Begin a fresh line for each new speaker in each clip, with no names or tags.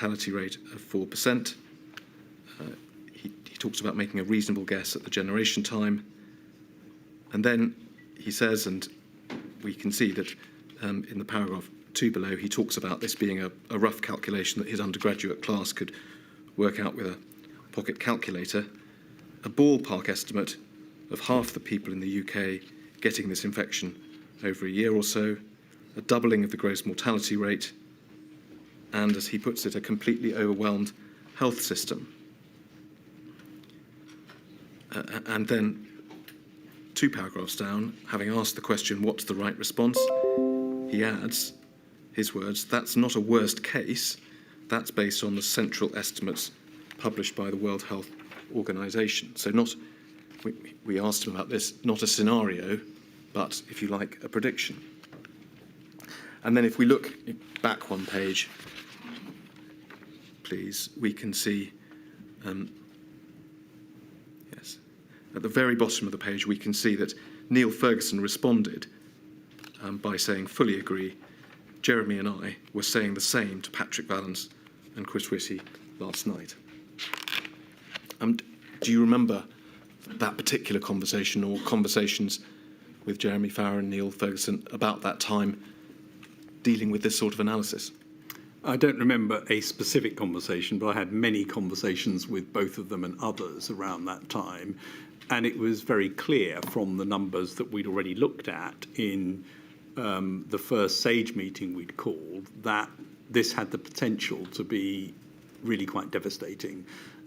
mortality rate of 4%. He talks about making a reasonable guess at the generation time. And then he says, and we can see that in the paragraph 2 below, he talks about this being a rough calculation that his undergraduate class could work out with a pocket calculator, a ballpark estimate of half the people in the UK getting this infection over a year or so, a doubling of the gross mortality rate, and, as he puts it, a completely overwhelmed health system. And then 2 paragraphs down, having asked the question, what's the right response, he adds, his words, that's not a worst case, that's based on the central estimates published by the World Health Organization. So we asked him about this, not a scenario, but, if you like, a prediction. And then if we look back one page, please, we can see, yes, at the very bottom of the page, we can see that Neil Ferguson responded by saying, fully agree, Jeremy and I were saying the same to Patrick Vallance and Chris Whitty last night. Do you remember that particular conversation or conversations with Jeremy Farrar and Neil Ferguson about that time dealing with this sort of analysis?
I don't remember a specific conversation, but I had many conversations with both of them and others around that time. And it was very clear from the numbers that we'd already looked at in the first SAGE meeting we'd called that this had the potential to be really quite devastating.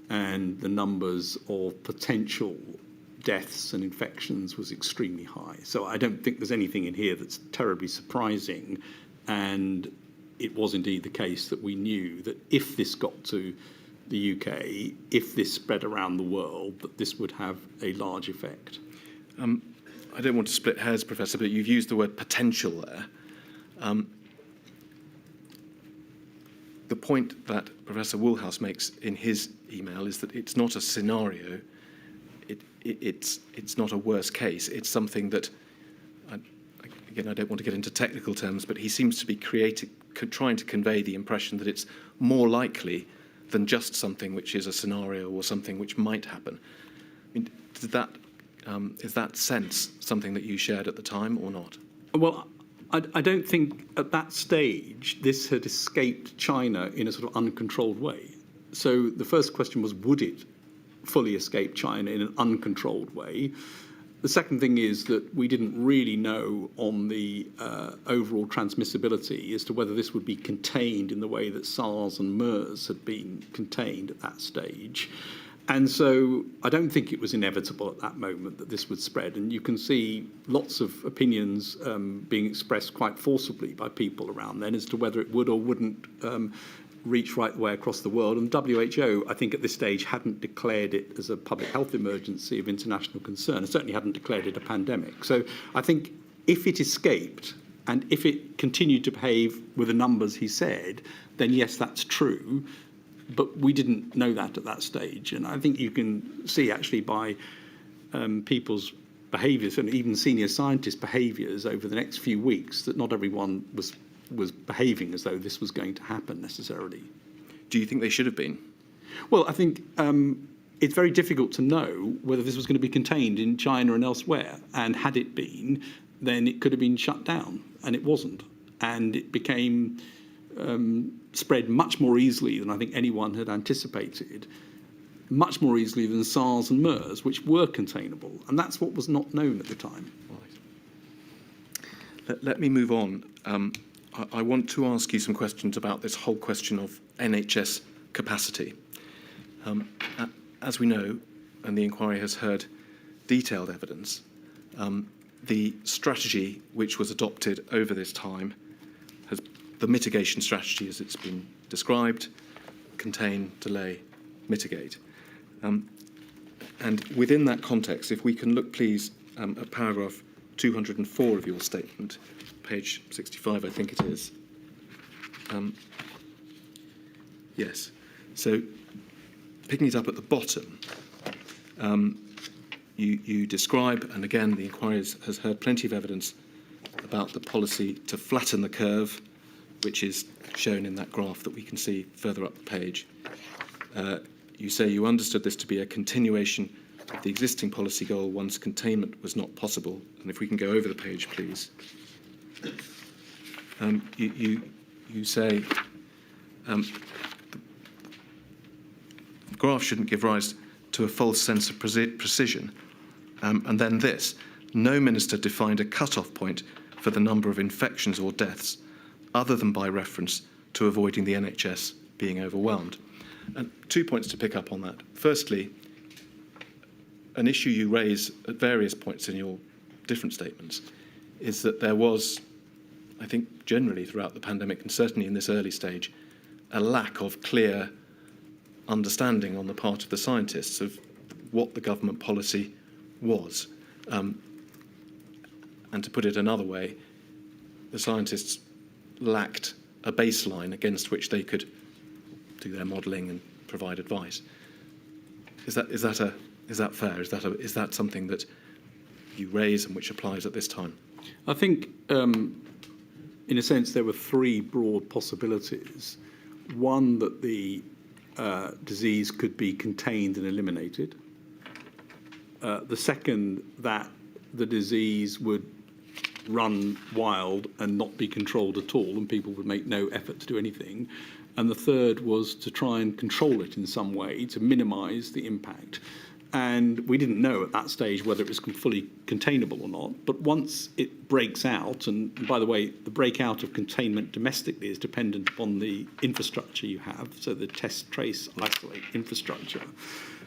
And the numbers of potential deaths and infections was extremely high. So I don't think there's anything in here that's terribly surprising. And it was indeed the case that we knew that if this got to the UK, if this spread around the world, that this would have a large effect.
I don't want to split hairs, Professor, but you've used the word potential there. The point that Professor Woolhouse makes in his email is that it's not a scenario, it's not a worst case, it's something that, again, I don't want to get into technical terms, but he seems to be trying to convey the impression that it's more likely than just something which is a scenario or something which might happen. I mean, is that sense something that you shared at the time or not?
Well, I don't think at that stage this had escaped China in a sort of uncontrolled way. So the first question was, would it fully escape China in an uncontrolled way? The second thing is that we didn't really know on the overall transmissibility as to whether this would be contained in the way that SARS and MERS had been contained at that stage. And so I don't think it was inevitable at that moment that this would spread. And you can see lots of opinions being expressed quite forcibly by people around then as to whether it would or wouldn't reach right the way across the world. And WHO, I think at this stage, hadn't declared it as a public health emergency of international concern. It certainly hadn't declared it a pandemic. So I think if it escaped and if it continued to behave with the numbers he said, then yes, that's true. But we didn't know that at that stage. And I think you can see actually by people's behaviours and even senior scientists' behaviours over the next few weeks that not everyone was behaving as though this was going to happen necessarily.
Do you think they should have been?
Well, I think it's very difficult to know whether this was going to be contained in China and elsewhere. And had it been, then it could have been shut down. And it wasn't. And it became spread much more easily than I think anyone had anticipated, much more easily than SARS and MERS, which were containable. And that's what was not known at the time.
Right. Let me move on. I want to ask you some questions about this whole question of NHS capacity. As we know, and the inquiry has heard detailed evidence, the strategy which was adopted over this time has the mitigation strategy, as it's been described, contain, delay, mitigate. And within that context, if we can look, please, at paragraph 204 of your statement, page 65, I think it is. Yes. So, picking it up at the bottom, you describe, and again, the inquiry has heard plenty of evidence about the policy to flatten the curve, which is shown in that graph that we can see further up the page. You say you understood this to be a continuation of the existing policy goal once containment was not possible. And if we can go over the page, please. You say the graph shouldn't give rise to a false sense of precision. And then this, no minister defined a cut-off point for the number of infections or deaths other than by reference to avoiding the NHS being overwhelmed. And 2 points to pick up on that. Firstly, an issue you raise at various points in your different statements is that there was, I think generally throughout the pandemic and certainly in this early stage, a lack of clear understanding on the part of the scientists of what the government policy was. And to put it another way, the scientists lacked a baseline against which they could do their modelling and provide advice. Is that fair? Is that something that you raise and which applies at this time?
I think, in a sense, there were three broad possibilities. One, that the disease could be contained and eliminated. The second, that the disease would run wild and not be controlled at all, and people would make no effort to do anything. And the third was to try and control it in some way to minimise the impact. And we didn't know at that stage whether it was fully containable or not. But once it breaks out, and by the way, the breakout of containment domestically is dependent upon the infrastructure you have, so the test, trace, isolate infrastructure.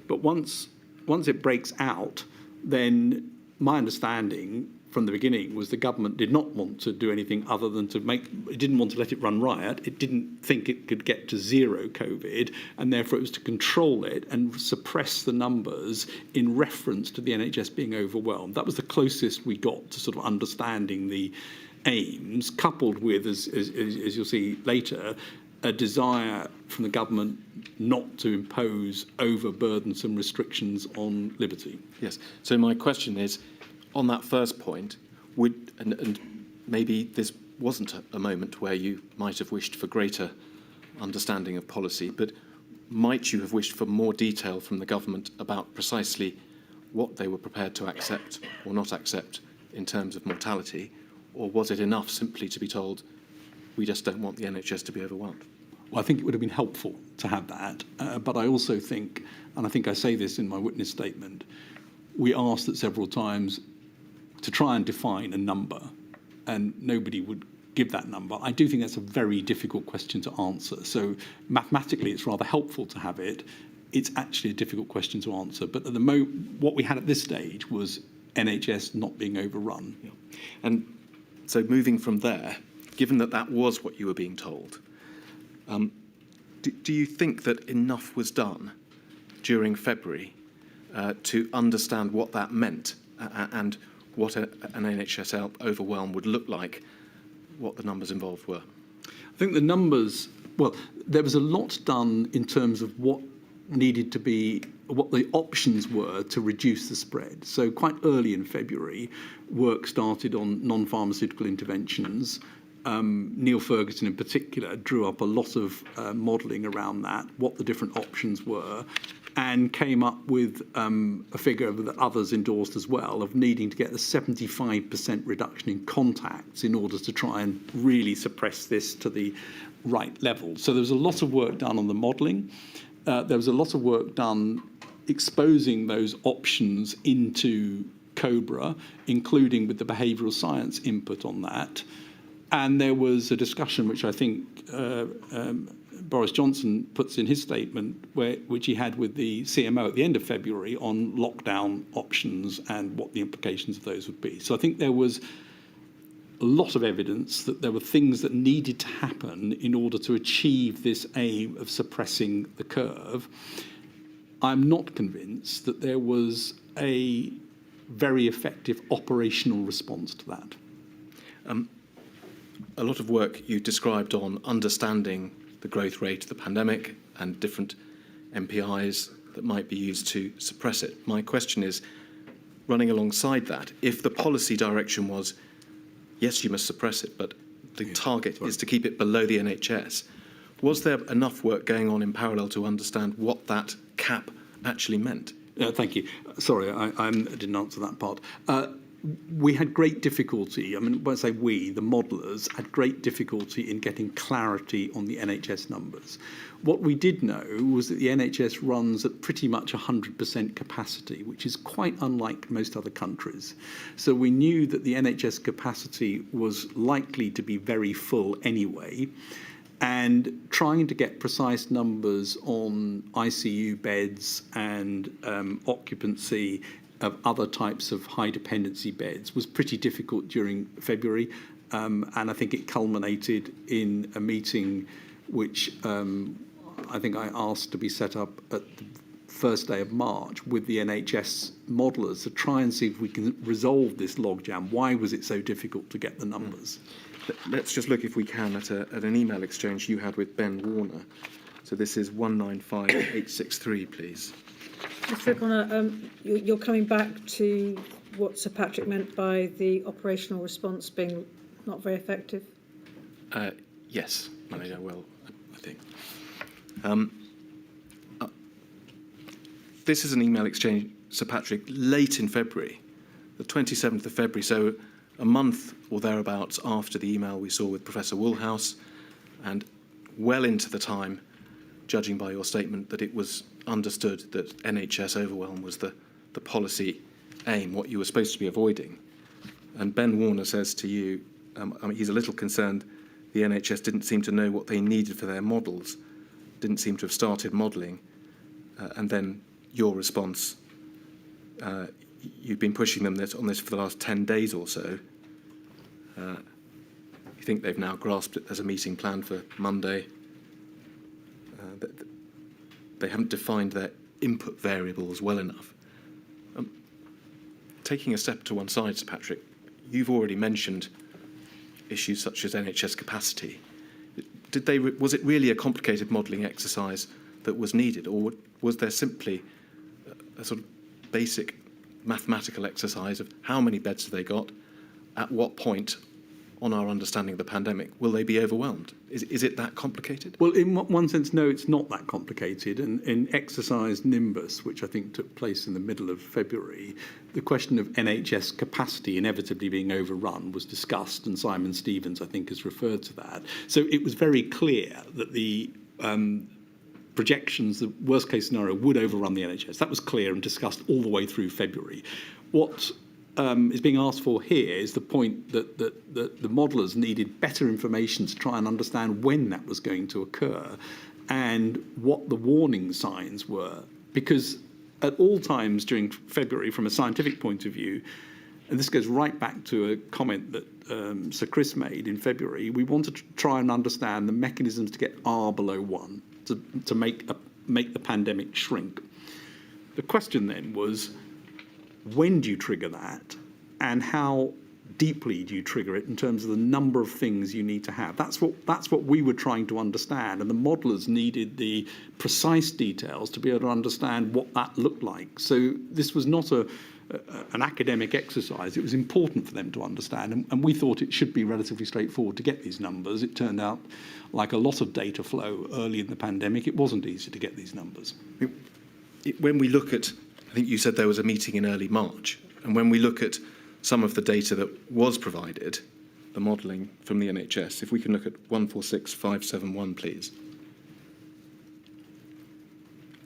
But once it breaks out, then my understanding from the beginning was the government did not want to do anything other than it didn't want to let it run riot. It didn't think it could get to zero COVID, and therefore it was to control it and suppress the numbers in reference to the NHS being overwhelmed. That was the closest we got to sort of understanding the aims, coupled with, as you'll see later, a desire from the government not to impose overburdensome restrictions on liberty.
Yes. So my question is, on that first point, and maybe this wasn't a moment where you might have wished for greater understanding of policy, but might you have wished for more detail from the government about precisely what they were prepared to accept or not accept in terms of mortality, or was it enough simply to be told, we just don't want the NHS to be overwhelmed?
Well, I think it would have been helpful to have that, but I also think, and I think I say this in my witness statement, we asked at several times to try and define a number, and nobody would give that number. I do think that's a very difficult question to answer. So mathematically, it's rather helpful to have it. It's actually a difficult question to answer. But at the what we had at this stage was NHS not being overrun.
Yeah. And so moving from there, given that that was what you were being told, do you think that enough was done during February to understand what that meant and what an NHS overwhelm would look like, what the numbers involved were?
I think the numbers, well, there was a lot done in terms of what needed to be, what the options were to reduce the spread. So quite early in February, work started on non-pharmaceutical interventions. Neil Ferguson in particular drew up a lot of modelling around that, what the different options were, and came up with a figure that others endorsed as well of needing to get a 75% reduction in contacts in order to try and really suppress this to the right level. So there was a lot of work done on the modelling. There was a lot of work done exposing those options into COBRA, including with the behavioural science input on that. And there was a discussion, which I think Boris Johnson puts in his statement, which he had with the CMO at the end of February on lockdown options and what the implications of those would be. So I think there was a lot of evidence that there were things that needed to happen in order to achieve this aim of suppressing the curve. I'm not convinced that there was a very effective operational response to that.
A lot of work you described on understanding the growth rate of the pandemic and different MPIs that might be used to suppress it. My question is, running alongside that, if the policy direction was, yes, you must suppress it, but target is to keep it below the NHS. Was there enough work going on in parallel to understand what that cap actually meant?
Thank you. Sorry, I didn't answer that part. We had great difficulty, when I say we, the modellers, had great difficulty in getting clarity on the NHS numbers. What we did know was that the NHS runs at pretty much 100% capacity, which is quite unlike most other countries. So we knew that the NHS capacity was likely to be very full anyway, and trying to get precise numbers on ICU beds and occupancy of other types of high dependency beds was pretty difficult during February, and I think it culminated in a meeting which I think I asked to be set up at the first day of March with the NHS modellers to try and see if we can resolve this logjam. Why was it so difficult to get the numbers?
Let's just look, if we can, at an email exchange you had with Ben Warner. So this is 195863, please.
Mr. O'Connor, you're coming back to what Sir Patrick meant by the operational response being not very effective?
Yes, I think. This is an email exchange, Sir Patrick, late in February, the 27th of February, so a month or thereabouts after the email we saw with Professor Woolhouse, and well into the time, judging by your statement, that it was understood that NHS overwhelm was the policy aim, what you were supposed to be avoiding. And Ben Warner says to you, he's a little concerned the NHS didn't seem to know what they needed for their models, didn't seem to have started modelling, and then your response, you've been pushing them on this for the last 10 days or so. You think they've now grasped it as a meeting planned for Monday. They haven't defined their input variables well enough. Taking a step to one side, Sir Patrick, you've already mentioned issues such as NHS capacity. Was it really a complicated modelling exercise that was needed, or was there simply a sort of basic mathematical exercise of how many beds have they got, at what point on our understanding of the pandemic will they be overwhelmed? Is it that complicated?
Well, in one sense, no, it's not that complicated. And in exercise Nimbus, which I think took place in the middle of February, the question of NHS capacity inevitably being overrun was discussed, and Simon Stevens, I think, has referred to that. So it was very clear that the projections, the worst case scenario, would overrun the NHS. That was clear and discussed all the way through February. What is being asked for here is the point that the modellers needed better information to try and understand when that was going to occur and what the warning signs were. Because at all times during February, from a scientific point of view, and this goes right back to a comment that Sir Chris made in February, we wanted to try and understand the mechanisms to get R below 1, to make the pandemic shrink. The question then was, when do you trigger that, and how deeply do you trigger it in terms of the number of things you need to have? That's what we were trying to understand, and the modellers needed the precise details to be able to understand what that looked like. So this was not an academic exercise. It was important for them to understand, and we thought it should be relatively straightforward to get these numbers. It turned out, like a lot of data flow early in the pandemic, it wasn't easy to get these numbers.
When we look at, I think you said there was a meeting in early March, and when we look at some of the data that was provided, the modelling from the NHS, if we can look at 146571, please.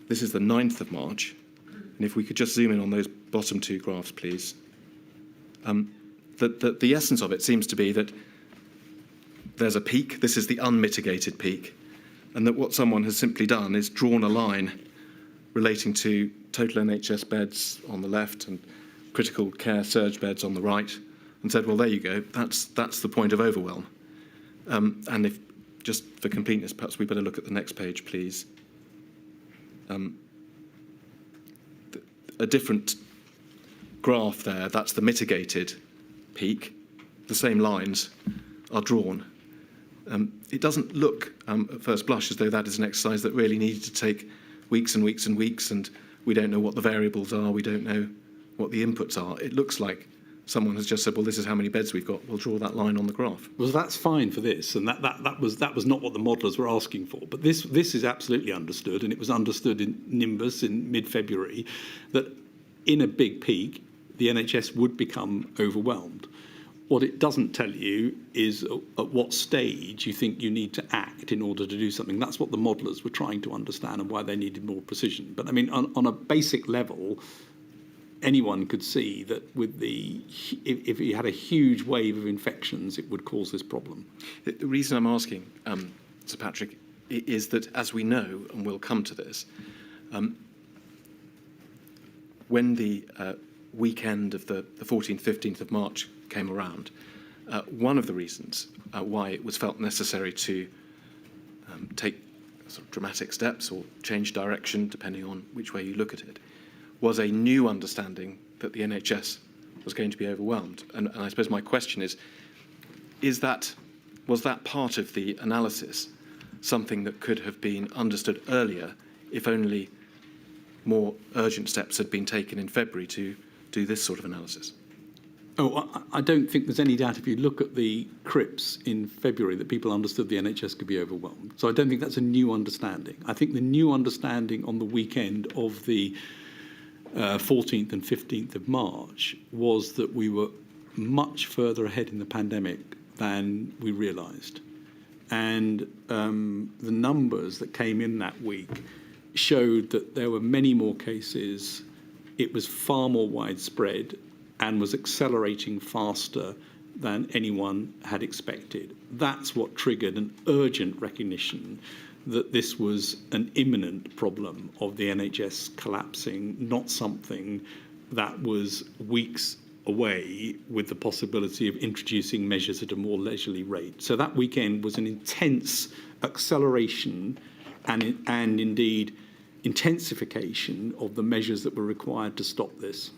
This is the 9th of March, and if we could just zoom in on those bottom two graphs, please. The essence of it seems to be that there's a peak, this is the unmitigated peak, and that what someone has simply done is drawn a line relating to total NHS beds on the left and critical care surge beds on the right, and said, well, there you go, that's the point of overwhelm. And if, just for completeness, perhaps we better look at the next page, please. A different graph there, that's the mitigated peak. The same lines are drawn. It doesn't look, at first blush, as though that is an exercise that really needed to take weeks and weeks and weeks, and we don't know what the variables are, we don't know what the inputs are. It looks like someone has just said, well, this is how many beds we've got, we'll draw that line on the graph.
Well, that's fine for this, and that was not what the modellers were asking for. But this is absolutely understood, and it was understood in Nimbus in mid-February that in a big peak, the NHS would become overwhelmed. What it doesn't tell you is at what stage you think you need to act in order to do something. That's what the modellers were trying to understand and why they needed more precision. But I mean, on a basic level, anyone could see that if you had a huge wave of infections, it would cause this problem.
The reason I'm asking, Sir Patrick, is that as we know, and we'll come to this, when the weekend of the 14th, 15th of March came around, one of the reasons why it was felt necessary to take sort of dramatic steps or change direction, depending on which way you look at it, was a new understanding that the NHS was going to be overwhelmed. And I suppose my question is was that part of the analysis something that could have been understood earlier if only more urgent steps had been taken in February to do this sort of analysis?
Oh, I don't think there's any doubt if you look at the CRIPS in February that people understood the NHS could be overwhelmed. So I don't think that's a new understanding. I think the new understanding on the weekend of the 14th and 15th of March was that we were much further ahead in the pandemic than we realised. And the numbers that came in that week showed that there were many more cases, it was far more widespread and was accelerating faster than anyone had expected. That's what triggered an urgent recognition that this was an imminent problem of the NHS collapsing, not something that was weeks away with the possibility of introducing measures at a more leisurely rate. So that weekend was an intense acceleration and indeed intensification of the measures that were required to stop this.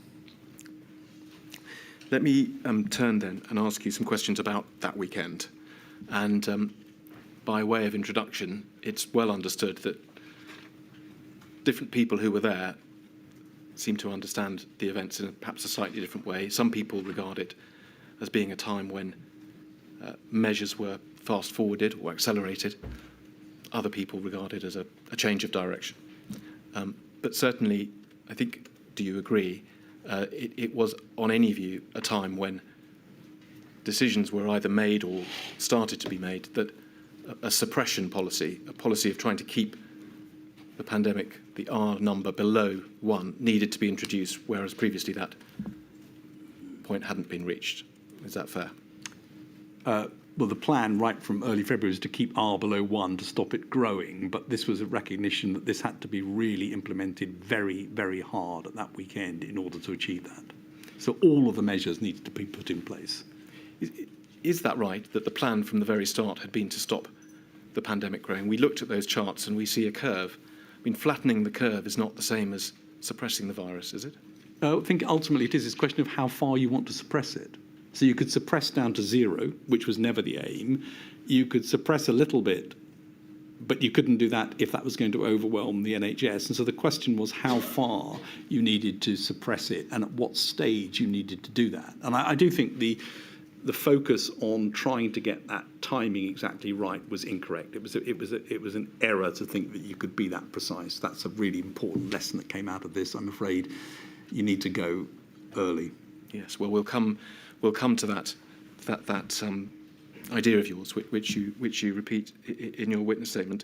Let me turn then and ask you some questions about that weekend. And by way of introduction, it's well understood that different people who were there seem to understand the events in perhaps a slightly different way. Some people regard it as being a time when measures were fast-forwarded or accelerated. Other people regard it as a change of direction. But certainly, I think, do you agree, it was, on any view, a time when decisions were either made or started to be made that a suppression policy, a policy of trying to keep the pandemic, the R number below 1, needed to be introduced, whereas previously that point hadn't been reached. Is that fair?
Well, the plan right from early February was to keep R below 1 to stop it growing, but this was a recognition that this had to be really implemented very, very hard at that weekend in order to achieve that. So all of the measures needed to be put in place.
Is that right, that the plan from the very start had been to stop the pandemic growing? We looked at those charts and we see a curve. I mean, flattening the curve is not the same as suppressing the virus, is it?
I think ultimately it is a question of how far you want to suppress it. So you could suppress down to 0, which was never the aim. You could suppress a little bit, but you couldn't do that if that was going to overwhelm the NHS. And so the question was how far you needed to suppress it and at what stage you needed to do that. And I do think the focus on trying to get that timing exactly right was incorrect. It was an error to think that you could be that precise. That's a really important lesson that came out of this. I'm afraid you need to go early.
Yes. Well, we'll come to that idea of yours, which you repeat in your witness statement.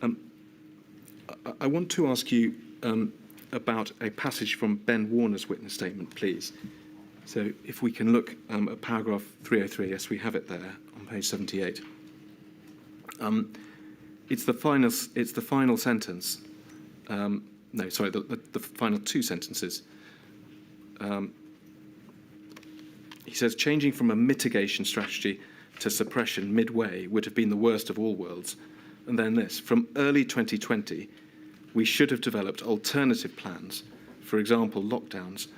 I want to ask you about a passage from Ben Warner's witness statement, please. So if we can look at paragraph 303, yes, we have it there on page 78. It's the final sentence. No, sorry, the final two sentences. He says, changing from a mitigation strategy to suppression midway would have been the worst of all worlds. And then this, from early 2020, we should have developed alternative plans, for example, lockdowns,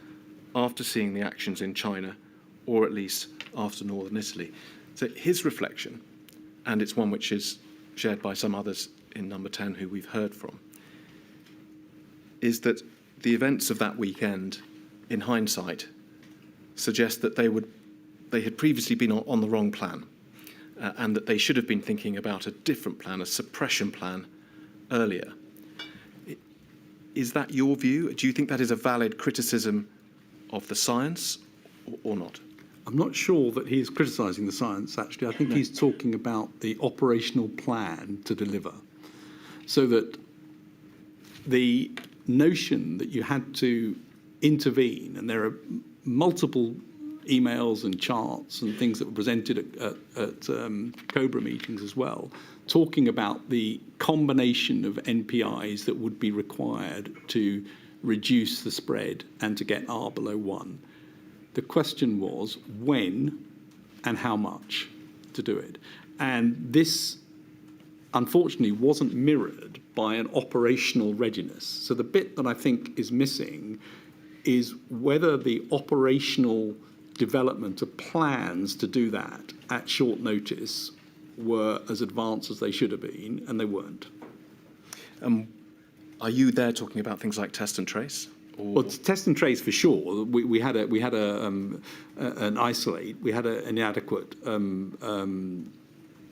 after seeing the actions in China, or at least after Northern Italy. So his reflection, and it's one which is shared by some others in number 10 who we've heard from, is that the events of that weekend, in hindsight, suggest that they had previously been on the wrong plan, and that they should have been thinking about a different plan, a suppression plan, earlier. Is that your view? Do you think that is a valid criticism of the science or not?
I'm not sure that he's criticising the science, actually. I think he's talking about the operational plan to deliver. So that the notion that you had to intervene, and there are multiple emails and charts and things that were presented at COBRA meetings as well, talking about the combination of NPIs that would be required to reduce the spread and to get R below 1. The question was when and how much to do it. And this, unfortunately, wasn't mirrored by an operational readiness. So the bit that I think is missing is whether the operational development of plans to do that at short notice were as advanced as they should have been, and they weren't.
Are you there talking about things like test and trace?
Well, test and trace for sure. We had an inadequate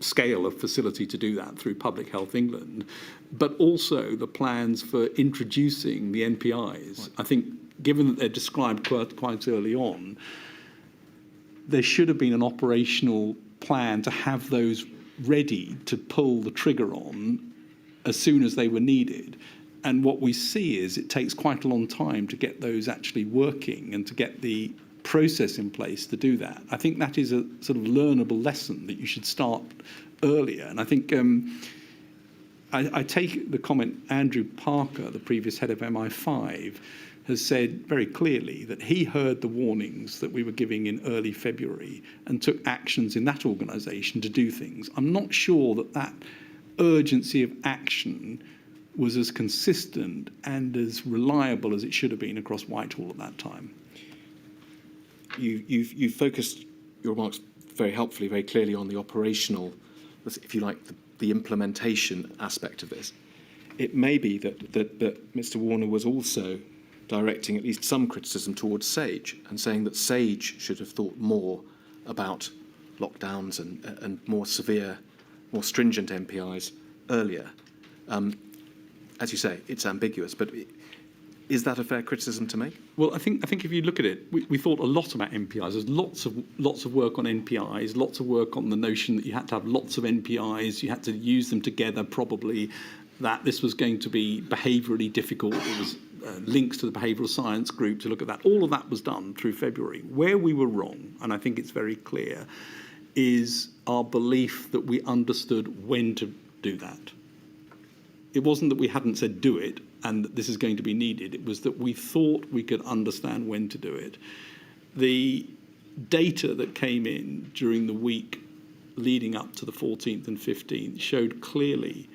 scale of facility to do that through Public Health England, but also the plans for introducing the NPIs. Right. I think, given that they're described quite early on, there should have been an operational plan to have those ready to pull the trigger on as soon as they were needed. And what we see is it takes quite a long time to get those actually working and to get the process in place to do that. I think that is a sort of learnable lesson that you should start earlier. And I think I take the comment Andrew Parker, the previous head of MI5, has said very clearly that he heard the warnings that we were giving in early February and took actions in that organisation to do things. I'm not sure that that urgency of action was as consistent and as reliable as it should have been across Whitehall at that time.
You've focused your remarks very helpfully, very clearly on the operational, if you like, the implementation aspect of this. It may be that Mr. Warner was also directing at least some criticism towards SAGE and saying that SAGE should have thought more about lockdowns and more severe, more stringent NPIs earlier. As you say, it's ambiguous, but is that a fair criticism to make?
Well, I think if you look at it, we thought a lot about NPIs. There's lots of work on NPIs, lots of work on the notion that you had to have lots of NPIs, you had to use them together probably, that this was going to be behaviourally difficult. There was links to the behavioural science group to look at that. All of that was done through February. Where we were wrong, and I think it's very clear, is our belief that we understood when to do that. It wasn't that we hadn't said do it and that this is going to be needed. It was that we thought we could understand when to do it. The data that came in during the week leading up to the 14th and 15th showed clearly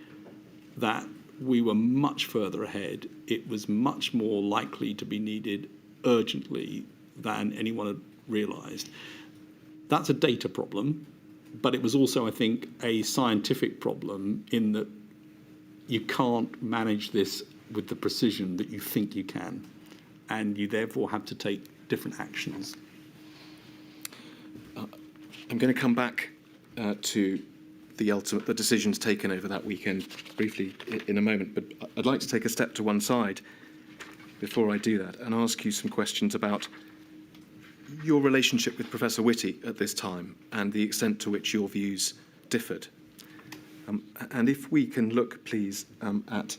that we were much further ahead. It was much more likely to be needed urgently than anyone had realised. That's a data problem, but it was also, I think, a scientific problem in that you can't manage this with the precision that you think you can, and you therefore have to take different actions.
I'm going to come back to the decisions taken over that weekend briefly in a moment, but I'd like to take a step to one side before I do that and ask you some questions about your relationship with Professor Whitty at this time and the extent to which your views differed. And if we can look, please, at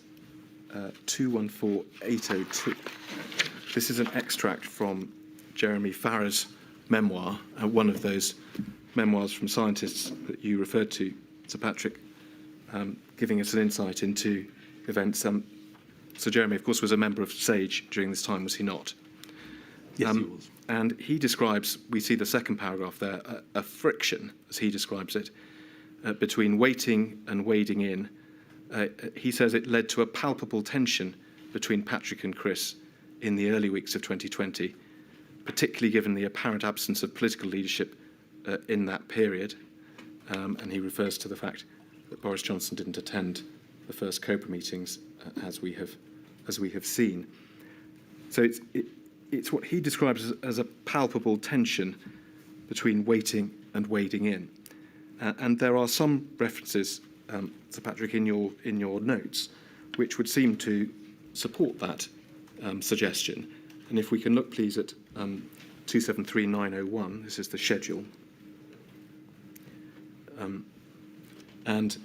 214802. This is an extract from Jeremy Farrar's memoir, one of those memoirs from scientists that you referred to, Sir Patrick, giving us an insight into events. Sir Jeremy, of course, was a member of SAGE during this time, was he not?
Yes, he was.
And he describes, we see the second paragraph there, a friction, as he describes it, between waiting and wading in. He says it led to a palpable tension between Patrick and Chris in the early weeks of 2020, particularly given the apparent absence of political leadership in that period. And he refers to the fact that Boris Johnson didn't attend the first COBRA meetings, as we have seen. So it's what he describes as a palpable tension between waiting and wading in. And there are some references, Sir Patrick, in your notes, which would seem to support that suggestion. And if we can look, please, at 273901, this is the schedule. And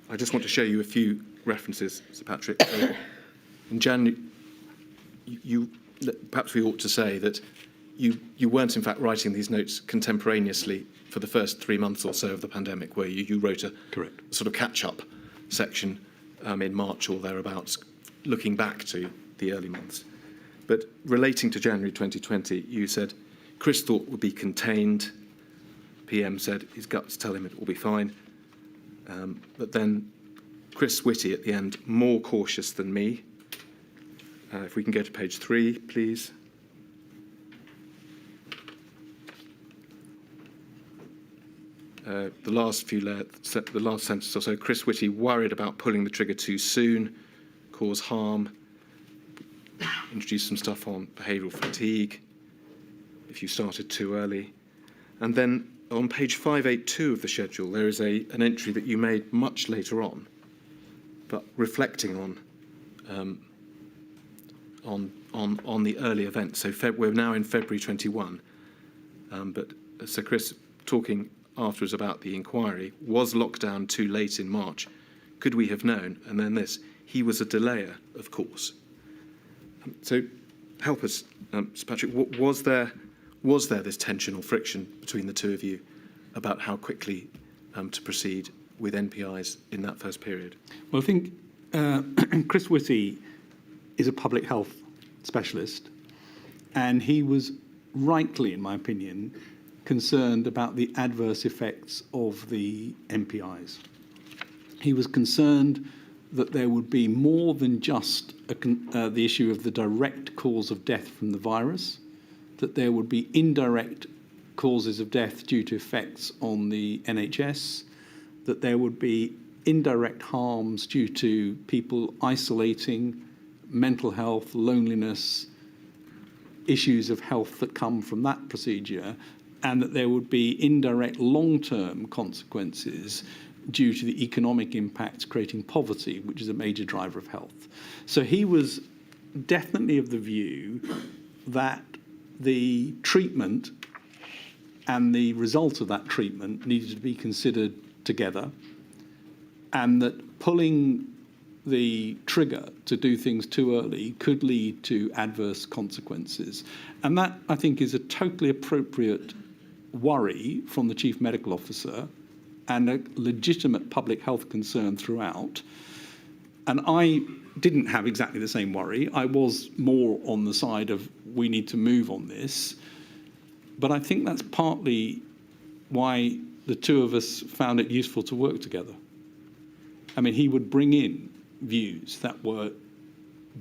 I just want to show you a few references, Sir Patrick. So in January, perhaps we ought to say that you weren't, in fact, writing these notes contemporaneously for the first 3 months or so of the pandemic, where you wrote a
Correct.
sort of catch-up section in March or thereabouts, looking back to the early months. But relating to January 2020, you said Chris thought would be contained. PM said his guts tell him it will be fine. But then Chris Whitty at the end, more cautious than me. If we can go to page 3, please. The last sentence or so, Chris Whitty worried about pulling the trigger too soon, cause harm, introduce some stuff on behavioural fatigue if you started too early. And then on page 582 of the schedule, there is an entry that you made much later on, but reflecting on the early events. So we're now in February 21, but Sir Chris talking afterwards about the inquiry, was lockdown too late in March? Could we have known? And then this, he was a delayer, of course. So help us, Sir Patrick, was there this tension or friction between the two of you about how quickly to proceed with NPIs in that first period?
Well, I think Chris Whitty is a public health specialist, and he was rightly, in my opinion, concerned about the adverse effects of the NPIs. He was concerned that there would be more than just the issue of the direct cause of death from the virus, that there would be indirect causes of death due to effects on the NHS, that there would be indirect harms due to people isolating, mental health, loneliness, issues of health that come from that procedure, and that there would be indirect long-term consequences due to the economic impacts creating poverty, which is a major driver of health. So he was definitely of the view that the treatment and the result of that treatment needed to be considered together, and that pulling the trigger to do things too early could lead to adverse consequences. And that, I think, is a totally appropriate worry from the Chief Medical Officer and a legitimate public health concern throughout. And I didn't have exactly the same worry. I was more on the side of we need to move on this. But I think that's partly why the two of us found it useful to work together. I mean, he would bring in views that were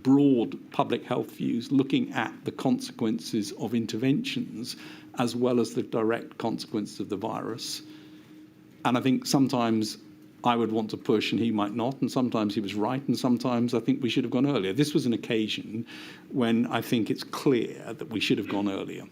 broad public health views, looking at the consequences of interventions as well as the direct consequences of the virus. And I think sometimes I would want to push and he might not, and sometimes he was right, and sometimes I think we should have gone earlier. This was an occasion when I think it's clear that we should have gone earlier.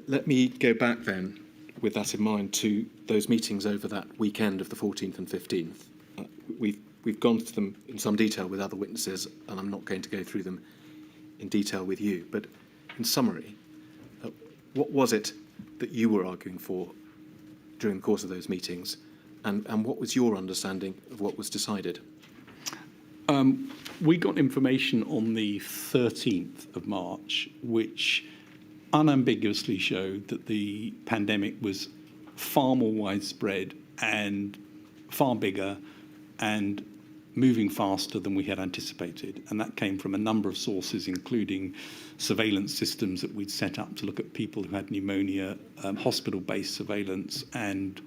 Let me go back then, with that in mind, to those meetings over that weekend of the 14th and 15th. We've gone through them in some detail with other witnesses, and I'm not going to go through them in detail with you. But in summary, what was it that you were arguing for during the course of those meetings, and what was your understanding of what was decided?
We got information on the 13th of March, which unambiguously showed that the pandemic was far more widespread and far bigger and moving faster than we had anticipated. And that came from a number of sources, including surveillance systems that we'd set up to look at people who had pneumonia, hospital-based surveillance, and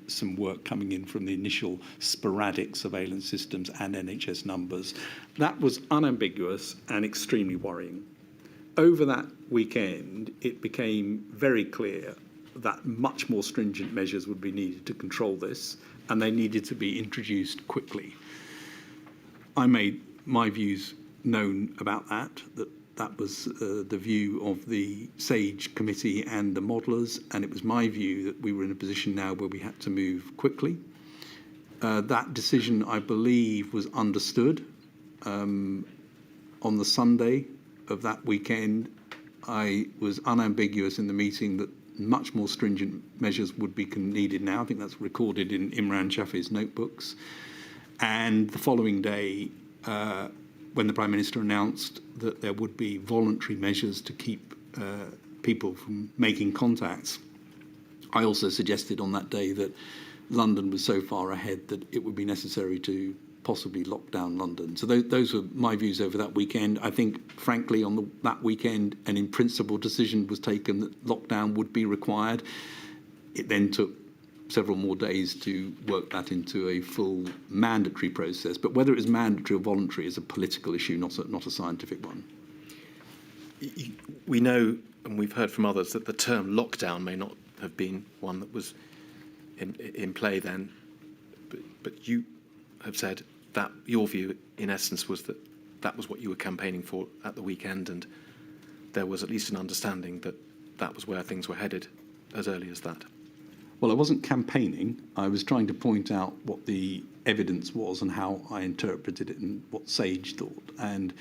some work coming in from the initial sporadic surveillance systems and NHS numbers. That was unambiguous and extremely worrying. Over that weekend, it became very clear that much more stringent measures would be needed to control this, and they needed to be introduced quickly. I made my views known about that was the view of the SAGE committee and the modellers, and it was my view that we were in a position now where we had to move quickly. That decision, I believe, was understood. On the Sunday of that weekend, I was unambiguous in the meeting that much more stringent measures would be needed now. I think that's recorded in Imran Shafi's notebooks. And the following day, when the Prime Minister announced that there would be voluntary measures to keep people from making contacts, I also suggested on that day that London was so far ahead that it would be necessary to possibly lock down London. So those were my views over that weekend. I think, frankly, on that weekend, an in-principle decision was taken that lockdown would be required. It then took several more days to work that into a full mandatory process. But whether it is mandatory or voluntary is a political issue, not a scientific one.
We know, and we've heard from others, that the term lockdown may not have been one that was in play then, but you have said that your view, in essence, was that that was what you were campaigning for at the weekend, and there was at least an understanding that that was where things were headed as early as that.
Well, I wasn't campaigning. I was trying to point out what the evidence was and how I interpreted it and what SAGE thought. And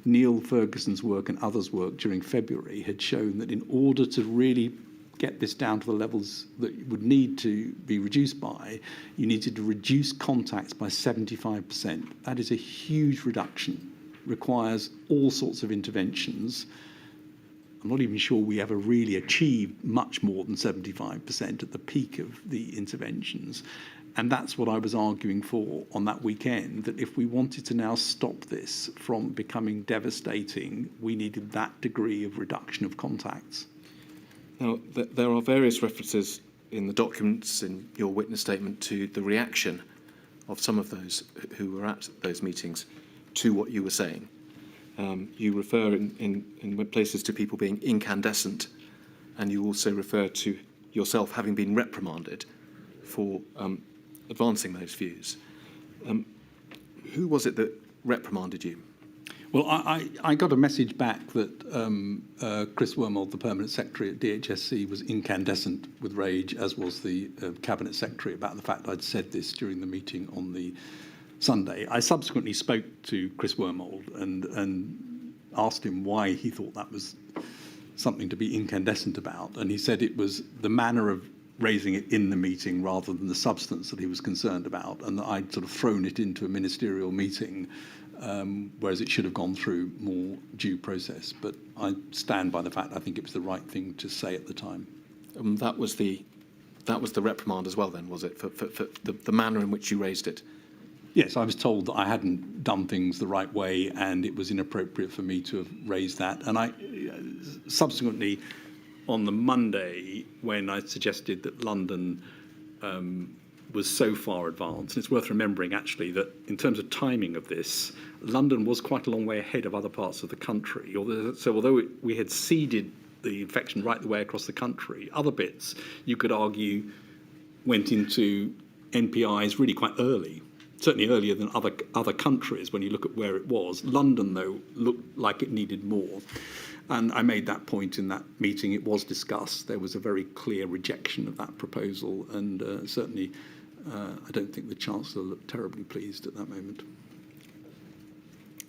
Neil Ferguson's work and others' work during February had shown that in order to really get this down to the levels that you would need to be reduced by, you needed to reduce contacts by 75%. That is a huge reduction, requires all sorts of interventions. I'm not even sure we ever really achieved much more than 75% at the peak of the interventions. And that's what I was arguing for on that weekend, that if we wanted to now stop this from becoming devastating, we needed that degree of reduction of contacts.
Now, there are various references in the documents, in your witness statement, to the reaction of some of those who were at those meetings to what you were saying. You refer in places to people being incandescent, and you also refer to yourself having been reprimanded for advancing those views. Who was it that reprimanded you?
Well, I got a message back that Chris Wormald, the Permanent Secretary at DHSC, was incandescent with rage, as was the Cabinet Secretary, about the fact I'd said this during the meeting on the Sunday. I subsequently spoke to Chris Wormald and asked him why he thought that was something to be incandescent about, and he said it was the manner of raising it in the meeting rather than the substance that he was concerned about, and that I'd sort of thrown it into a ministerial meeting, whereas it should have gone through more due process. But I stand by the fact I think it was the right thing to say at the time.
That was the reprimand as well, then, was it, for the manner in which you raised it?
Yes, I was told that I hadn't done things the right way and it was inappropriate for me to have raised that. And I subsequently, on the Monday, when I suggested that London was so far advanced, and it's worth remembering actually that in terms of timing of this, London was quite a long way ahead of other parts of the country. So although we had seeded the infection right the way across the country, other bits, you could argue, went into NPIs really quite early. Certainly earlier than other countries when you look at where it was. London, though, looked like it needed more. And I made that point in that meeting. It was discussed. There was a very clear rejection of that proposal. And certainly I don't think the Chancellor looked terribly pleased at that moment.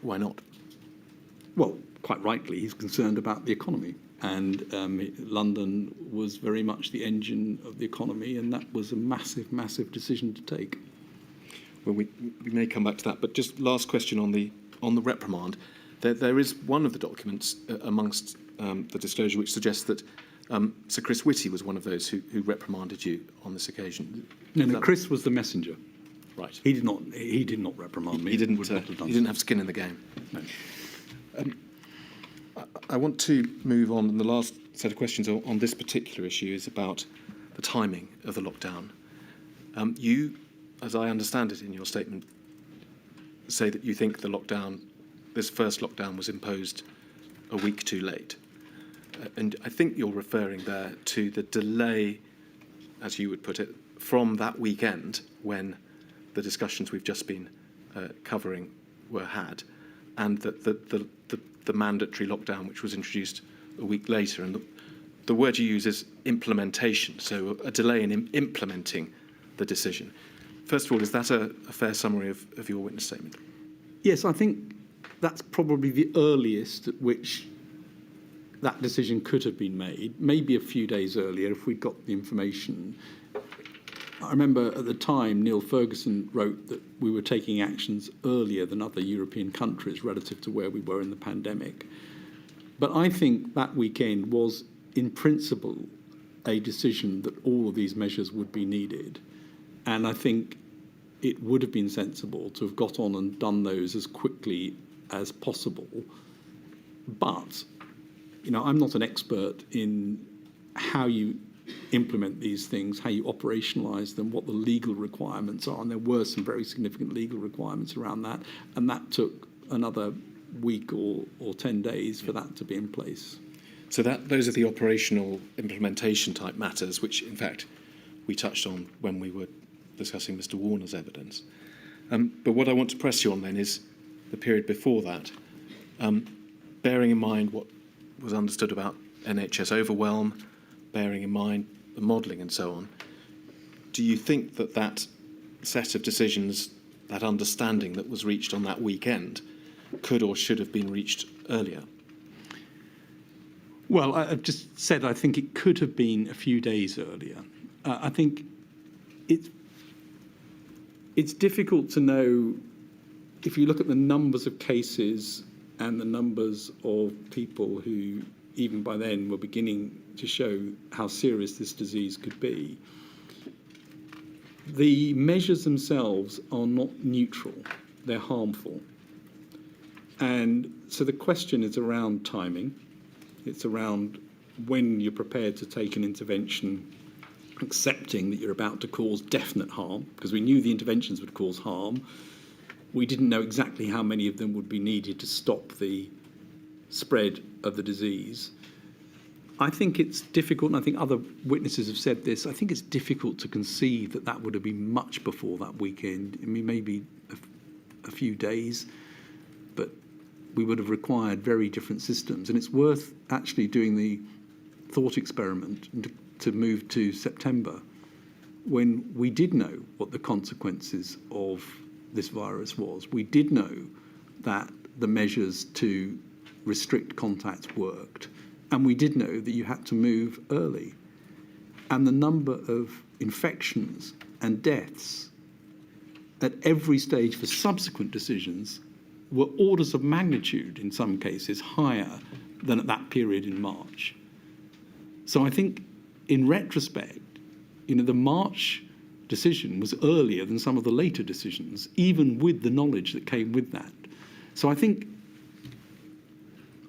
Why not?
Well, quite rightly, he's concerned about the economy. And London was very much the engine of the economy. And that was a massive, massive decision to take.
Well, we may come back to that, but just last question on the reprimand. There is one of the documents amongst the disclosure which suggests that Sir Chris Whitty was one of those who reprimanded you on this occasion.
No, Chris was the messenger.
Right.
He did not reprimand me.
He didn't have skin in the game.
No.
I want to move on, and the last set of questions on this particular issue is about the timing of the lockdown. You, as I understand it in your statement, say that you think this first lockdown was imposed a week too late. And I think you're referring there to the delay, as you would put it, from that weekend when the discussions we've just been covering were had, and the mandatory lockdown, which was introduced a week later. And the word you use is implementation, so a delay in implementing the decision. First of all, is that a fair summary of your witness statement?
Yes, I think that's probably the earliest at which that decision could have been made, maybe a few days earlier if we'd got the information. I remember at the time Neil Ferguson wrote that we were taking actions earlier than other European countries relative to where we were in the pandemic. But I think that weekend was, in principle, a decision that all of these measures would be needed. And I think it would have been sensible to have got on and done those as quickly as possible. But, I'm not an expert in how you implement these things, how you operationalise them, what the legal requirements are. And there were some very significant legal requirements around that. And that took another week or 10 days for that to be in place.
So those are the operational implementation type matters, which in fact we touched on when we were discussing Mr. Warner's evidence. But what I want to press you on then is the period before that, bearing in mind what was understood about NHS overwhelm, bearing in mind the modelling and so on. Do you think that set of decisions, that understanding that was reached on that weekend, could or should have been reached earlier?
Well, I've just said I think it could have been a few days earlier. I think it's difficult to know if you look at the numbers of cases and the numbers of people who, even by then, were beginning to show how serious this disease could be. The measures themselves are not neutral, they're harmful. And so the question is around timing. It's around when you're prepared to take an intervention, accepting that you're about to cause definite harm, because we knew the interventions would cause harm. We didn't know exactly how many of them would be needed to stop the spread of the disease. I think it's difficult, and I think other witnesses have said this, I think it's difficult to conceive that that would have been much before that weekend. I mean, maybe a few days, but we would have required very different systems. And it's worth actually doing the thought experiment to move to September, when we did know what the consequences of this virus was. We did know that the measures to restrict contacts worked, and we did know that you had to move early. And the number of infections and deaths at every stage for subsequent decisions were orders of magnitude, in some cases, higher than at that period in March. So I think, in retrospect, the March decision was earlier than some of the later decisions, even with the knowledge that came with that. So I think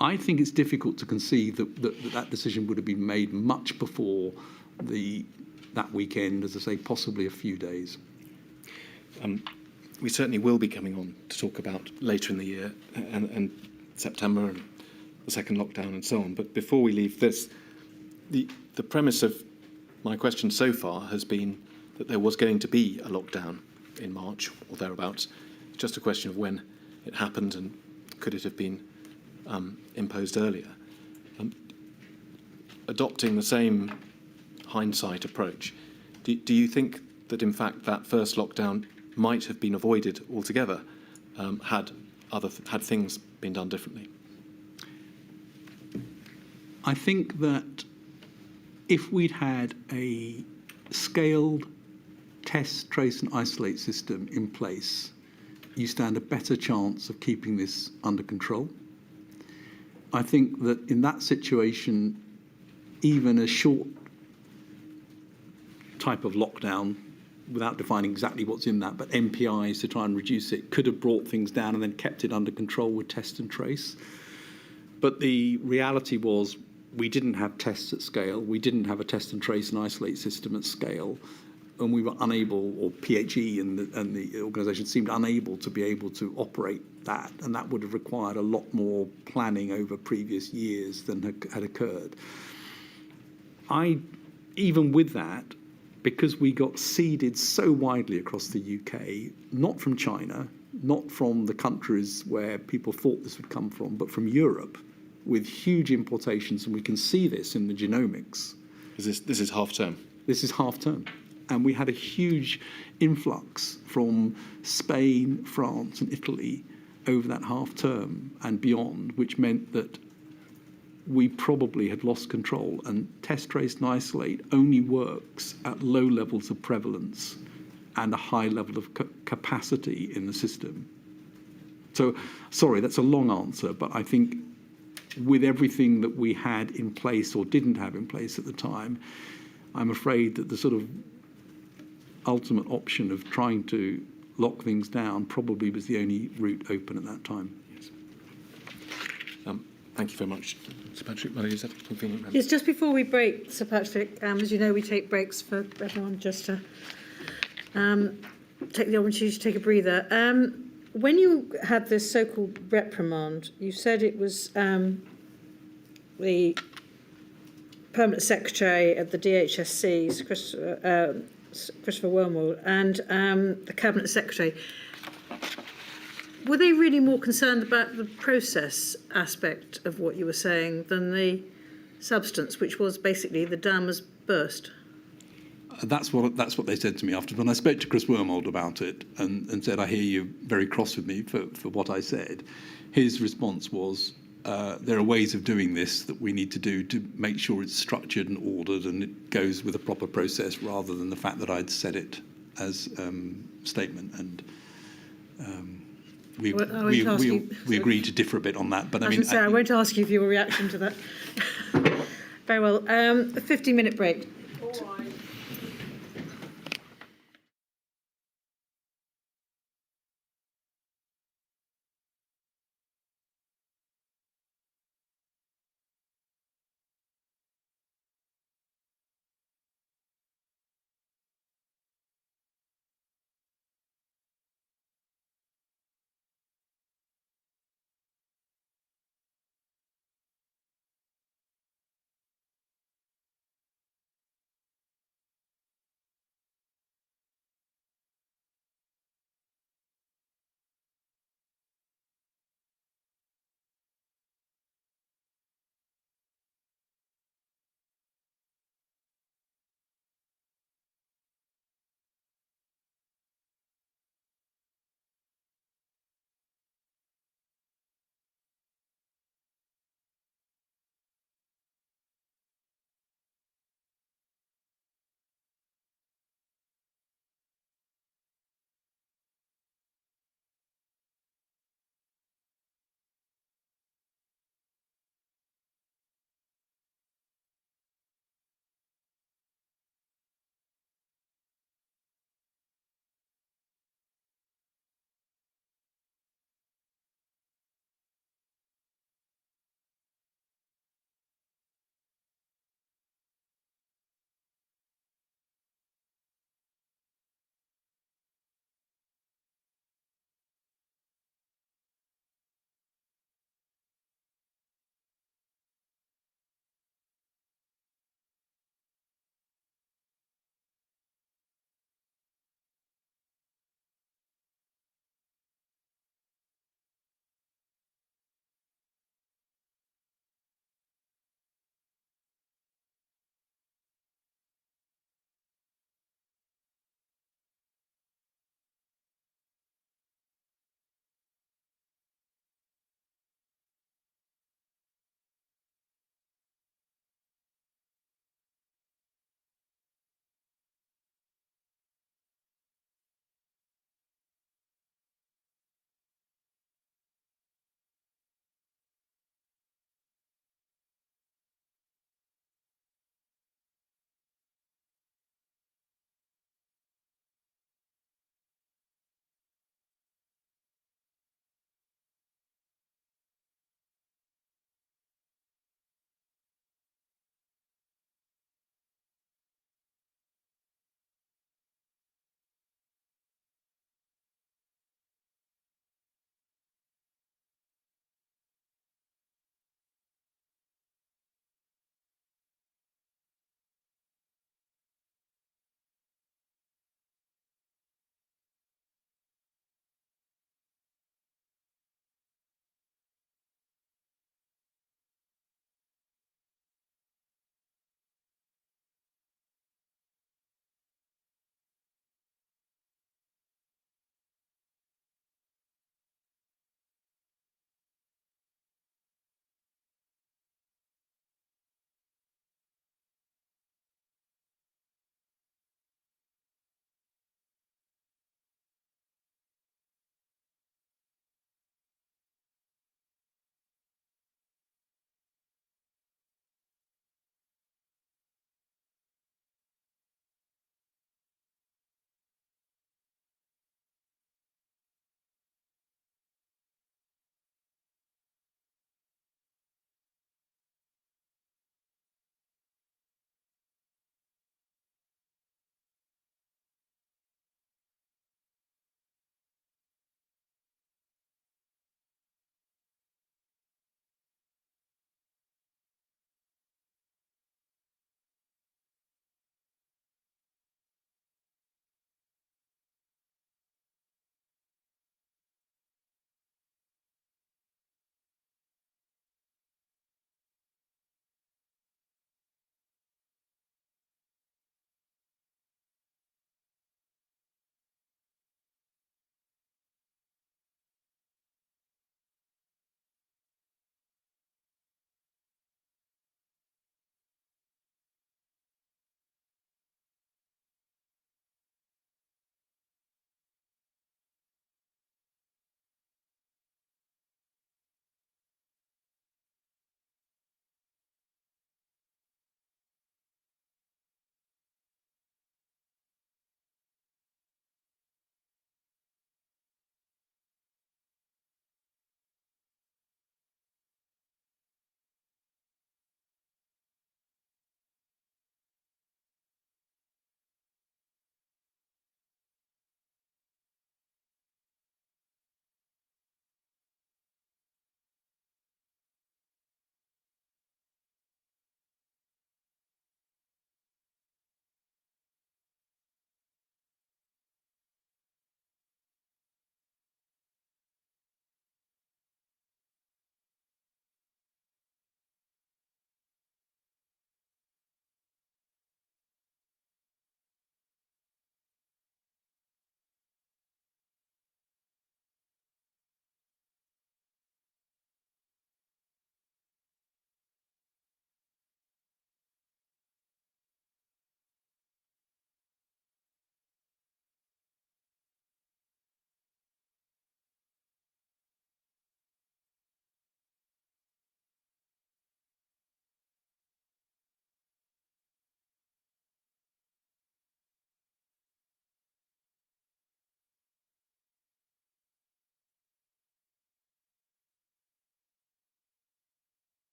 it's difficult to conceive that decision would have been made much before that weekend, as I say, possibly a few days.
We certainly will be coming on to talk about later in the year and September and the second lockdown and so on. But before we leave this, the premise of my question so far has been that there was going to be a lockdown in March or thereabouts. It's just a question of when it happened and could it have been imposed earlier. Adopting the same hindsight approach, do you think that in fact that first lockdown might have been avoided altogether had things been done differently?
I think that if we'd had a scaled test, trace and isolate system in place, you stand a better chance of keeping this under control. I think that in that situation, even a short type of lockdown, without defining exactly what's in that, but MPIs to try and reduce it, could have brought things down and then kept it under control with test and trace. But the reality was we didn't have tests at scale. We didn't have a test and trace and isolate system at scale. And we were unable, or PHE and the organisation seemed unable to be able to operate that. And that would have required a lot more planning over previous years than had occurred. Even with that, because we got seeded so widely across the UK, not from China, not from the countries where people thought this would come from, but from Europe, with huge importations, and we can see this in the genomics.
This is half term.
This is half term. And we had a huge influx from Spain, France, and Italy over that half term and beyond, which meant that we probably had lost control. And test, trace, and isolate only works at low levels of prevalence and a high level of capacity in the system. So, sorry, that's a long answer, but I think with everything that we had in place or didn't have in place at the time, I'm afraid that the sort of ultimate option of trying to lock things down probably was the only route open at that time.
Yes. Thank you very much. Sir Patrick, Molly, is that convenient?
Yes, just before we break, Sir Patrick, as you know, we take breaks for everyone just to take the opportunity to take a breather. When you had this so-called reprimand, you said it was the Permanent Secretary at the DHSC, Christopher Wormald, and the Cabinet Secretary. Were they really more concerned about the process aspect of what you were saying than the substance, which was basically the dam has burst?
That's what they said to me after. When I spoke to Chris Wormald about it and said, I hear you're very cross with me for what I said, his response was, there are ways of doing this that we need to do to make sure it's structured and ordered and it goes with a proper process rather than the fact that I'd said it as statement. And we agreed to differ a bit on that. But I mean,
I won't ask you for your reaction to that. Very well. A 15-minute break.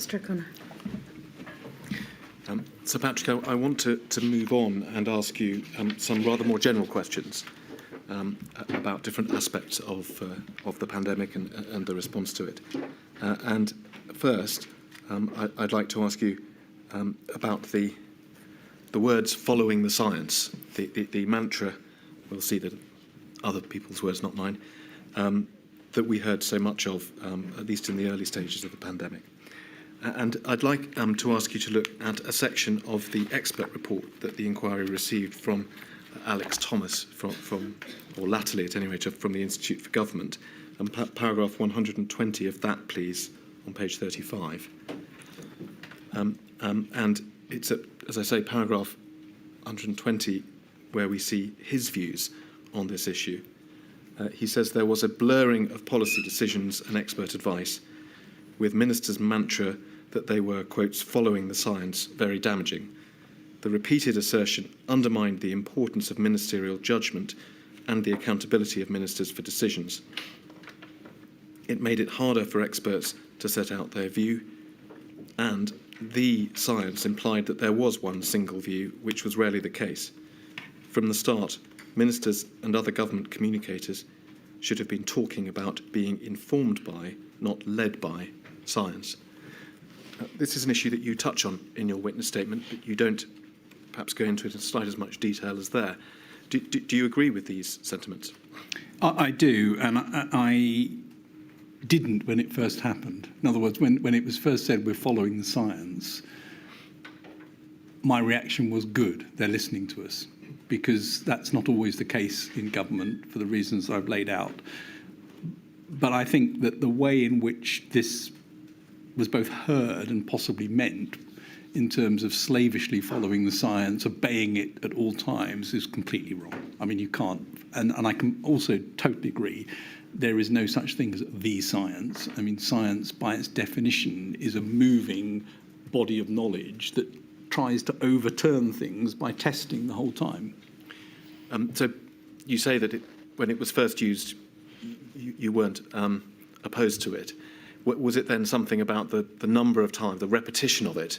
Mr. O'Connor.
So, Patrick, I want to move on and ask you some rather more general questions about different aspects of the pandemic and the response to it. And first, I'd like to ask you about the words "following the science," the mantra. We'll see that other people's words, not mine, that we heard so much of, at least in the early stages of the pandemic. And I'd like to ask you to look at a section of the expert report that the inquiry received from Alex Thomas, or latterly at any rate, from the Institute for Government, and paragraph 120 of that, please, on page 35. And it's, as I say, paragraph 120 where we see his views on this issue. He says there was a blurring of policy decisions and expert advice, with ministers' mantra that they were, quotes, following the science, very damaging. The repeated assertion undermined the importance of ministerial judgment and the accountability of ministers for decisions. It made it harder for experts to set out their view, and the science implied that there was one single view, which was rarely the case. From the start, ministers and other government communicators should have been talking about being informed by, not led by, science. This is an issue that you touch on in your witness statement, but you don't perhaps go into it in quite as much detail as there. Do you agree with these sentiments?
I do, and I didn't when it first happened. In other words, when it was first said we're following the science, my reaction was good, they're listening to us, because that's not always the case in government for the reasons I've laid out. But I think that the way in which this was both heard and possibly meant in terms of slavishly following the science, obeying it at all times, is completely wrong. I mean, you can't, and I can also totally agree, there is no such thing as the science. I mean, science by its definition is a moving body of knowledge that tries to overturn things by testing the whole time.
So you say that when it was first used, you weren't opposed to it. Was it then something about the number of times, the repetition of it,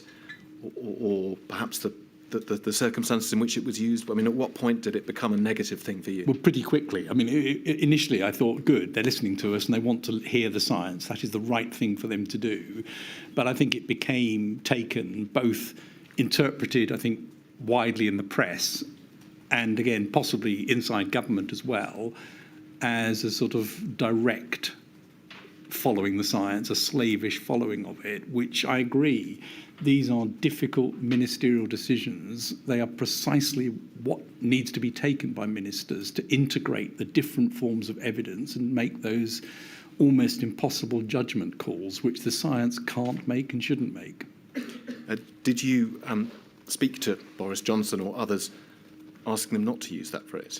or perhaps the circumstances in which it was used? I mean, at what point did it become a negative thing for you?
Well, pretty quickly. I mean, initially I thought, good, they're listening to us and they want to hear the science. That is the right thing for them to do. But I think it became taken, both interpreted, I think, widely in the press, and again, possibly inside government as well, as a sort of direct following the science, a slavish following of it, which I agree, these are difficult ministerial decisions. They are precisely what needs to be taken by ministers to integrate the different forms of evidence and make those almost impossible judgment calls, which the science can't make and shouldn't make.
Did you speak to Boris Johnson or others asking them not to use that phrase?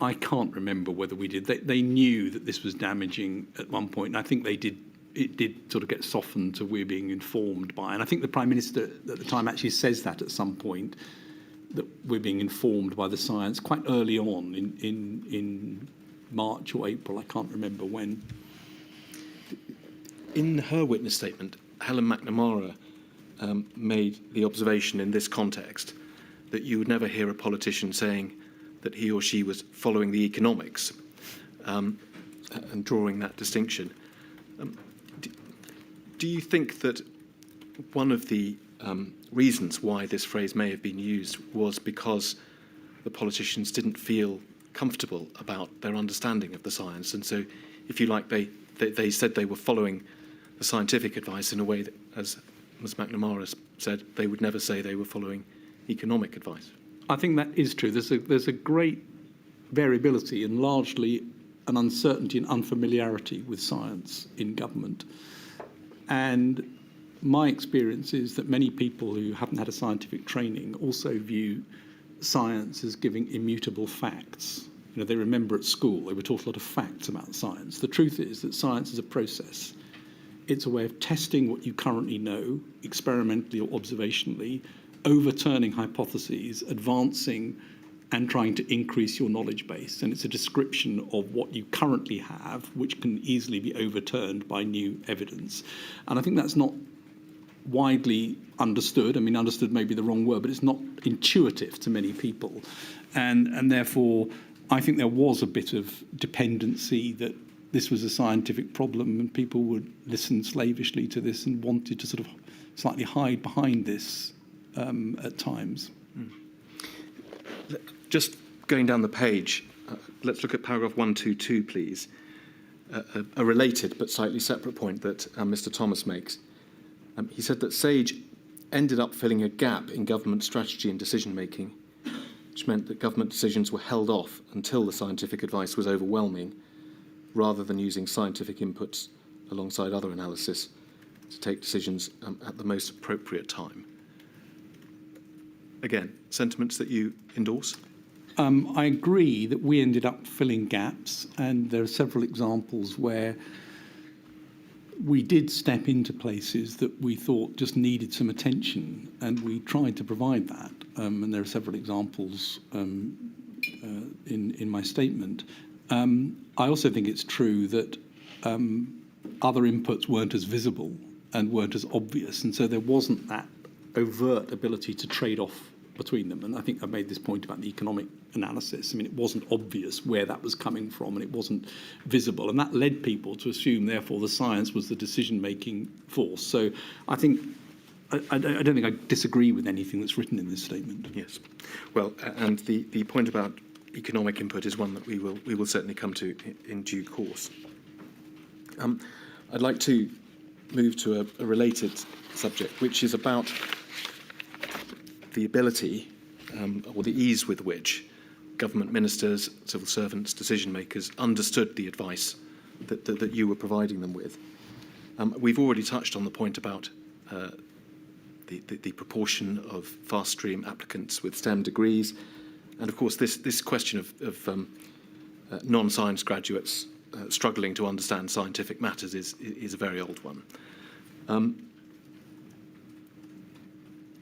I can't remember whether we did. They knew that this was damaging at one point, and I think they did. It did sort of get softened to we're being informed by, and I think the Prime Minister at the time actually says that at some point, that we're being informed by the science quite early on in March or April. I can't remember when.
In her witness statement, Helen McNamara made the observation in this context that you would never hear a politician saying that he or she was following the economics and drawing that distinction. Do you think that one of the reasons why this phrase may have been used was because the politicians didn't feel comfortable about their understanding of the science, and so, if you like, they said they were following the scientific advice in a way that, as Ms. McNamara said, they would never say they were following economic advice?
I think that is true. There's a great variability and largely an uncertainty and unfamiliarity with science in government. And my experience is that many people who haven't had a scientific training also view science as giving immutable facts. You know, they remember at school they were taught a lot of facts about science. The truth is that science is a process. It's a way of testing what you currently know, experimentally or observationally, overturning hypotheses, advancing and trying to increase your knowledge base. And it's a description of what you currently have, which can easily be overturned by new evidence. And I think that's not widely understood. I mean, understood may be the wrong word, but it's not intuitive to many people. And therefore, I think there was a bit of dependency that this was a scientific problem and people would listen slavishly to this and wanted to sort of slightly hide behind this at times.
Just going down the page, let's look at paragraph 122, please. A related but slightly separate point that Mr. Thomas makes. He said that SAGE ended up filling a gap in government strategy and decision-making, which meant that government decisions were held off until the scientific advice was overwhelming, rather than using scientific inputs alongside other analysis to take decisions at the most appropriate time. Again, sentiments that you endorse?
I agree that we ended up filling gaps, and there are several examples where we did step into places that we thought just needed some attention, and we tried to provide that. And there are several examples in my statement. I also think it's true that other inputs weren't as visible and weren't as obvious, and so there wasn't that overt ability to trade off between them. And I think I made this point about the economic analysis. I mean, it wasn't obvious where that was coming from, and it wasn't visible, and that led people to assume, therefore, the science was the decision-making force. So I think I don't think I disagree with anything that's written in this statement.
Yes. Well, and the point about economic input is one that we will certainly come to in due course. I'd like to move to a related subject, which is about the ability or the ease with which government ministers, civil servants, decision makers understood the advice that you were providing them with. We've already touched on the point about the proportion of fast stream applicants with STEM degrees, and of course this question of non-science graduates struggling to understand scientific matters is a very old one.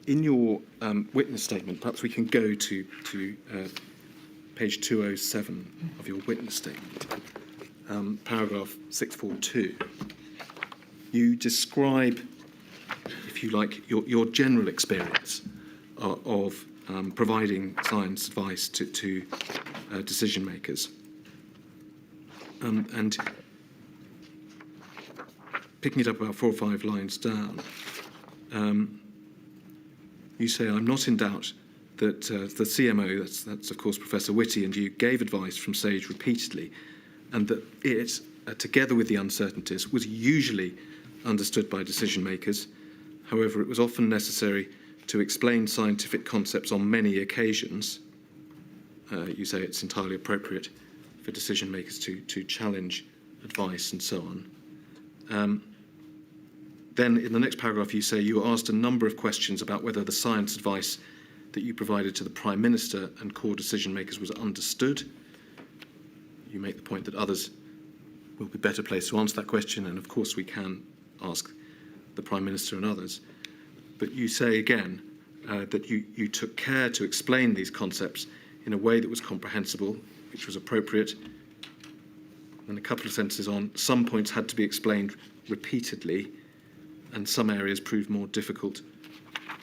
In your witness statement, perhaps we can go to page 207 of your witness statement, paragraph 642. You describe, if you like, your general experience of providing science advice to decision makers. And picking it up about 4 or 5 lines down, you say, I'm not in doubt that the CMO, that's of course Professor Whitty, and you gave advice from SAGE repeatedly, and that it, together with the uncertainties, was usually understood by decision makers. However, it was often necessary to explain scientific concepts on many occasions. You say it's entirely appropriate for decision makers to challenge advice and so on. Then in the next paragraph you say you were asked a number of questions about whether the science advice that you provided to the Prime Minister and core decision makers was understood. You make the point that others will be better placed to answer that question, and of course we can ask the Prime Minister and others. But you say again that you took care to explain these concepts in a way that was comprehensible, which was appropriate. And a couple of sentences on, some points had to be explained repeatedly, and some areas proved more difficult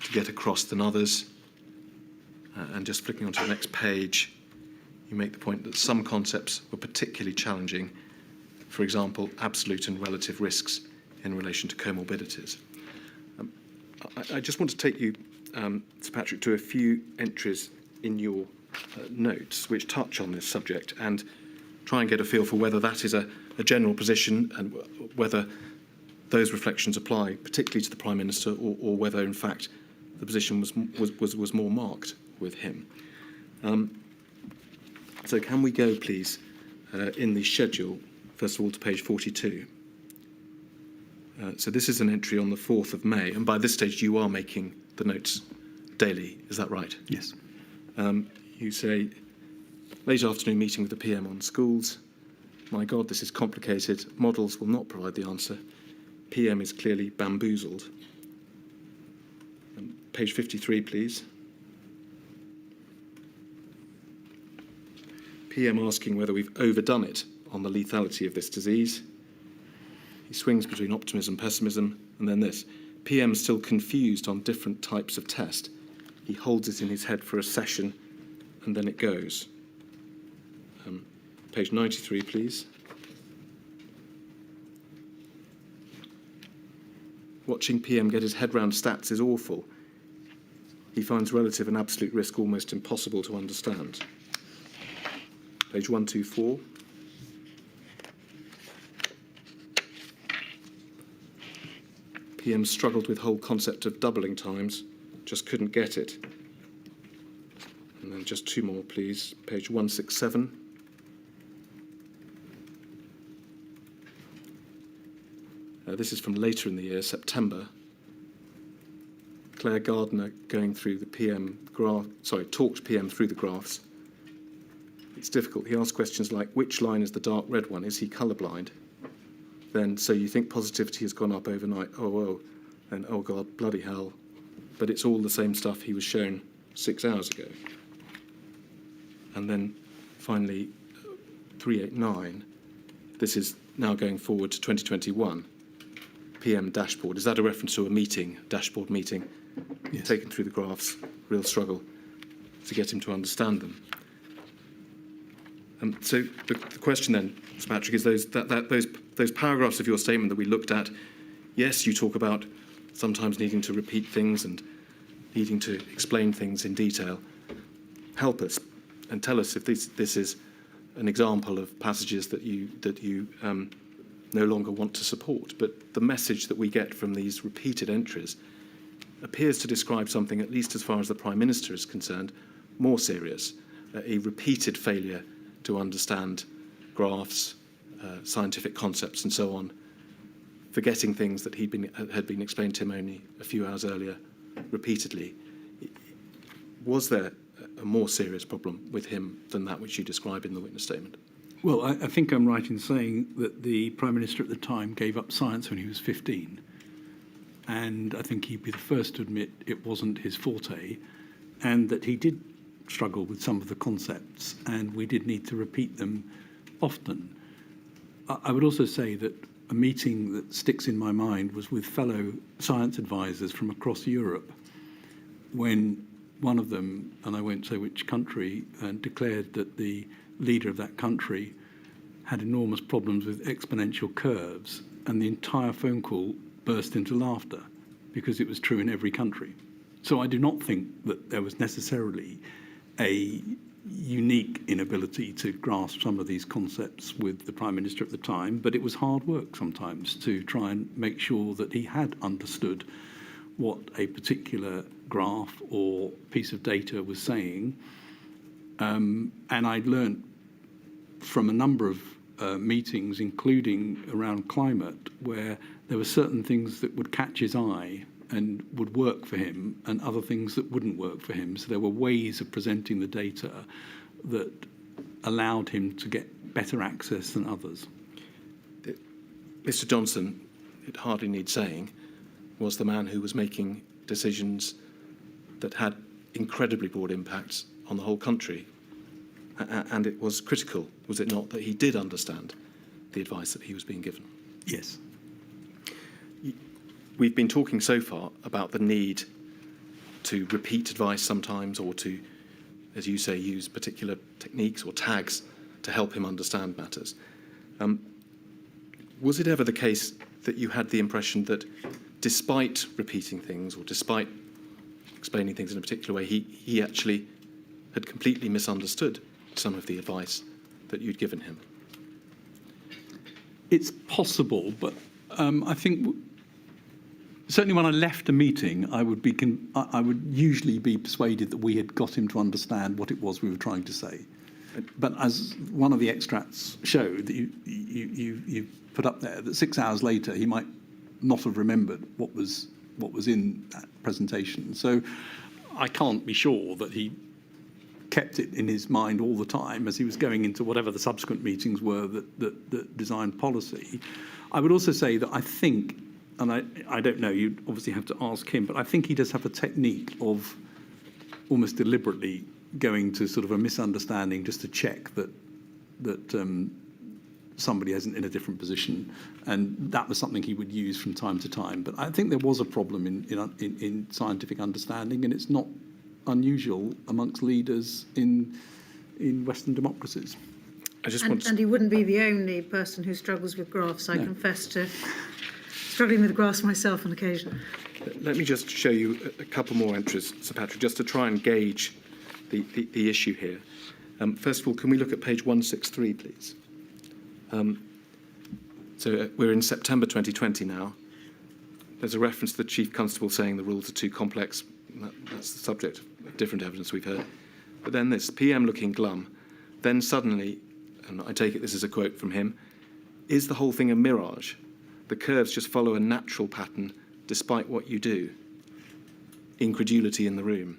to get across than others. And just flicking onto the next page, you make the point that some concepts were particularly challenging, for example, absolute and relative risks in relation to comorbidities. I just want to take you, Sir Patrick, to a few entries in your notes which touch on this subject and try and get a feel for whether that is a general position and whether those reflections apply particularly to the Prime Minister, or whether in fact the position was more marked with him. So can we go please in the schedule first of all to page 42. So this is an entry on the 4th of May, and by this stage you are making the notes daily, is that right?
Yes.
You say, late afternoon meeting with the PM on schools. My God, this is complicated. Models will not provide the answer. PM is clearly bamboozled. Page 53, please. PM asking whether we've overdone it on the lethality of this disease. He swings between optimism, pessimism, and then this. PM still confused on different types of test. He holds it in his head for a session, and then it goes. Page 93, please. Watching PM get his head round stats is awful. He finds relative and absolute risk almost impossible to understand. Page 124. PM struggled with whole concept of doubling times, just couldn't get it. And then just two more, please. Page 167. This is from later in the year, September. Claire Gardner going through the PM graph, talked PM through the graphs. It's difficult. He asked questions like, which line is the dark red one? Is he colourblind? Then, so you think positivity has gone up overnight? Oh, and oh God, bloody hell. But it's all the same stuff he was shown 6 hours ago. And then finally, 389. This is now going forward to 2021. PM dashboard. Is that a reference to a meeting, dashboard meeting? Yes. Taken through the graphs, real struggle to get him to understand them. So the question then, Sir Patrick, is those paragraphs of your statement that we looked at. Yes, you talk about sometimes needing to repeat things and needing to explain things in detail. Help us and tell us if this is an example of passages that you no longer want to support. But the message that we get from these repeated entries appears to describe something, at least as far as the Prime Minister is concerned, more serious, a repeated failure to understand graphs, scientific concepts and so on, forgetting things that had been explained to him only a few hours earlier repeatedly. Was there a more serious problem with him than that which you describe in the witness statement?
Well, I think I'm right in saying that the Prime Minister at the time gave up science when he was 15. And I think he'd be the first to admit it wasn't his forte, and that he did struggle with some of the concepts, and we did need to repeat them often. I would also say that a meeting that sticks in my mind was with fellow science advisors from across Europe, when one of them, and I won't say which country, declared that the leader of that country had enormous problems with exponential curves, and the entire phone call burst into laughter because it was true in every country. So I do not think that there was necessarily a unique inability to grasp some of these concepts with the Prime Minister at the time, but it was hard work sometimes to try and make sure that he had understood what a particular graph or piece of data was saying. And I'd learned from a number of meetings, including around climate, where there were certain things that would catch his eye and would work for him, and other things that wouldn't work for him. So there were ways of presenting the data that allowed him to get better access than others.
Mr. Johnson, it hardly needs saying, was the man who was making decisions that had incredibly broad impacts on the whole country. And it was critical, was it not, that he did understand the advice that he was being given?
Yes.
We've been talking so far about the need to repeat advice sometimes, or to, as you say, use particular techniques or tags to help him understand matters. Was it ever the case that you had the impression that despite repeating things or despite explaining things in a particular way, he actually had completely misunderstood some of the advice that you'd given him?
It's possible, but I think certainly when I left a meeting, I would usually be persuaded that we had got him to understand what it was we were trying to say. But as one of the extracts showed that you put up there, that 6 hours later he might not have remembered what was in that presentation. So I can't be sure that he kept it in his mind all the time as he was going into whatever the subsequent meetings were that designed policy. I would also say that I think, and I don't know, you'd obviously have to ask him, but I think he does have a technique of almost deliberately going to sort of a misunderstanding just to check that that somebody isn't in a different position, and that was something he would use from time to time. But I think there was a problem in scientific understanding, and it's not unusual amongst leaders in Western democracies.
And he wouldn't be the only person who struggles with graphs. I confess to struggling with graphs myself on occasion.
Let me just show you a couple more entries, Sir Patrick, just to try and gauge the issue here. First of all, can we look at page 163, please? So we're in September 2020 now. There's a reference to the Chief Constable saying the rules are too complex. That's the subject of different evidence we've heard. But then this PM looking glum. Then suddenly, and I take it this is a quote from him, is the whole thing a mirage? The curves just follow a natural pattern despite what you do. Incredulity in the room.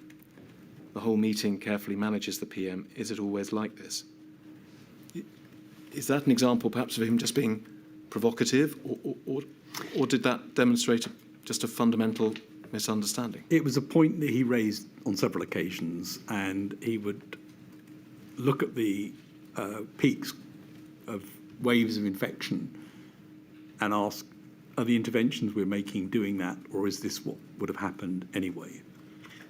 The whole meeting carefully manages the PM. Is it always like this? Is that an example perhaps of him just being provocative, or did that demonstrate just a fundamental misunderstanding?
It was a point that he raised on several occasions, and he would look at the peaks of waves of infection and ask, are the interventions we're making doing that, or is this what would have happened anyway?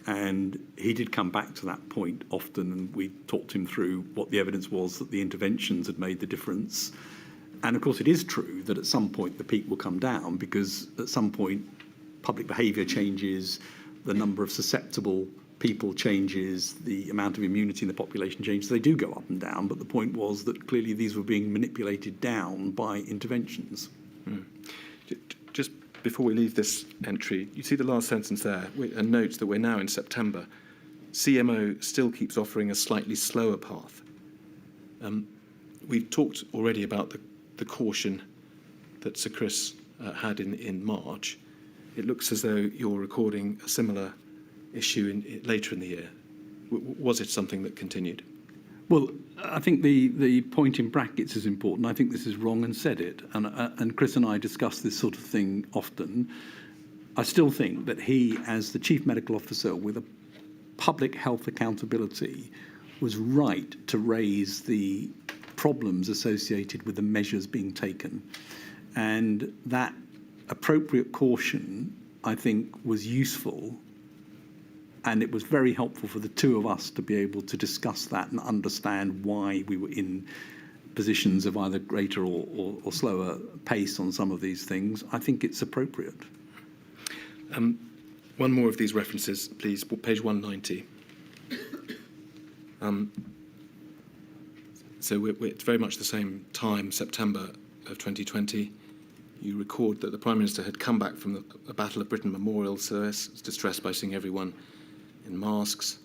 And he did come back to that point often, and we talked him through what the evidence was that the interventions had made the difference. And of course, it is true that at some point the peak will come down, because at some point public behaviour changes, the number of susceptible people changes, the amount of immunity in the population changes. They do go up and down, but the point was that clearly these were being manipulated down by interventions.
Just before we leave this entry, you see the last sentence there, and notes that we're now in September. CMO still keeps offering a slightly slower path. We've talked already about the caution that Sir Chris had in March. It looks as though you're recording a similar issue later in the year. Was it something that continued?
Well, I think the point in brackets is important. I think this is wrong and said it. And Chris and I discuss this sort of thing often. I still think that he, as the Chief Medical Officer with a public health accountability, was right to raise the problems associated with the measures being taken. And that appropriate caution, I think, was useful. And it was very helpful for the two of us to be able to discuss that and understand why we were in positions of either greater or slower pace on some of these things. I think it's appropriate.
One more of these references, please, page 190. So it's very much the same time, September of 2020. You record that the Prime Minister had come back from the Battle of Britain Memorial Service, distressed by seeing everyone in masks,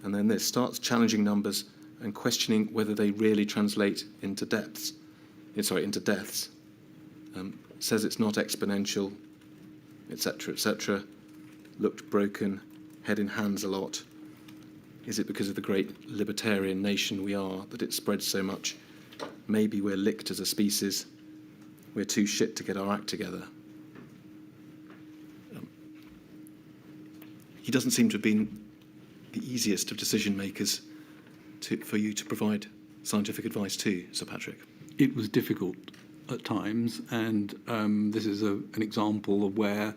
and then this starts challenging numbers and questioning whether they really translate into deaths. Says it's not exponential, etc., etc. Looked broken, head in hands a lot. Is it because of the great libertarian nation we are that it spreads so much? Maybe we're licked as a species. We're too shit to get our act together. He doesn't seem to have been the easiest of decision makers for you to provide scientific advice to, Sir Patrick.
It was difficult at times, and this is an example of where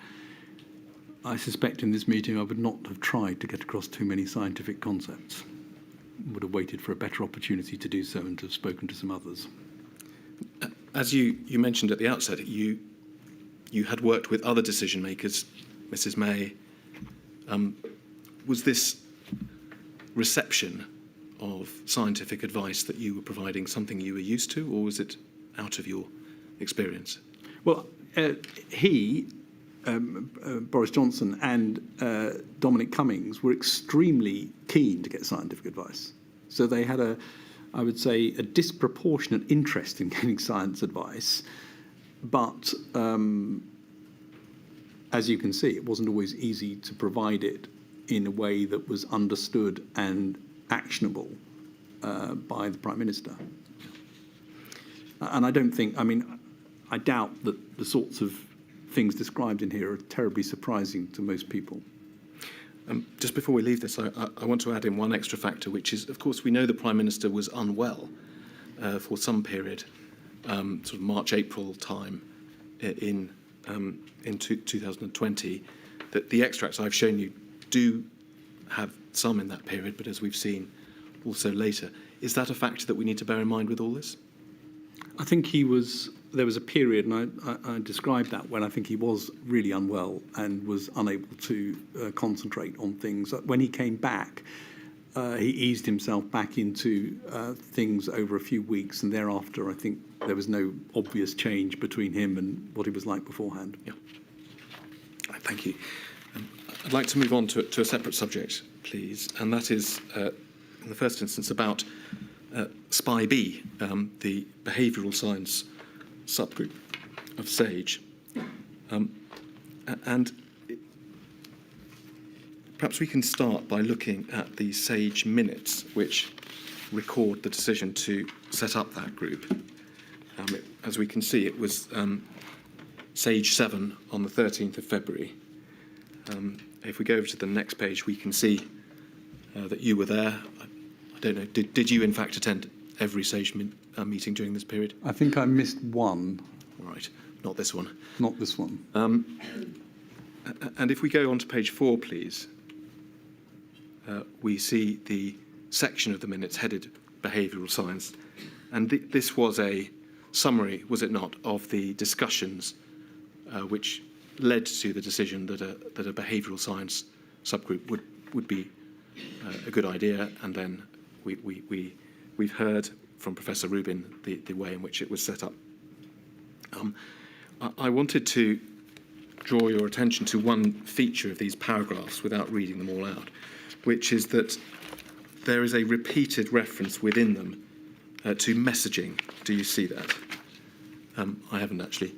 I suspect in this meeting I would not have tried to get across too many scientific concepts. Would have waited for a better opportunity to do so and to have spoken to some others.
As you mentioned at the outset, you had worked with other decision makers, Mrs. May. Was this reception of scientific advice that you were providing something you were used to, or was it out of your experience?
Well, Boris Johnson and Dominic Cummings were extremely keen to get scientific advice. So they had I would say, a disproportionate interest in getting science advice. But as you can see, it wasn't always easy to provide it in a way that was understood and actionable by the Prime Minister. And I don't think, I doubt that the sorts of things described in here are terribly surprising to most people.
Just before we leave this, I want to add in one extra factor, which is, of course, we know the Prime Minister was unwell. for some period, sort of March, April time in 2020, that the extracts I've shown you do have some in that period, but as we've seen also later. Is that a factor that we need to bear in mind with all this?
I think there was a period, and I described that, when I think he was really unwell and was unable to concentrate on things. When he came back, he eased himself back into things over a few weeks, and thereafter I think there was no obvious change between him and what he was like beforehand.
Yeah. Thank you. I'd like to move on to a separate subject, please, and that is, in the first instance, about SPI-B, the behavioural science subgroup of SAGE. And perhaps we can start by looking at the SAGE minutes, which record the decision to set up that group. As we can see, it was SAGE 7 on the 13th of February. If we go over to the next page, we can see that you were there. I don't know, did you in fact attend every SAGE meeting during this period?
I think I missed one.
All right, not this one.
Not this one.
And if we go on to page 4, please, we see the section of the minutes headed Behavioural Science. And this was a summary, was it not, of the discussions which led to the decision that a behavioural science subgroup would be a good idea. And then we've heard from Professor Rubin the way in which it was set up. I wanted to draw your attention to one feature of these paragraphs without reading them all out, which is that there is a repeated reference within them to messaging. Do you see that? I haven't actually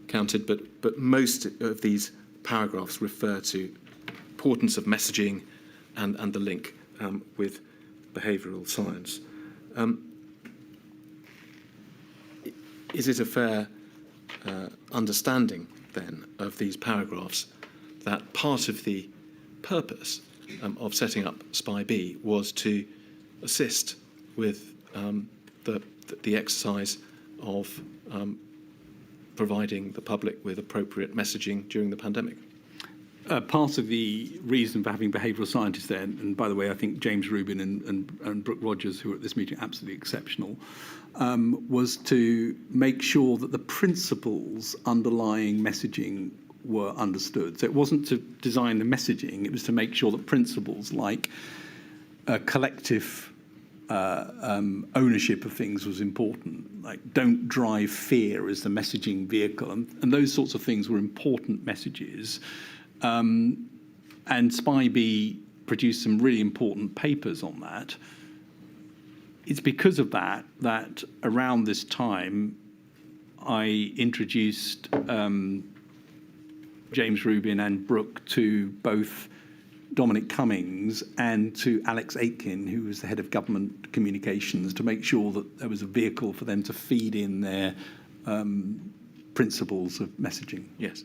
counted, but most of these paragraphs refer to importance of messaging and the link with behavioural science. Is it a fair understanding, then, of these paragraphs that part of the purpose of setting up SPI-B was to assist with the exercise of providing the public with appropriate messaging during the pandemic?
Part of the reason for having behavioural scientists there, and by the way, I think James Rubin and Brooke Rogers, who were at this meeting, absolutely exceptional, was to make sure that the principles underlying messaging were understood. So it wasn't to design the messaging, it was to make sure that principles like collective ownership of things was important, like don't drive fear as the messaging vehicle, and those sorts of things were important messages. And SPI-B produced some really important papers on that. It's because of that around this time I introduced James Rubin and Brooke to both Dominic Cummings and to Alex Aitken, who was the head of government communications, to make sure that there was a vehicle for them to feed in their principles of messaging.
Yes.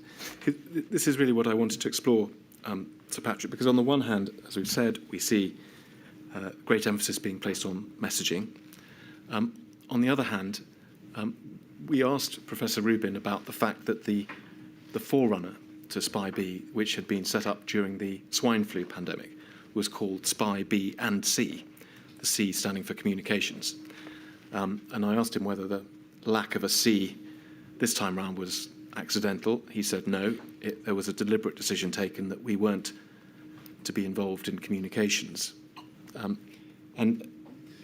This is really what I wanted to explore, Sir Patrick, because on the one hand, as we've said, we see great emphasis being placed on messaging. On the other hand, we asked Professor Rubin about the fact that the forerunner to SPI-B, which had been set up during the swine flu pandemic, was called SPI-B and C, the C standing for communications. And I asked him whether the lack of a C this time round was accidental. He said no, there was a deliberate decision taken that we weren't to be involved in communications. And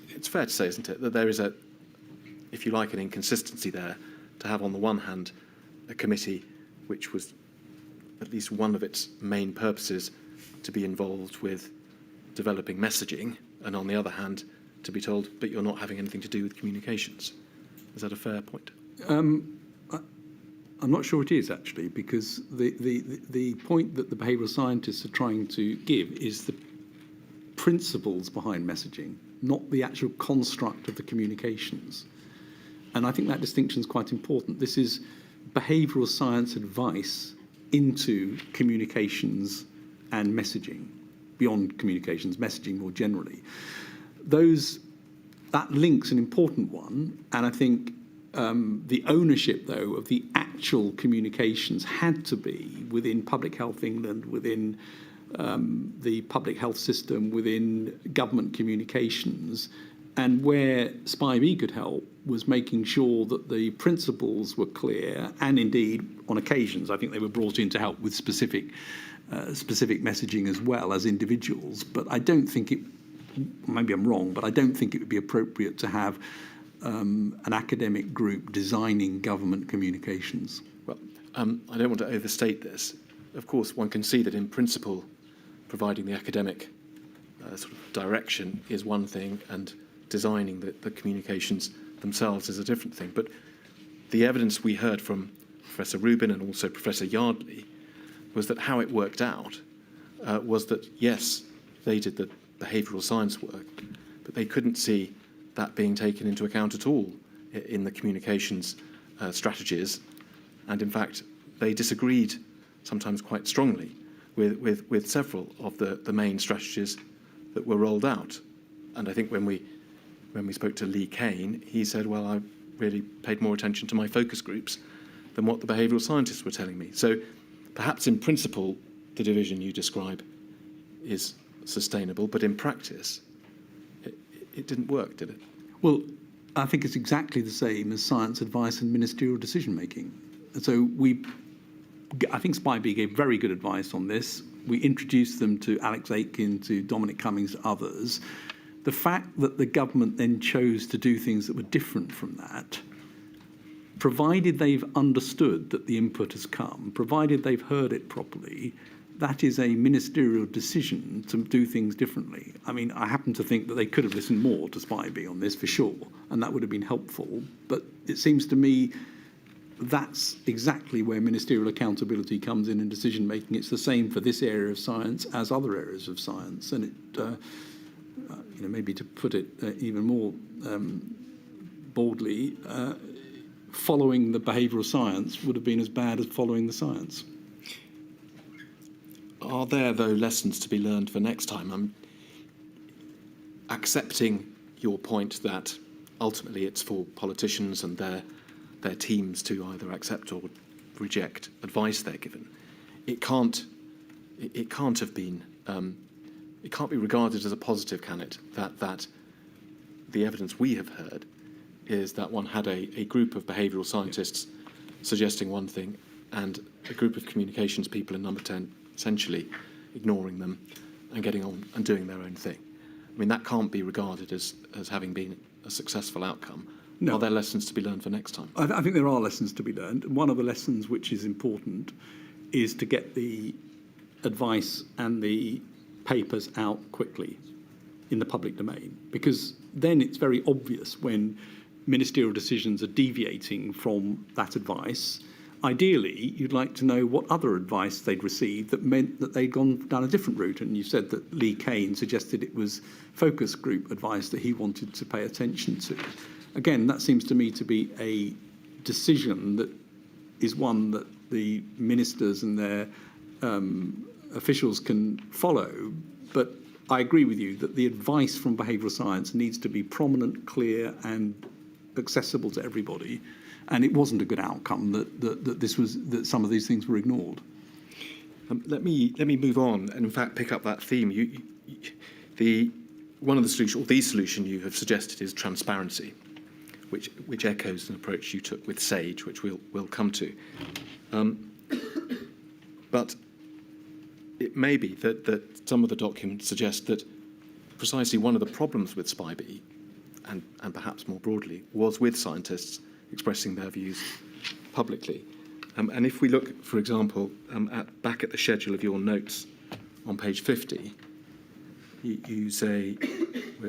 it's fair to say, isn't it, that there is if you like, an inconsistency there to have on the one hand a committee which was at least one of its main purposes to be involved with developing messaging, and on the other hand to be told, but you're not having anything to do with communications. Is that a fair point?
I'm not sure it is, actually, because the point that the behavioural scientists are trying to give is the principles behind messaging, not the actual construct of the communications. And I think that distinction is quite important. This is behavioural science advice into communications and messaging, beyond communications, messaging more generally. Those that link's an important one, and I think the ownership, though, of the actual communications had to be within Public Health England, within the public health system, within government communications, and where SPI-B could help was making sure that the principles were clear, and indeed, on occasions, I think they were brought in to help with specific messaging as well as individuals. But I don't think it, maybe I'm wrong, but I don't think it would be appropriate to have an academic group designing government communications.
Well, I don't want to overstate this. Of course, one can see that in principle, providing the academic sort of direction is one thing, and designing the communications themselves is a different thing. But the evidence we heard from Professor Rubin and also Professor Yardley was that how it worked out was that, yes, they did the behavioural science work, but they couldn't see that being taken into account at all in the communications strategies. And in fact, they disagreed sometimes quite strongly with several of the main strategies that were rolled out. And I think when we spoke to Lee Kane, he said, well, I really paid more attention to my focus groups than what the behavioural scientists were telling me. So perhaps in principle, the division you describe is sustainable, but in practice, it didn't work, did it?
Well, I think it's exactly the same as science advice and ministerial decision-making. So I think SPI-B gave very good advice on this. We introduced them to Alex Aitken, to Dominic Cummings, to others. The fact that the government then chose to do things that were different from that, provided they've understood that the input has come, provided they've heard it properly, that is a ministerial decision to do things differently. I mean, I happen to think that they could have listened more to SPI-B on this for sure, and that would have been helpful. But it seems to me that's exactly where ministerial accountability comes in decision making. It's the same for this area of science as other areas of science, and it, maybe to put it even more boldly, following the behavioural science would have been as bad as following the science.
Are there, though, lessons to be learned for next time? I'm accepting your point that ultimately it's for politicians and their teams to either accept or reject advice they're given. It can't have been. It can't be regarded as a positive, can it? That the evidence we have heard is that one had a group of behavioural scientists suggesting one thing, and a group of communications people in Number 10 essentially ignoring them and getting on and doing their own thing. I mean, that can't be regarded as having been a successful outcome. No. Are there lessons to be learned for next time?
I think there are lessons to be learned. One of the lessons which is important is to get the advice and the papers out quickly in the public domain, because then it's very obvious when ministerial decisions are deviating from that advice. Ideally, you'd like to know what other advice they'd received that meant that they'd gone down a different route. And you said that Lee Kane suggested it was focus group advice that he wanted to pay attention to. Again, that seems to me to be a decision that is one that the ministers and their officials can follow. But I agree with you that the advice from behavioural science needs to be prominent, clear, and accessible to everybody. And it wasn't a good outcome that some of these things were ignored.
Let me move on and in fact pick up that theme. One of the solutions, or the solution you have suggested, is transparency, which echoes an approach you took with SAGE, which we'll come to. But it may be that some of the documents suggest that precisely one of the problems with SPI-B, and perhaps more broadly, was with scientists expressing their views publicly. And if we look, for example, back at the schedule of your notes on page 50, you say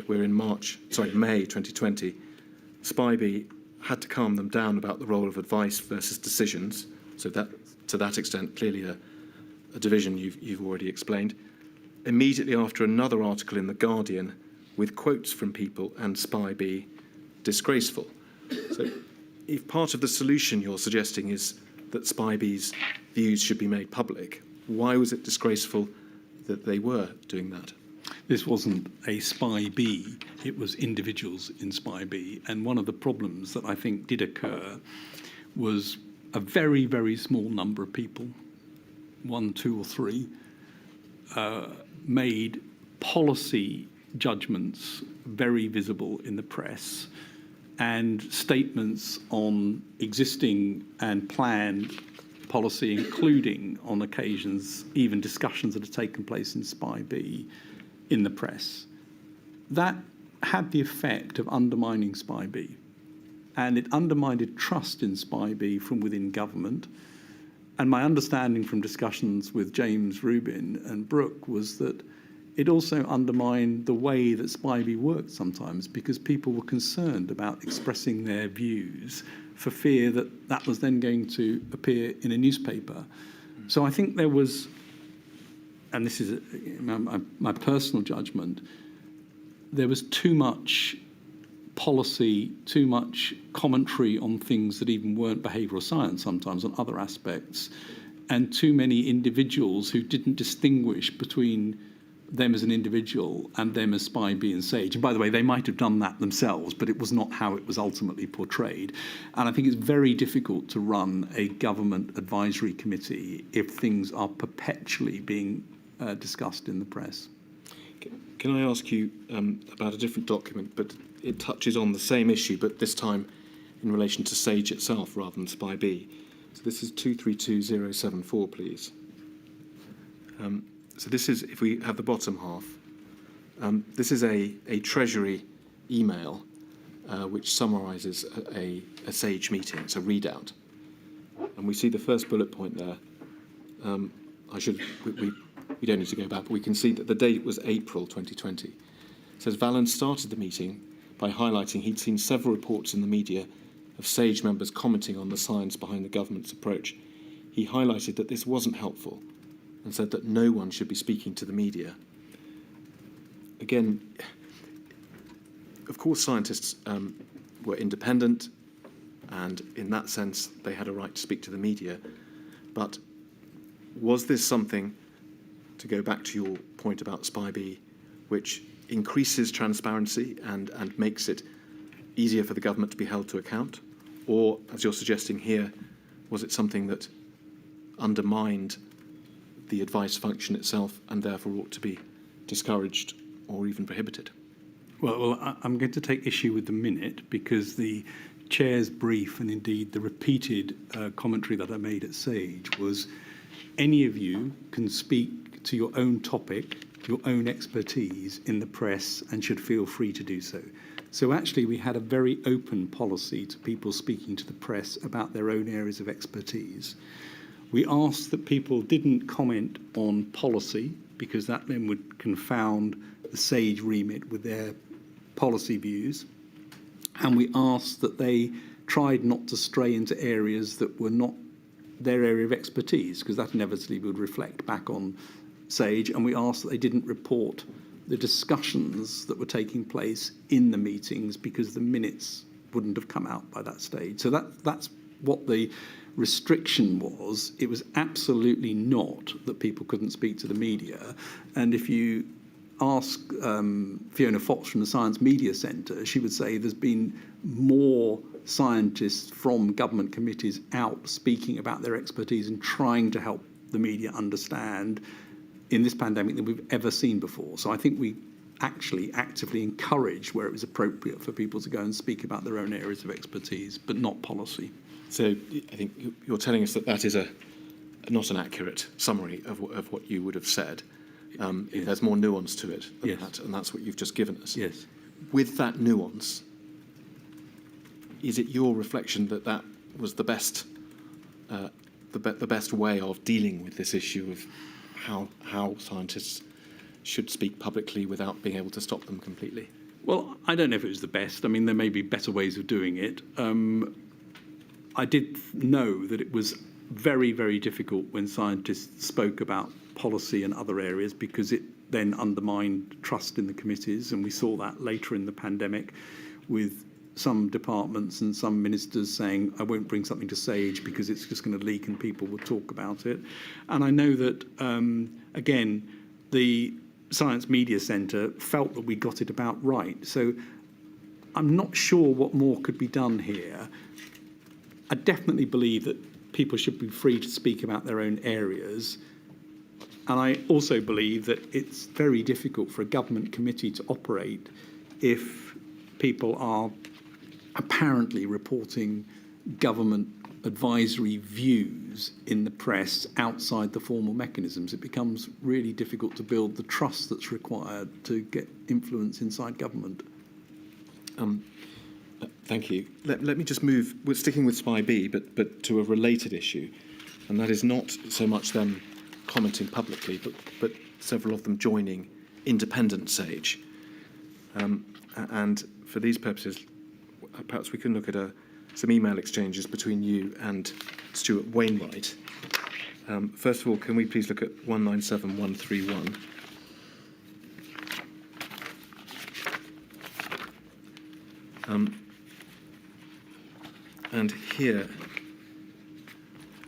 we're in May 2020. SPI-B had to calm them down about the role of advice versus decisions. So that, to that extent, clearly a division you've already explained. Immediately after another article in The Guardian with quotes from people and SPI-B disgraceful. So if part of the solution you're suggesting is that SPI-B's views should be made public, why was it disgraceful that they were doing that?
This wasn't a spy bee, it was individuals in spy bee. And one of the problems that I think did occur was a very, very small number of people, 1, 2 or 3, made policy judgments very visible in the press, and statements on existing and planned policy, including on occasions even discussions that have taken place in spy B in the press. That had the effect of undermining spy B, and it undermined trust in spy B from within government. And my understanding from discussions with James Rubin and Brooke was that it also undermined the way that spy B worked sometimes, because people were concerned about expressing their views for fear that that was then going to appear in a newspaper. So I think there was, and this is my personal judgment, there was too much policy, too much commentary on things that even weren't behavioural science sometimes, on other aspects, and too many individuals who didn't distinguish between them as an individual and them as spy B and Sage. And by the way, they might have done that themselves, but it was not how it was ultimately portrayed. And I think it's very difficult to run a government advisory committee if things are perpetually being discussed in the press.
Can I ask you about a different document, but it touches on the same issue, but this time in relation to Sage itself rather than spy B. So this is 232074, please. So this is, if we have the bottom half, this is a Treasury email which summarises a Sage meeting. It's a readout. And we see the first bullet point there. We don't need to go back, but we can see that the date was April 2020. It says Vallance started the meeting by highlighting he'd seen several reports in the media of Sage members commenting on the science behind the government's approach. He highlighted that this wasn't helpful and said that no one should be speaking to the media. Again, of course scientists were independent, and in that sense they had a right to speak to the media, but was this something, to go back to your point about spy B, which increases transparency and makes it easier for the government to be held to account? Or, as you're suggesting here, was it something that undermined the advice function itself and therefore ought to be discouraged or even prohibited?
Well, I'm going to take issue with the minute, because the chair's brief and indeed the repeated commentary that I made at Sage was, any of you can speak to your own topic, your own expertise in the press, and should feel free to do so. So actually we had a very open policy to people speaking to the press about their own areas of expertise. We asked that people didn't comment on policy, because that then would confound the Sage remit with their policy views. And we asked that they tried not to stray into areas that were not their area of expertise, because that inevitably would reflect back on Sage. And we asked that they didn't report the discussions that were taking place in the meetings, because the minutes wouldn't have come out by that stage. So that's what the restriction was. It was absolutely not that people couldn't speak to the media. And if you ask Fiona Fox from the Science Media Centre, she would say there's been more scientists from government committees out speaking about their expertise and trying to help the media understand in this pandemic than we've ever seen before. So I think we actually actively encouraged where it was appropriate for people to go and speak about their own areas of expertise, but not policy.
So I think you're telling us that that is not an accurate summary of what you would have said.
Yes.
There's more nuance to it than
Yes.
that, and that's what you've just given us.
Yes.
With that nuance, is it your reflection that that was the best way of dealing with this issue of how scientists should speak publicly without being able to stop them completely?
Well, I don't know if it was the best. I mean, there may be better ways of doing it. I did know that it was very, very difficult when scientists spoke about policy and other areas, because it then undermined trust in the committees. And we saw that later in the pandemic with some departments and some ministers saying, I won't bring something to Sage because it's just going to leak and people will talk about it. And I know that, again, the Science Media Centre felt that we got it about right. So I'm not sure what more could be done here. I definitely believe that people should be free to speak about their own areas. And I also believe that it's very difficult for a government committee to operate if people are apparently reporting government advisory views in the press outside the formal mechanisms. It becomes really difficult to build the trust that's required to get influence inside government.
Thank you. Let me just move. We're sticking with Spy B, but to a related issue, and that is not so much them commenting publicly, but several of them joining independent SAGE. And for these purposes, perhaps we can look at some email exchanges between you and Stuart Wainwright. First of all, can we please look at 197131? And here,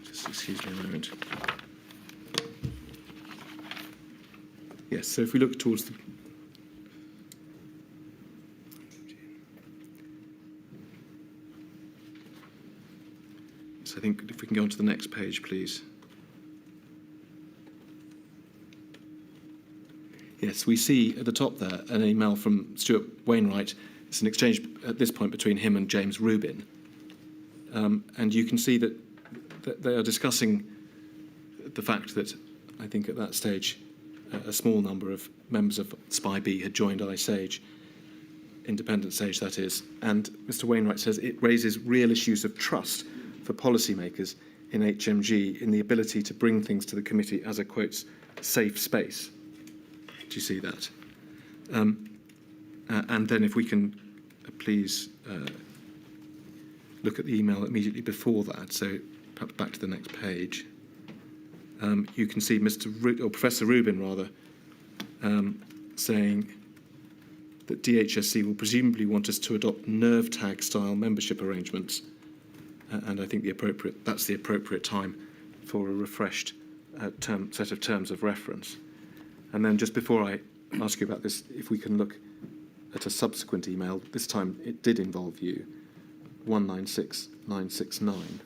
just excuse me a moment. Yes, so if we look towards the I think if we can go on to the next page, please. Yes, we see at the top there an email from Stuart Wainwright. It's an exchange at this point between him and James Rubin. And you can see that they are discussing the fact that I think at that stage a small number of members of Spy B had joined iSAGE, independent SAGE that is, and Mr. Wainwright says it raises real issues of trust for policymakers in HMG in the ability to bring things to the committee as a, quotes, safe space. Do you see that? And then if we can please look at the email immediately before that, so perhaps back to the next page. You can see Professor Rubin, rather, saying that DHSC will presumably want us to adopt nerve tag style membership arrangements. And I think that's the appropriate time for a refreshed set of terms of reference. And then just before I ask you about this, if we can look at a subsequent email, this time it did involve you, 196969.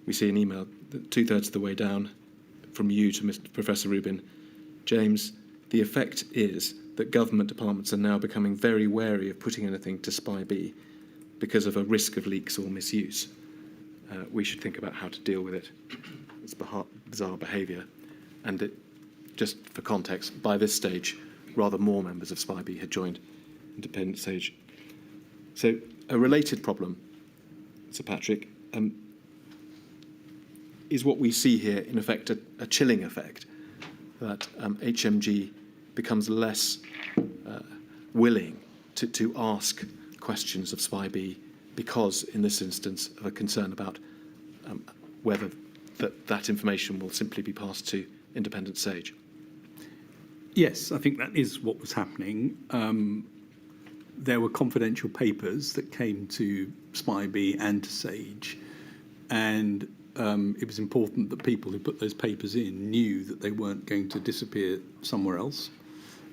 We see an email 2/3 of the way down from you to Professor Rubin. James, the effect is that government departments are now becoming very wary of putting anything to Spy B because of a risk of leaks or misuse. We should think about how to deal with it. It's bizarre behaviour. And just for context, by this stage, rather more members of Spy B had joined independent SAGE. So a related problem, Sir Patrick, is what we see here, in effect, a chilling effect, that HMG becomes less willing to ask questions of Spy B because, in this instance, of a concern about whether that information will simply be passed to independent SAGE.
Yes, I think that is what was happening. There were confidential papers that came to Spy B and to SAGE, and it was important that people who put those papers in knew that they weren't going to disappear somewhere else.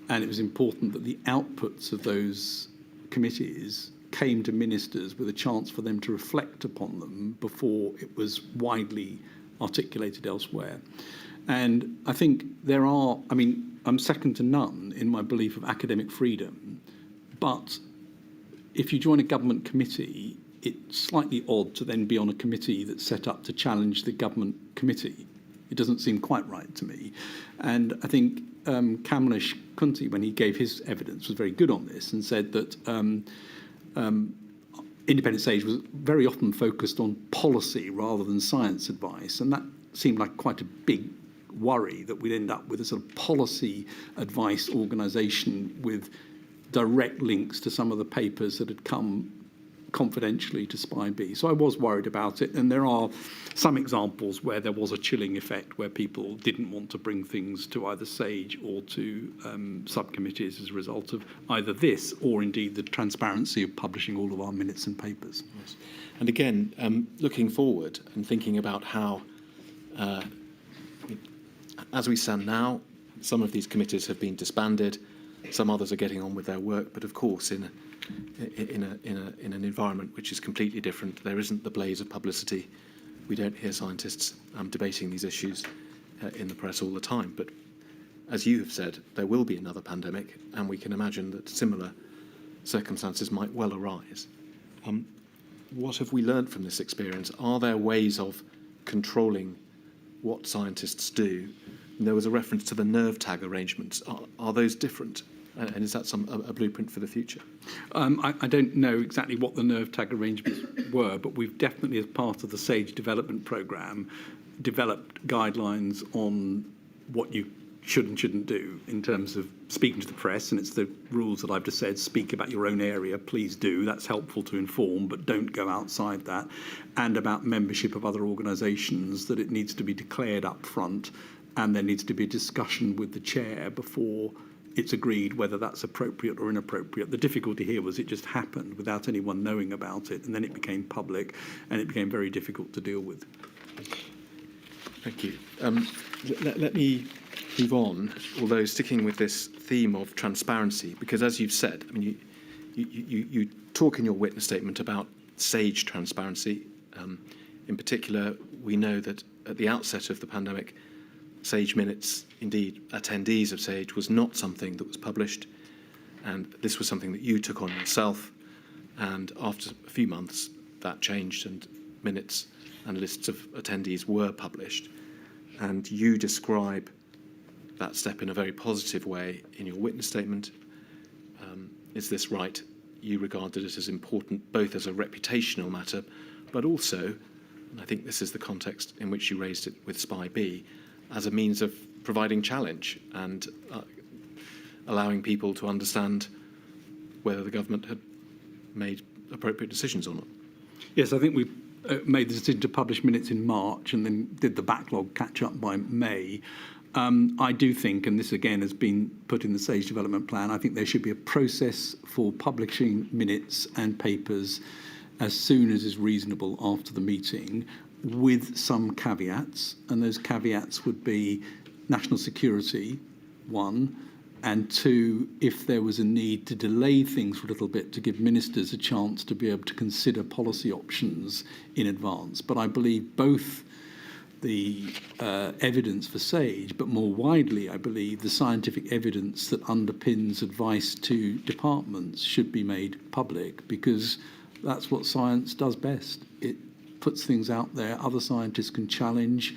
And it was important that the outputs of those committees came to ministers with a chance for them to reflect upon them before it was widely articulated elsewhere. And I think I'm second to none in my belief of academic freedom, but if you join a government committee, it's slightly odd to then be on a committee that's set up to challenge the government committee. It doesn't seem quite right to me. And I think Kamlesh Kunti, when he gave his evidence, was very good on this and said that independent SAGE was very often focused on policy rather than science advice. And that seemed like quite a big worry, that we'd end up with a sort of policy advice organisation with direct links to some of the papers that had come confidentially to Spy B. So I was worried about it, and there are some examples where there was a chilling effect, where people didn't want to bring things to either SAGE or to subcommittees as a result of either this or indeed the transparency of publishing all of our minutes and papers.
Yes. And again, looking forward and thinking about how As we stand now, some of these committees have been disbanded, some others are getting on with their work, but of course in an environment which is completely different. There isn't the blaze of publicity. We don't hear scientists debating these issues in the press all the time. But as you have said, there will be another pandemic, and we can imagine that similar circumstances might well arise. What have we learned from this experience? Are there ways of controlling what scientists do? And there was a reference to the nerve tag arrangements. Are those different? And is that a blueprint for the future?
I don't know exactly what the nerve tag arrangements were, but we've definitely, as part of the SAGE development programme, developed guidelines on what you should and shouldn't do in terms of speaking to the press, and it's the rules that I've just said. Speak about your own area, please do. That's helpful to inform, but don't go outside that. And about membership of other organisations, that it needs to be declared up front, and there needs to be a discussion with the chair before it's agreed whether that's appropriate or inappropriate. The difficulty here was it just happened without anyone knowing about it, and then it became public, and it became very difficult to deal with.
Thank you. Let me move on, although sticking with this theme of transparency, because as you've said, I mean, you talk in your witness statement about SAGE transparency. In particular, we know that at the outset of the pandemic, SAGE minutes, indeed attendees of SAGE, was not something that was published, and this was something that you took on yourself, and after a few months that changed and minutes and lists of attendees were published, and you describe that step in a very positive way in your witness statement. Is this right? You regarded it as important both as a reputational matter, but also, and I think this is the context in which you raised it with SPI-B, as a means of providing challenge and allowing people to understand whether the government had made appropriate decisions or not.
Yes, I think we made the decision to publish minutes in March and then did the backlog catch up by May. I do think, and this again has been put in the SAGE development plan, I think there should be a process for publishing minutes and papers as soon as is reasonable after the meeting, with some caveats, and those caveats would be national security, one, and two, if there was a need to delay things for a little bit to give ministers a chance to be able to consider policy options in advance. But I believe both the evidence for SAGE, but more widely, I believe, the scientific evidence that underpins advice to departments should be made public, because that's what science does best. It puts things out there other scientists can challenge,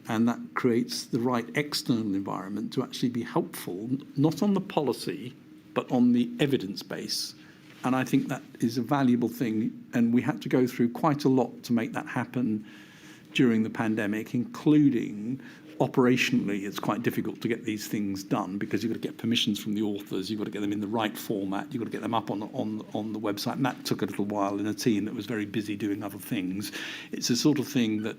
and that creates the right external environment to actually be helpful, not on the policy, but on the evidence base. And I think that is a valuable thing, and we had to go through quite a lot to make that happen during the pandemic, including operationally. It's quite difficult to get these things done because you've got to get permissions from the authors, you've got to get them in the right format, you've got to get them up on the website, and that took a little while in a team that was very busy doing other things. It's the sort of thing that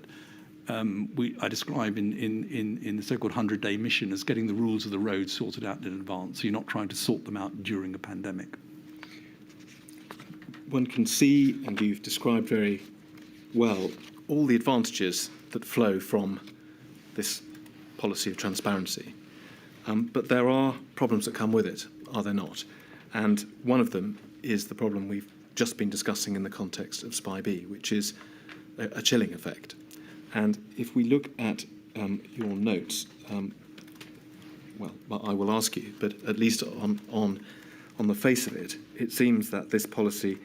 I describe in the so-called 100-day mission as getting the rules of the road sorted out in advance, so you're not trying to sort them out during a pandemic.
One can see, and you've described very well, all the advantages that flow from this policy of transparency. But there are problems that come with it, are there not? And one of them is the problem we've just been discussing in the context of SPI-B, which is a chilling effect. And if we look at your notes, well, I will ask you, but at least on the face of it, it seems that this policy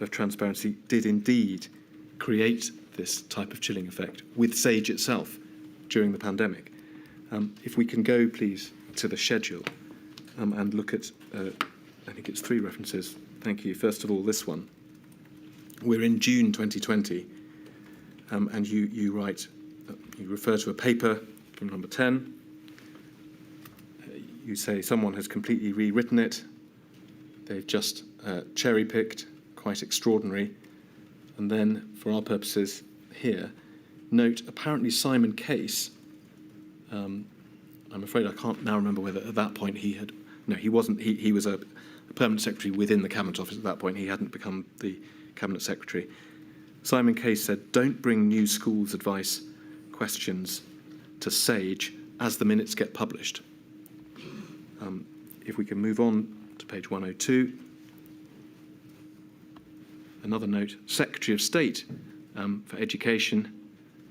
of transparency did indeed create this type of chilling effect with SAGE itself during the pandemic. If we can go, please, to the schedule and look at, I think it's 3 references. Thank you. First of all, this one. We're in June 2020, and you write, you refer to a paper from number 10. You say someone has completely rewritten it. They've just cherry-picked, quite extraordinary. And then, for our purposes here, note apparently Simon Case, I'm afraid I can't now remember whether at that point he had, no, he wasn't, he was a permanent secretary within the Cabinet Office at that point. He hadn't become the Cabinet Secretary. Simon Case said, don't bring new schools advice questions to SAGE as the minutes get published. If we can move on to page 102. Another note, Secretary of State for Education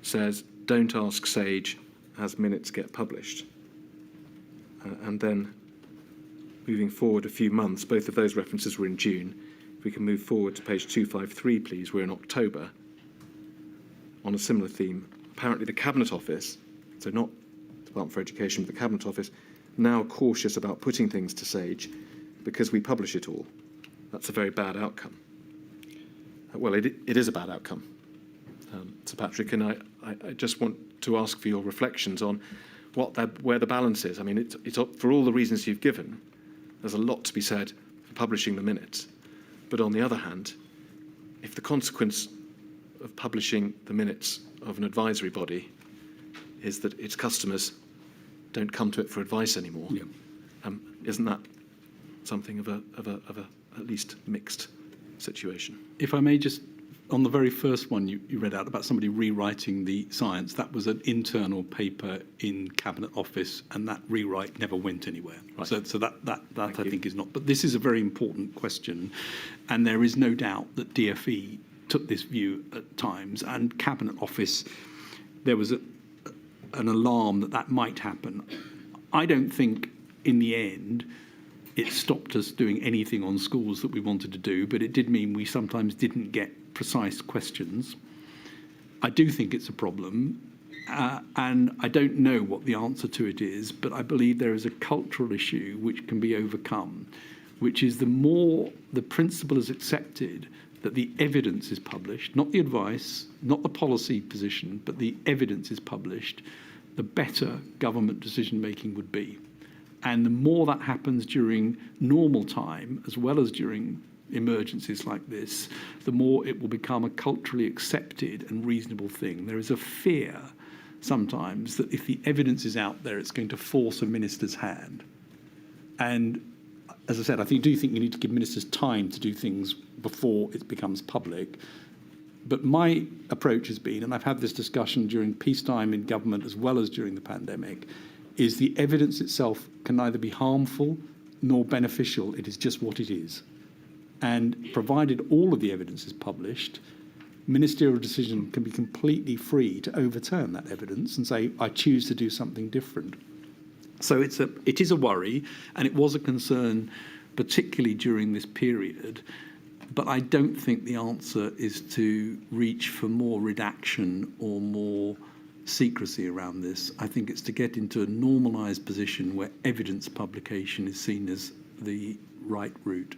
says, don't ask SAGE as minutes get published. And then moving forward a few months, both of those references were in June. If we can move forward to page 253, please, we're in October. On a similar theme, apparently the Cabinet Office, so not Department for Education, but the Cabinet Office, now cautious about putting things to SAGE because we publish it all. That's a very bad outcome. Well, it is a bad outcome, Sir Patrick, and I just want to ask for your reflections on where the balance is. I mean, it's for all the reasons you've given, there's a lot to be said for publishing the minutes. But on the other hand, if the consequence of publishing the minutes of an advisory body is that its customers don't come to it for advice anymore, isn't that something of a at least mixed situation?
If I may just, on the very first one you read out about somebody rewriting the science, that was an internal paper in Cabinet Office, and that rewrite never went anywhere. Right. So that I think is not. But this is a very important question, and there is no doubt that DFE took this view at times, and Cabinet Office, there was an alarm that might happen. I don't think in the end it stopped us doing anything on schools that we wanted to do, but it did mean we sometimes didn't get precise questions. I do think it's a problem, and I don't know what the answer to it is, but I believe there is a cultural issue which can be overcome, which is the more the principle is accepted that the evidence is published, not the advice, not the policy position, but the evidence is published, the better government decision-making would be. And the more that happens during normal time, as well as during emergencies like this, the more it will become a culturally accepted and reasonable thing. There is a fear sometimes that if the evidence is out there, it's going to force a minister's hand. And as I said, I do think you need to give ministers time to do things before it becomes public. But my approach has been, and I've had this discussion during peacetime in government as well as during the pandemic, is the evidence itself can neither be harmful nor beneficial. It is just what it is. And provided all of the evidence is published, ministerial decision can be completely free to overturn that evidence and say, I choose to do something different. So it is a worry, and it was a concern, particularly during this period. But I don't think the answer is to reach for more redaction or more secrecy around this. I think it's to get into a normalised position where evidence publication is seen as the right route.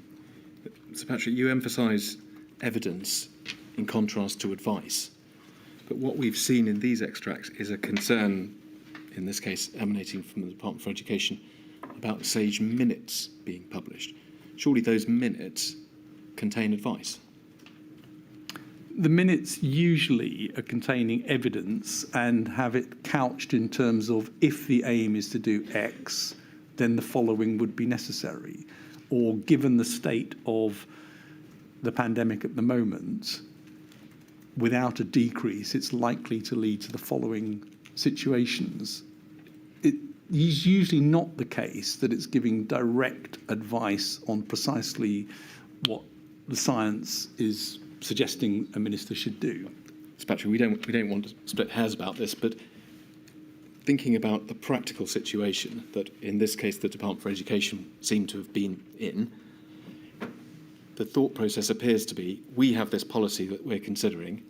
Sir Patrick, you emphasise evidence in contrast to advice. But what we've seen in these extracts is a concern, in this case emanating from the Department for Education, about SAGE minutes being published. Surely those minutes contain advice?
The minutes usually are containing evidence and have it couched in terms of if the aim is to do X, then the following would be necessary. Or given the state of the pandemic at the moment, without a decrease, it's likely to lead to the following situations. It is usually not the case that it's giving direct advice on precisely what the science is suggesting a minister should do.
Mr. Patrick, we don't want to split hairs about this, but thinking about the practical situation that in this case the Department for Education seemed to have been in, the thought process appears to be, we have this policy that we're considering,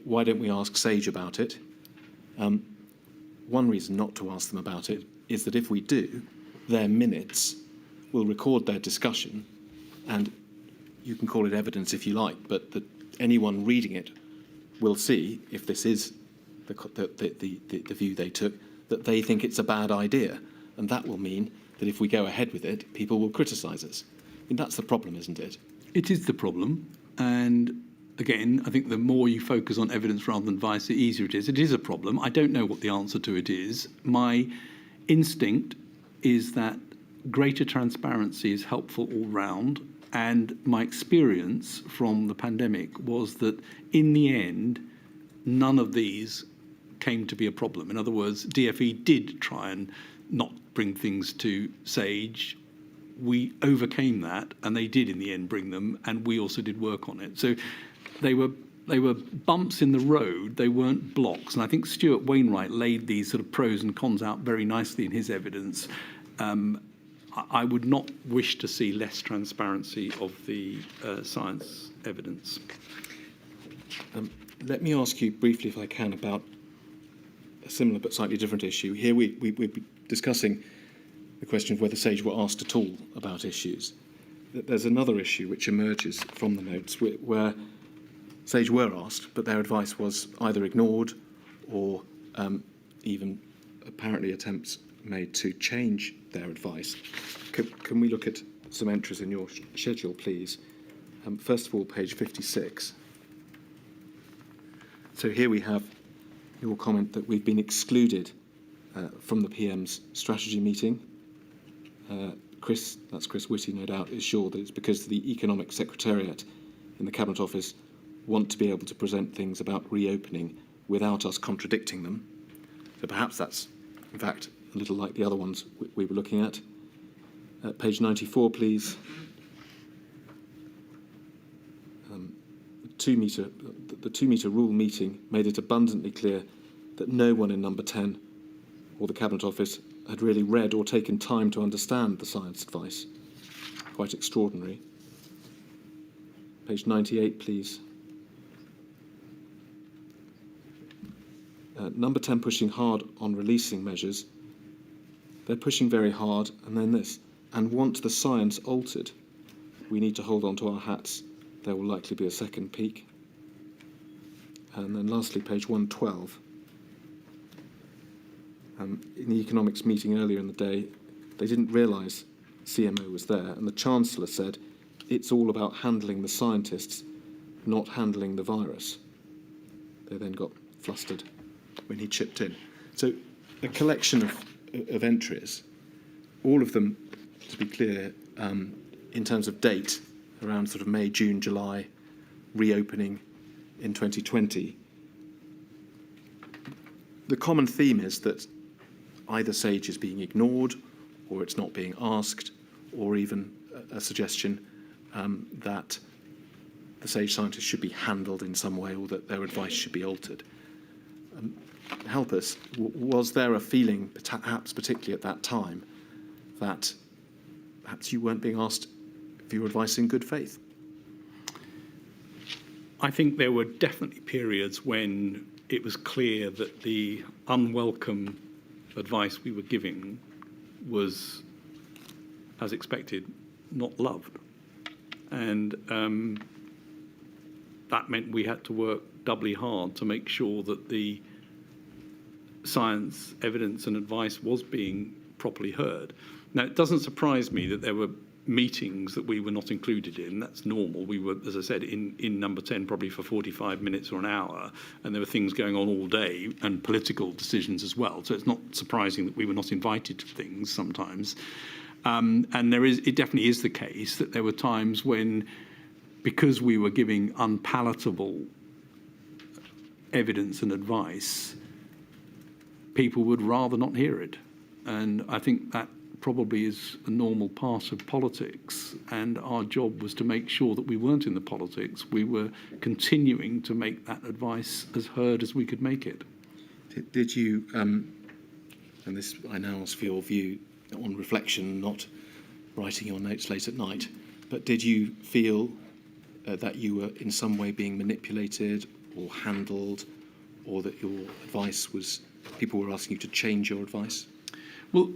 why don't we ask SAGE about it? One reason not to ask them about it is that if we do, their minutes will record their discussion, and you can call it evidence if you like, but that anyone reading it will see, if this is the view they took, that they think it's a bad idea. And that will mean that if we go ahead with it, people will criticise us. I mean, that's the problem, isn't it?
It is the problem. And again, I think the more you focus on evidence rather than advice, the easier it is. It is a problem. I don't know what the answer to it is. My instinct is that greater transparency is helpful all round. And my experience from the pandemic was that in the end, none of these came to be a problem. In other words, DFE did try and not bring things to SAGE. We overcame that, and they did in the end bring them, and we also did work on it. So they were bumps in the road, they weren't blocks. And I think Stuart Wainwright laid these sort of pros and cons out very nicely in his evidence. I would not wish to see less transparency of the science evidence.
Let me ask you briefly, if I can, about a similar but slightly different issue. Here we're discussing the question of whether SAGE were asked at all about issues. There's another issue which emerges from the notes where SAGE were asked, but their advice was either ignored or even apparently attempts made to change their advice. Can we look at some entries in your schedule, please? First of all, page 56. So here we have your comment that we've been excluded from the PM's strategy meeting. Chris Whitty, no doubt, is sure that it's because the Economic Secretariat in the Cabinet Office want to be able to present things about reopening without us contradicting them. So perhaps that's, in fact, a little like the other ones we were looking at. Page 94, please. The 2 metre rule meeting made it abundantly clear that no one in number 10 or the Cabinet Office had really read or taken time to understand the science advice. Quite extraordinary. Page 98, please. Number 10 pushing hard on releasing measures. They're pushing very hard, and then this, and want the science altered. We need to hold on to our hats. There will likely be a second peak. And then lastly, page 112. In the economics meeting earlier in the day, they didn't realise CMO was there, and the Chancellor said, it's all about handling the scientists, not handling the virus. They then got flustered when he chipped in. So a collection of entries, all of them, to be clear, in terms of date, around sort of May, June, July, reopening in 2020. The common theme is that either SAGE is being ignored, or it's not being asked, or even a suggestion that the SAGE scientists should be handled in some way, or that their advice should be altered. Help us, was there a feeling, perhaps particularly at that time, that perhaps you weren't being asked for your advice in good faith?
I think there were definitely periods when it was clear that the unwelcome advice we were giving was, as expected, not loved. And that meant we had to work doubly hard to make sure that the science, evidence and advice was being properly heard. Now, it doesn't surprise me that there were meetings that we were not included in. That's normal. We were, as I said, in number 10 probably for 45 minutes or an hour, and there were things going on all day and political decisions as well. So it's not surprising that we were not invited to things sometimes. And it definitely is the case that there were times when, because we were giving unpalatable evidence and advice, people would rather not hear it. And I think that probably is a normal part of politics, and our job was to make sure that we weren't in the politics. We were continuing to make that advice as heard as we could make it.
Did you, and this I now ask for your view on reflection, not writing your notes late at night, but did you feel that you were in some way being manipulated or handled, or that your advice was, people were asking you to change your advice?
Well,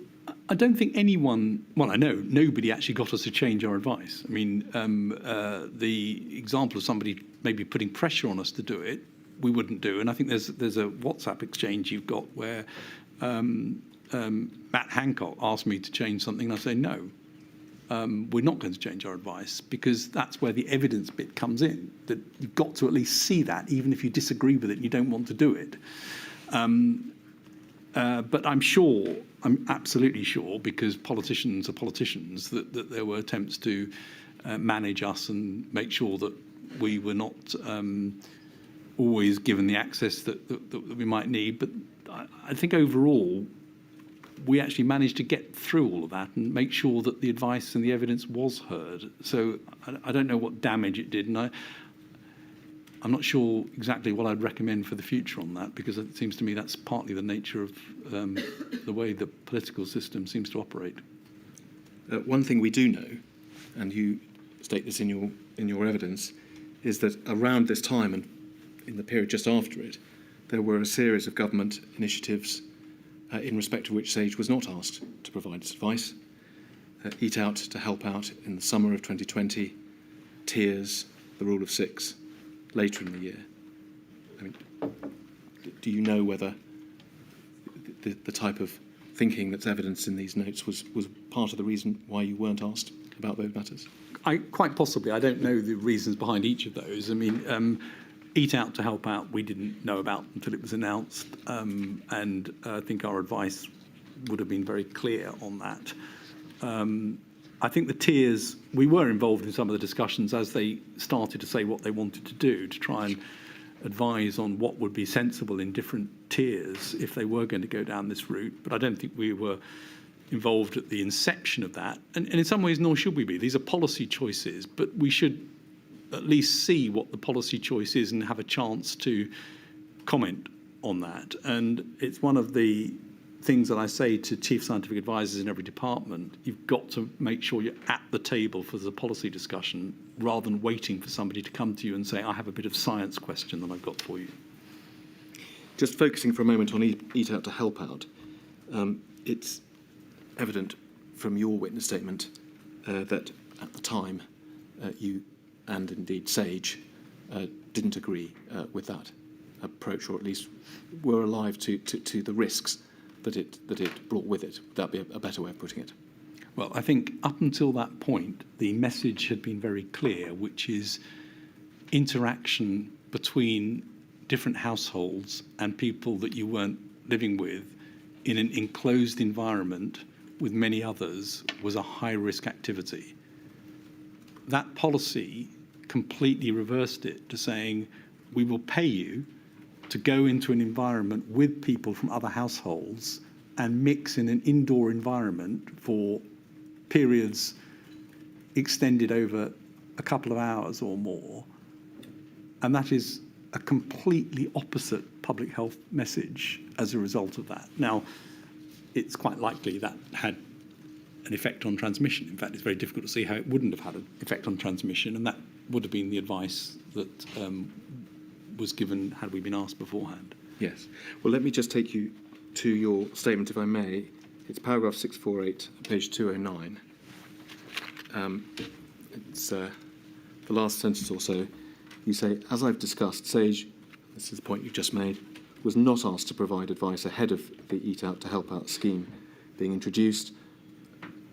I don't think anyone, well, I know nobody actually got us to change our advice. I mean, the example of somebody maybe putting pressure on us to do it, we wouldn't do. And I think there's a WhatsApp exchange you've got where Matt Hancock asked me to change something, and I say, no, we're not going to change our advice, because that's where the evidence bit comes in, that you've got to at least see that, even if you disagree with it and you don't want to do it. But I'm absolutely sure, because politicians are politicians, that there were attempts to manage us and make sure that we were not always given the access that we might need. But I think overall, we actually managed to get through all of that and make sure that the advice and the evidence was heard. So I don't know what damage it did, and I'm not sure exactly what I'd recommend for the future on that, because it seems to me that's partly the nature of the way the political system seems to operate.
One thing we do know, and you state this in your evidence, is that around this time and in the period just after it, there were a series of government initiatives in respect of which SAGE was not asked to provide its advice. Eat Out to Help Out in the summer of 2020, Tiers, the Rule of Six, later in the year. I mean, do you know whether the type of thinking that's evidenced in these notes was part of the reason why you weren't asked about those matters?
Quite possibly. I don't know the reasons behind each of those. I mean, Eat Out to Help Out we didn't know about until it was announced, and I think our advice would have been very clear on that. I think the tiers, we were involved in some of the discussions as they started to say what they wanted to do, to try and advise on what would be sensible in different tiers if they were going to go down this route. But I don't think we were involved at the inception of that. And in some ways, nor should we be. These are policy choices, but we should at least see what the policy choice is and have a chance to comment on that. And it's one of the things that I say to chief scientific advisors in every department: you've got to make sure you're at the table for the policy discussion rather than waiting for somebody to come to you and say, I have a bit of science question that I've got for you.
Just focusing for a moment on Eat Out to Help Out, it's evident from your witness statement that at the time you and indeed SAGE didn't agree with that approach, or at least were alive to the risks that it brought with it. Would that be a better way of putting it?
Well, I think up until that point, the message had been very clear, which is interaction between different households and people that you weren't living with in an enclosed environment with many others was a high-risk activity. That policy completely reversed it to saying, we will pay you to go into an environment with people from other households and mix in an indoor environment for periods extended over a couple of hours or more. And that is a completely opposite public health message as a result of that. Now, it's quite likely that had an effect on transmission. In fact, it's very difficult to see how it wouldn't have had an effect on transmission, and that would have been the advice that was given had we been asked beforehand.
Yes. Well, let me just take you to your statement, if I may. It's paragraph 648, page 209. It's the last sentence or so. You say, as I've discussed, SAGE, this is the point you've just made, was not asked to provide advice ahead of the Eat Out to Help Out scheme being introduced.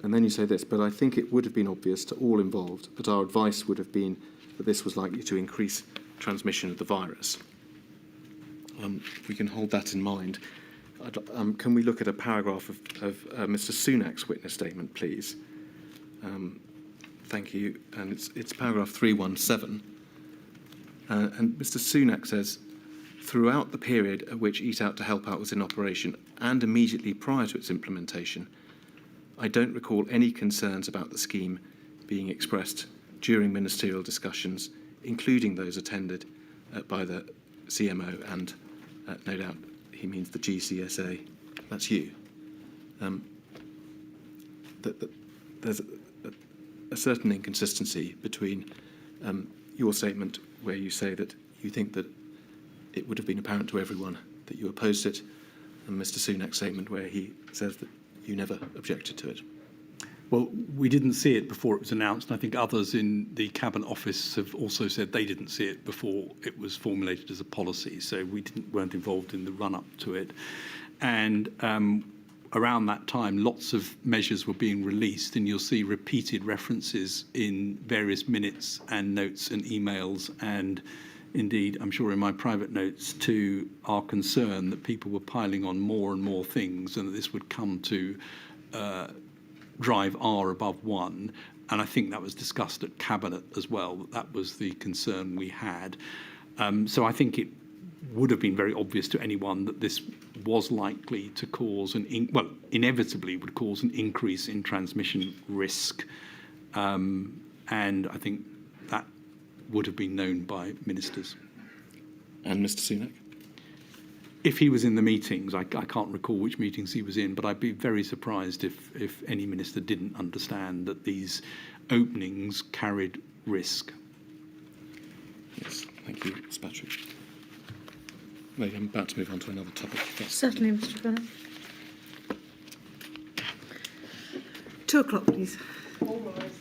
And then you say this, but I think it would have been obvious to all involved that our advice would have been that this was likely to increase transmission of the virus. If we can hold that in mind, can we look at a paragraph of Mr. Sunak's witness statement, please? Thank you. And it's paragraph 317. And Mr. Sunak says, throughout the period at which Eat Out to Help Out was in operation and immediately prior to its implementation, I don't recall any concerns about the scheme being expressed during ministerial discussions, including those attended by the CMO and, no doubt, he means the GCSA. That's you. There's a certain inconsistency between your statement where you say that you think that it would have been apparent to everyone that you opposed it, and Mr. Sunak's statement where he says that you never objected to it.
Well, we didn't see it before it was announced, and I think others in the Cabinet Office have also said they didn't see it before it was formulated as a policy, so we weren't involved in the run-up to it. And around that time, lots of measures were being released, and you'll see repeated references in various minutes and notes and emails, and indeed, I'm sure in my private notes, to our concern that people were piling on more and more things and that this would come to drive R above 1. And I think that was discussed at Cabinet as well, that was the concern we had. So I think it would have been very obvious to anyone that this was likely to cause inevitably would cause an increase in transmission risk. And I think that would have been known by ministers.
And Mr. Sunak?
If he was in the meetings, I can't recall which meetings he was in, but I'd be very surprised if any minister didn't understand that these openings carried risk.
Yes, thank you, Ms. Patrick. Maybe I'm about to move on to another topic.
Certainly, Mr. Bennett. 2 o'clock, please.
All rise.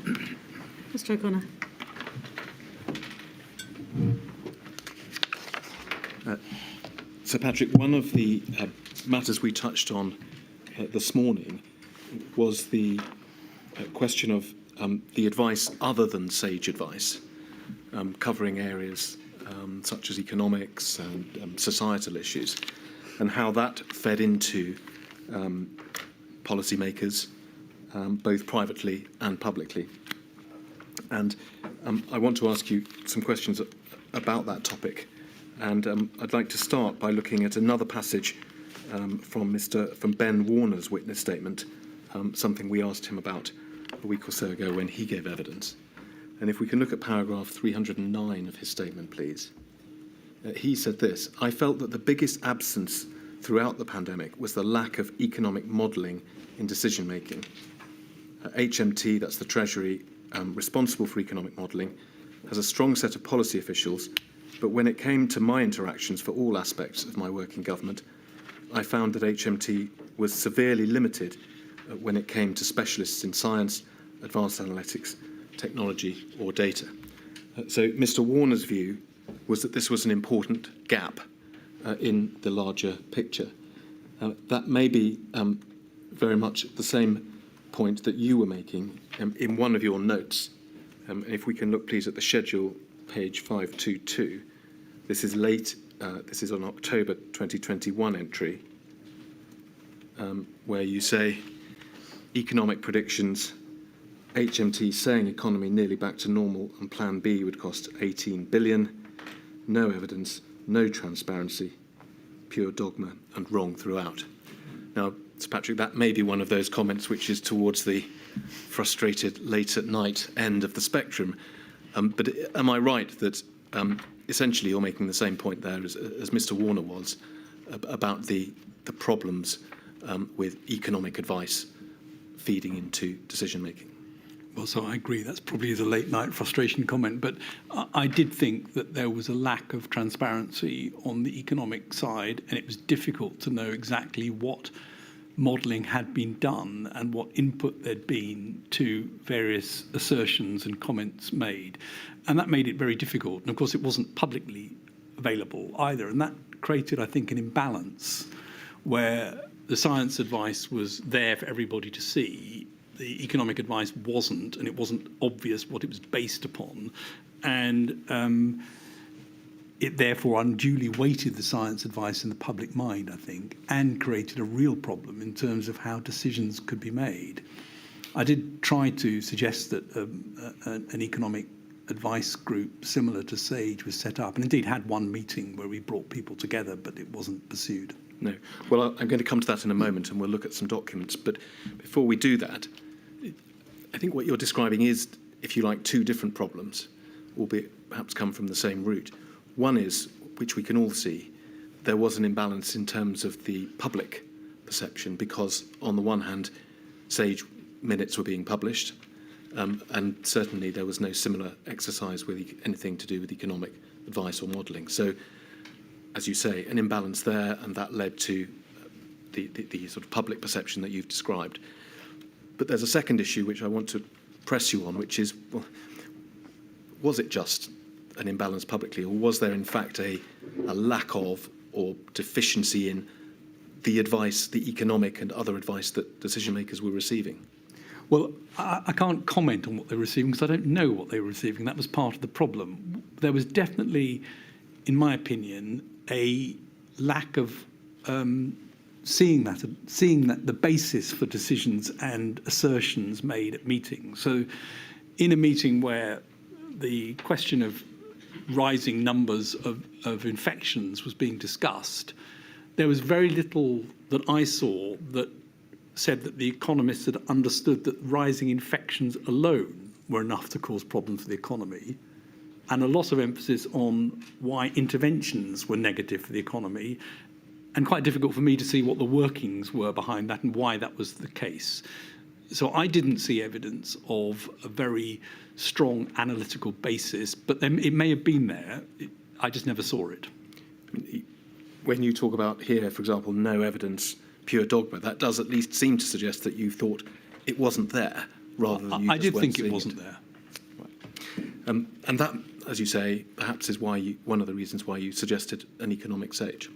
Mr O'Connor.
Sir Patrick, one of the matters we touched on this morning was the question of the advice other than sage advice, covering areas such as economics and societal issues, and how that fed into policymakers, both privately and publicly. And I want to ask you some questions about that topic. And I'd like to start by looking at another passage from Ben Warner's witness statement, something we asked him about a week or so ago when he gave evidence. And if we can look at paragraph 309 of his statement, please. He said this: "I felt that the biggest absence throughout the pandemic was the lack of economic modelling in decision-making. HMT, that's the Treasury, responsible for economic modelling, has a strong set of policy officials, but when it came to my interactions for all aspects of my work in government, I found that HMT was severely limited when it came to specialists in science, advanced analytics, technology or data." So Mr. Warner's view was that this was an important gap in the larger picture. That may be very much the same point that you were making in one of your notes. If we can look please at the schedule, page 522. This is late, this is on October 2021 entry, where you say, economic predictions, HMT saying economy nearly back to normal and Plan B would cost 18 billion, no evidence, no transparency, pure dogma and wrong throughout. Now, Sir Patrick, that may be one of those comments which is towards the frustrated late at night end of the spectrum. But am I right that essentially you're making the same point there as Mr. Warner was about the problems with economic advice feeding into decision making?
Well, so I agree. That's probably the late night frustration comment. But I did think that there was a lack of transparency on the economic side, and it was difficult to know exactly what modelling had been done and what input there'd been to various assertions and comments made. And that made it very difficult. And of course, it wasn't publicly available either. And that created, I think, an imbalance where the science advice was there for everybody to see. The economic advice wasn't, and it wasn't obvious what it was based upon. And it therefore unduly weighted the science advice in the public mind, I think, and created a real problem in terms of how decisions could be made. I did try to suggest that an economic advice group similar to SAGE was set up, and indeed had one meeting where we brought people together, but it wasn't pursued.
No. Well, I'm going to come to that in a moment, and we'll look at some documents. But before we do that, I think what you're describing is, if you like, two different problems, albeit perhaps come from the same root. One is, which we can all see, there was an imbalance in terms of the public perception because, on the one hand, SAGE minutes were being published, and certainly there was no similar exercise with anything to do with economic advice or modelling. So, as you say, an imbalance there, and that led to the sort of public perception that you've described. But there's a second issue which I want to press you on, which is, well, was it just an imbalance publicly, or was there in fact a lack of or deficiency in the advice, the economic and other advice that decision makers were receiving?
Well, I can't comment on what they were receiving because I don't know what they were receiving. That was part of the problem. There was definitely, in my opinion, a lack of seeing that the basis for decisions and assertions made at meetings. So in a meeting where the question of rising numbers of infections was being discussed, there was very little that I saw that said that the economists had understood that rising infections alone were enough to cause problems for the economy, and a lot of emphasis on why interventions were negative for the economy, and quite difficult for me to see what the workings were behind that and why that was the case. So I didn't see evidence of a very strong analytical basis, but then it may have been there. I just never saw it.
When you talk about here, for example, no evidence, pure dogma, that does at least seem to suggest that you thought it wasn't there. rather than you
I
just
did
weren't
think it
seeing
wasn't there.
And that, as you say, perhaps is why one of the reasons why you suggested an economic sage.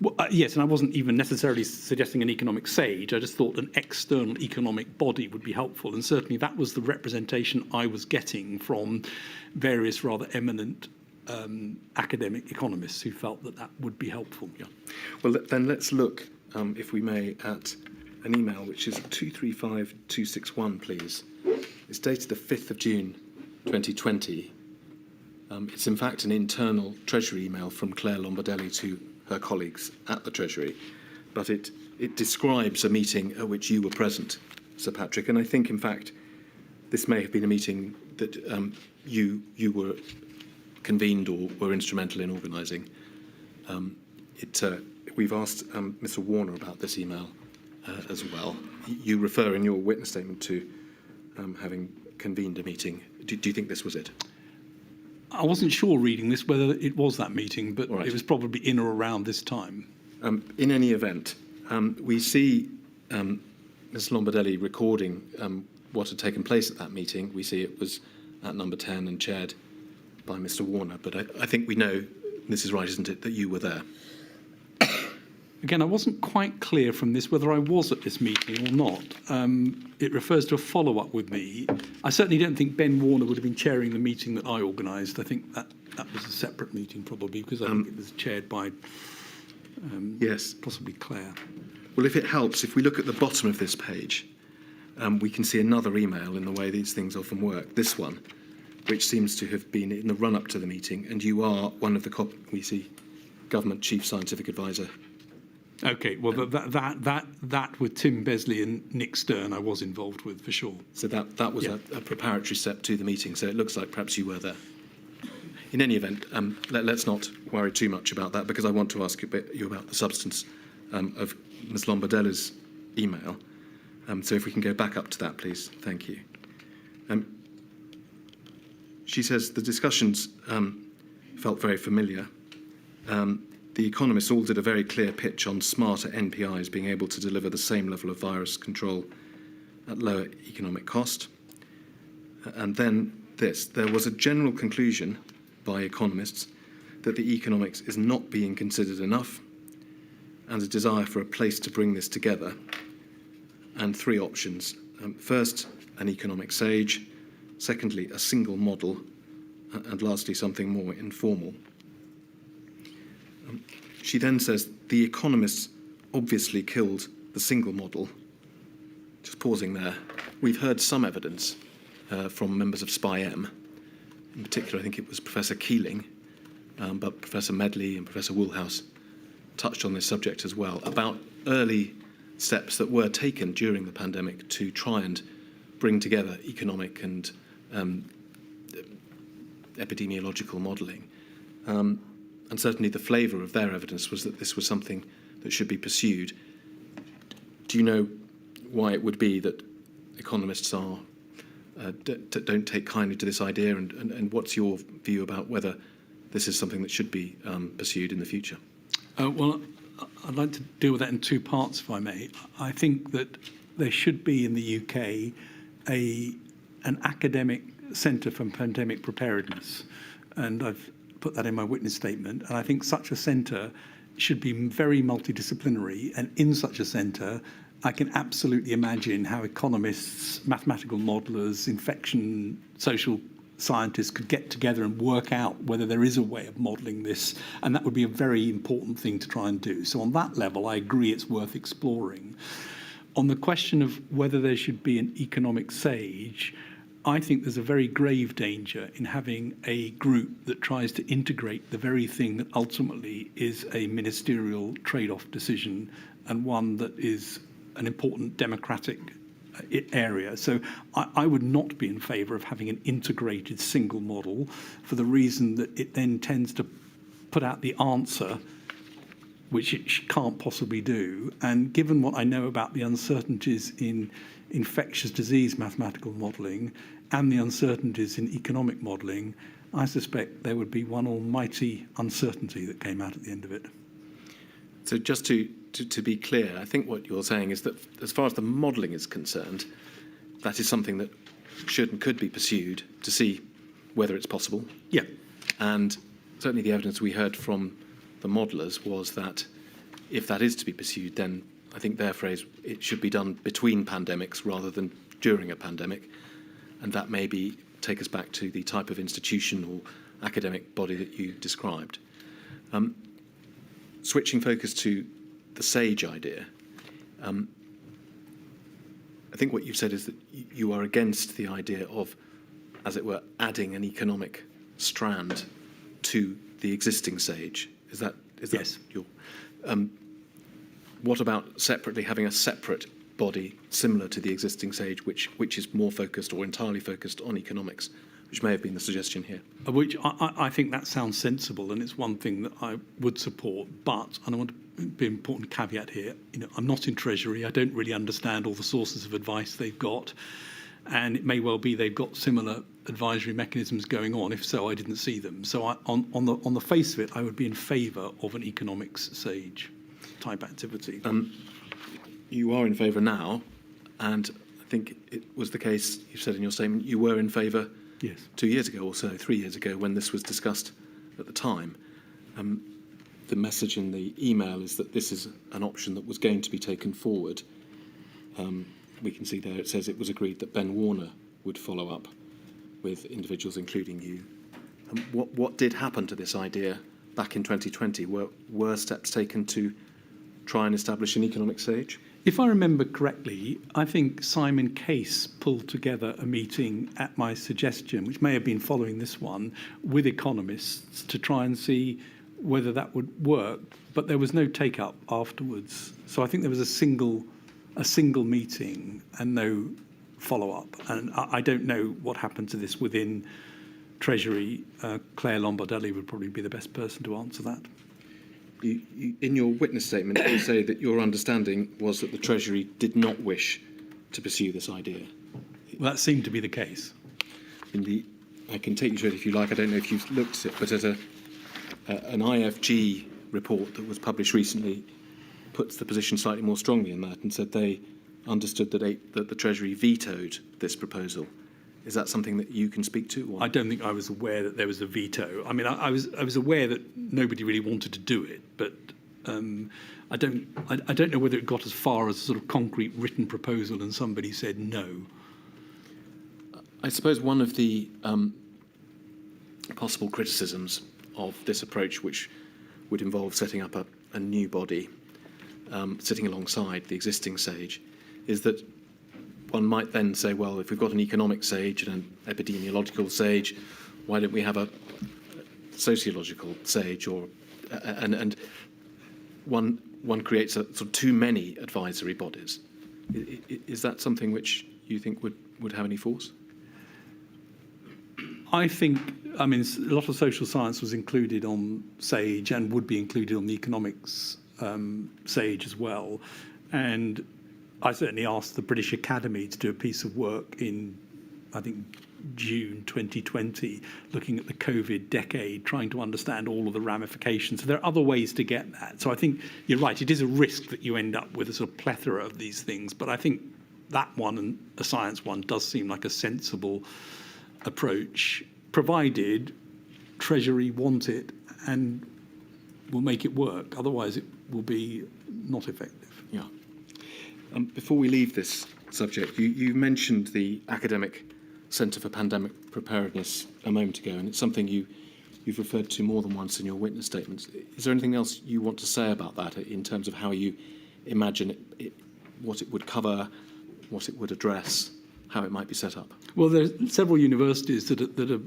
Well, yes, and I wasn't even necessarily suggesting an economic sage. I just thought an external economic body would be helpful. And certainly that was the representation I was getting from various rather eminent academic economists who felt that that would be helpful.
Yeah. Well, then let's look, if we may, at an email which is 235261, please. It's dated the 5th of June 2020. It's in fact an internal Treasury email from Claire Lombardelli to her colleagues at the Treasury, but it describes a meeting at which you were present, Sir Patrick, and I think, in fact, this may have been a meeting that you were convened or were instrumental in organising. We've asked Mr. Warner about this email as well. You refer in your witness statement to having convened a meeting. Do you think this was it?
I wasn't sure reading this whether it was that meeting, but
Right.
it was probably in or around this time.
In any event, we see Ms. Lombardelli recording what had taken place at that meeting. We see it was at number 10 and chaired by Mr. Warner, but I think we know, this is right, isn't it, that you were there?
Again, I wasn't quite clear from this whether I was at this meeting or not. It refers to a follow-up with me. I certainly don't think Ben Warner would have been chairing the meeting that I organised. I think that was a separate meeting probably, because I think it was chaired by
Yes.
possibly Claire.
Well, if it helps, if we look at the bottom of this page, we can see another email in the way these things often work. This one, which seems to have been in the run-up to the meeting, and you are one of the we see Government Chief Scientific Advisor.
Okay, well, that with Tim Besley and Nick Stern, I was involved with for sure.
So that was a preparatory step to the meeting. So it looks like perhaps you were there. In any event, let's not worry too much about that, because I want to ask you about the substance of Ms. Lombardelli's email. So if we can go back up to that, please. Thank you. She says the discussions felt very familiar. The economists all did a very clear pitch on smarter NPIs being able to deliver the same level of virus control at lower economic cost. And then there was a general conclusion by economists that the economics is not being considered enough, and a desire for a place to bring this together. And three options. First, an economic sage. Secondly, a single model. And lastly, something more informal. She then says the economists obviously killed the single model. Just pausing there. We've heard some evidence from members of SPI-M. In particular, I think it was Professor Keeling, but Professor Medley and Professor Woolhouse touched on this subject as well, about early steps that were taken during the pandemic to try and bring together economic and epidemiological modelling. And certainly the flavour of their evidence was that this was something that should be pursued. Do you know why it would be that economists don't take kindly to this idea, and what's your view about whether this is something that should be pursued in the future?
Well, I'd like to deal with that in two parts, if I may. I think that there should be in the UK an academic centre for pandemic preparedness, and I've put that in my witness statement. And I think such a centre should be very multidisciplinary, and in such a centre, I can absolutely imagine how economists, mathematical modellers, infection social scientists could get together and work out whether there is a way of modelling this, and that would be a very important thing to try and do. So on that level, I agree it's worth exploring. On the question of whether there should be an economic sage, I think there's a very grave danger in having a group that tries to integrate the very thing that ultimately is a ministerial trade-off decision, and one that is an important democratic area. So I would not be in favour of having an integrated single model, for the reason that it then tends to put out the answer which it can't possibly do. And given what I know about the uncertainties in infectious disease mathematical modelling and the uncertainties in economic modelling, I suspect there would be one almighty uncertainty that came out at the end of it.
So just to be clear, I think what you're saying is that as far as the modelling is concerned, that is something that should and could be pursued to see whether it's possible.
Yeah.
And certainly the evidence we heard from the modellers was that if that is to be pursued, then I think their phrase, it should be done between pandemics rather than during a pandemic. And that maybe take us back to the type of institution or academic body that you described. Switching focus to the SAGE idea, I think what you've said is that you are against the idea of, as it were, adding an economic strand to the existing SAGE. Is that
Yes.
your? What about separately having a separate body similar to the existing SAGE, which is more focused or entirely focused on economics, which may have been the suggestion here?
Which I think that sounds sensible, and it's one thing that I would support. But, and I want to be an important caveat here, I'm not in Treasury. I don't really understand all the sources of advice they've got, and it may well be they've got similar advisory mechanisms going on. If so, I didn't see them. So on the face of it, I would be in favour of an economics SAGE type activity.
You are in favour now, and I think it was the case, you said in your statement, you were in favour
Yes.
2 years ago or so, 3 years ago, when this was discussed at the time. The message in the email is that this is an option that was going to be taken forward. We can see there it says it was agreed that Ben Warner would follow up with individuals, including you. What did happen to this idea back in 2020? Were steps taken to try and establish an economic SAGE?
If I remember correctly, I think Simon Case pulled together a meeting at my suggestion, which may have been following this one, with economists to try and see whether that would work. But there was no take-up afterwards. So I think there was a single meeting and no follow-up. And I don't know what happened to this within Treasury. Claire Lombardelli would probably be the best person to answer that.
In your witness statement, you say that your understanding was that the Treasury did not wish to pursue this idea.
Well, that seemed to be the case.
I can take you to it if you like. I don't know if you've looked at it, but as an IFG report that was published recently puts the position slightly more strongly in that and said they understood that the Treasury vetoed this proposal. Is that something that you can speak to? Or?
I don't think I was aware that there was a veto. I mean, I was aware that nobody really wanted to do it, but I don't know whether it got as far as a sort of concrete written proposal and somebody said no.
I suppose one of the possible criticisms of this approach, which would involve setting up a new body sitting alongside the existing SAGE, is that one might then say, well, if we've got an economic SAGE and an epidemiological SAGE, why don't we have a sociological SAGE? And one creates a sort of too many advisory bodies. Is that something which you think would have any force?
I think, a lot of social science was included on SAGE and would be included on the economics SAGE as well. And I certainly asked the British Academy to do a piece of work in, I think, June 2020, looking at the COVID decade, trying to understand all of the ramifications. So there are other ways to get that. So I think you're right, it is a risk that you end up with a sort of plethora of these things. But I think that one and a science one does seem like a sensible approach, provided Treasury want it and will make it work. Otherwise, it will be not effective.
Yeah. Before we leave this subject, you mentioned the Academic Centre for Pandemic Preparedness a moment ago, and it's something you've referred to more than once in your witness statements. Is there anything else you want to say about that in terms of how you imagine what it would cover, what it would address, how it might be set up?
Well, there are several universities that are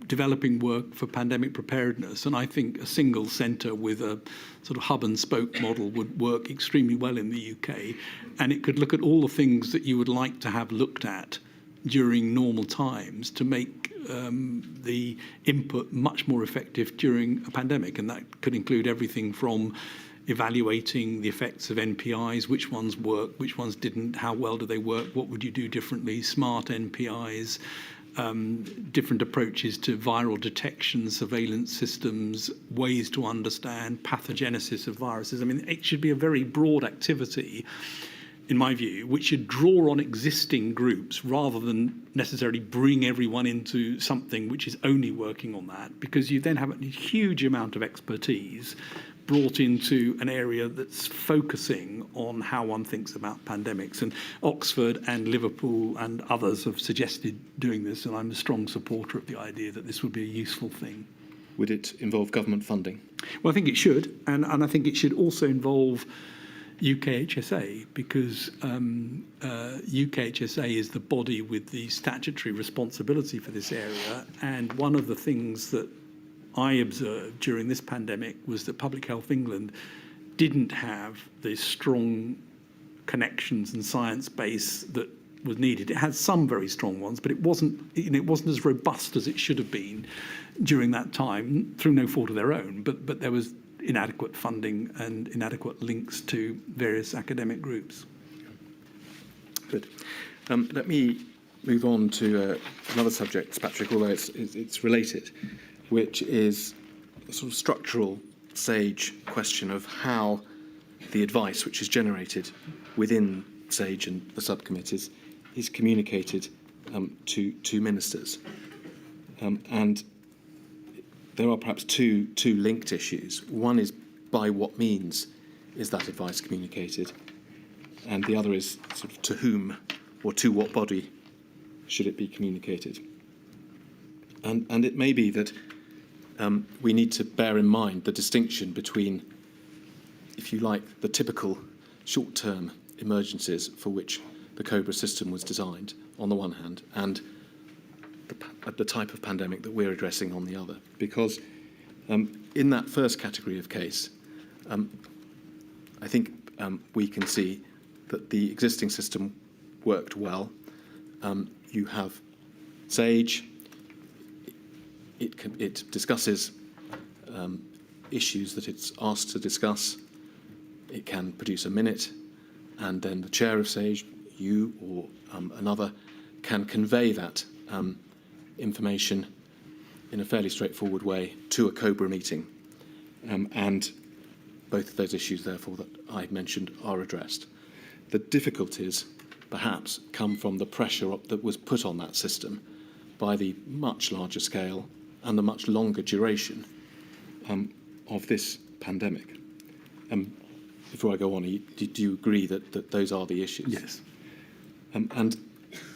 developing work for pandemic preparedness, and I think a single centre with a sort of hub and spoke model would work extremely well in the UK, and it could look at all the things that you would like to have looked at during normal times to make the input much more effective during a pandemic, and that could include everything from evaluating the effects of NPIs, which ones work, which ones didn't, how well do they work, what would you do differently, smart NPIs, different approaches to viral detection, surveillance systems, ways to understand pathogenesis of viruses. I mean, it should be a very broad activity. in my view, which should draw on existing groups rather than necessarily bring everyone into something which is only working on that, because you then have a huge amount of expertise brought into an area that's focusing on how one thinks about pandemics. And Oxford and Liverpool and others have suggested doing this, and I'm a strong supporter of the idea that this would be a useful thing.
Would it involve government funding?
Well, I think it should, and I think it should also involve UKHSA, because UKHSA is the body with the statutory responsibility for this area. And one of the things that I observed during this pandemic was that Public Health England didn't have the strong connections and science base that was needed. It had some very strong ones, but it wasn't as robust as it should have been during that time, through no fault of their own. But there was inadequate funding and inadequate links to various academic groups.
Good. Let me move on to another subject, Patrick, although it's related, which is a sort of structural SAGE question of how the advice which is generated within SAGE and the subcommittees is communicated to ministers. And there are perhaps two linked issues. One is by what means is that advice communicated? And the other is sort of to whom or to what body should it be communicated? And it may be that we need to bear in mind the distinction between, if you like, the typical short-term emergencies for which the COBRA system was designed, on the one hand, and the type of pandemic that we're addressing on the other. Because in that first category of case, I think we can see that the existing system worked well. You have SAGE. It discusses issues that it's asked to discuss. It can produce a minute, and then the chair of SAGE, you or another, can convey that information in a fairly straightforward way to a COBRA meeting. And both of those issues, therefore, that I mentioned are addressed. The difficulties, perhaps, come from the pressure that was put on that system by the much larger scale and the much longer duration of this pandemic. Before I go on, do you agree that those are the issues?
Yes.
And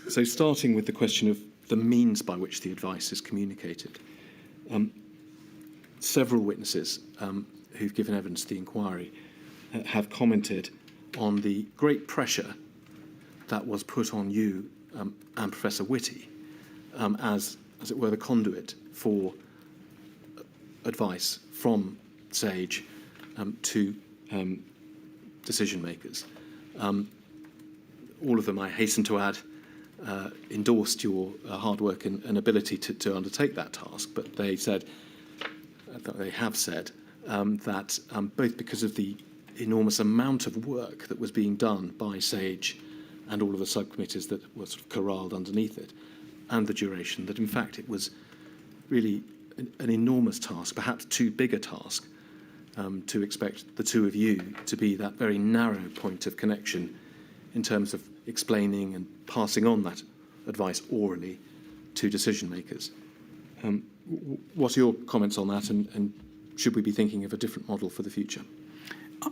so starting with the question of the means by which the advice is communicated, several witnesses who've given evidence to the inquiry have commented on the great pressure that was put on you and Professor Whitty as it were, the conduit for advice from SAGE to decision makers. All of them, I hasten to add, endorsed your hard work and ability to undertake that task, but they said, they have said, that both because of the enormous amount of work that was being done by SAGE and all of the subcommittees that were sort of corralled underneath it, and the duration, that in fact it was really an enormous task, perhaps too big a task, to expect the two of you to be that very narrow point of connection in terms of explaining and passing on that advice orally to decision makers. What are your comments on that, and should we be thinking of a different model for the future?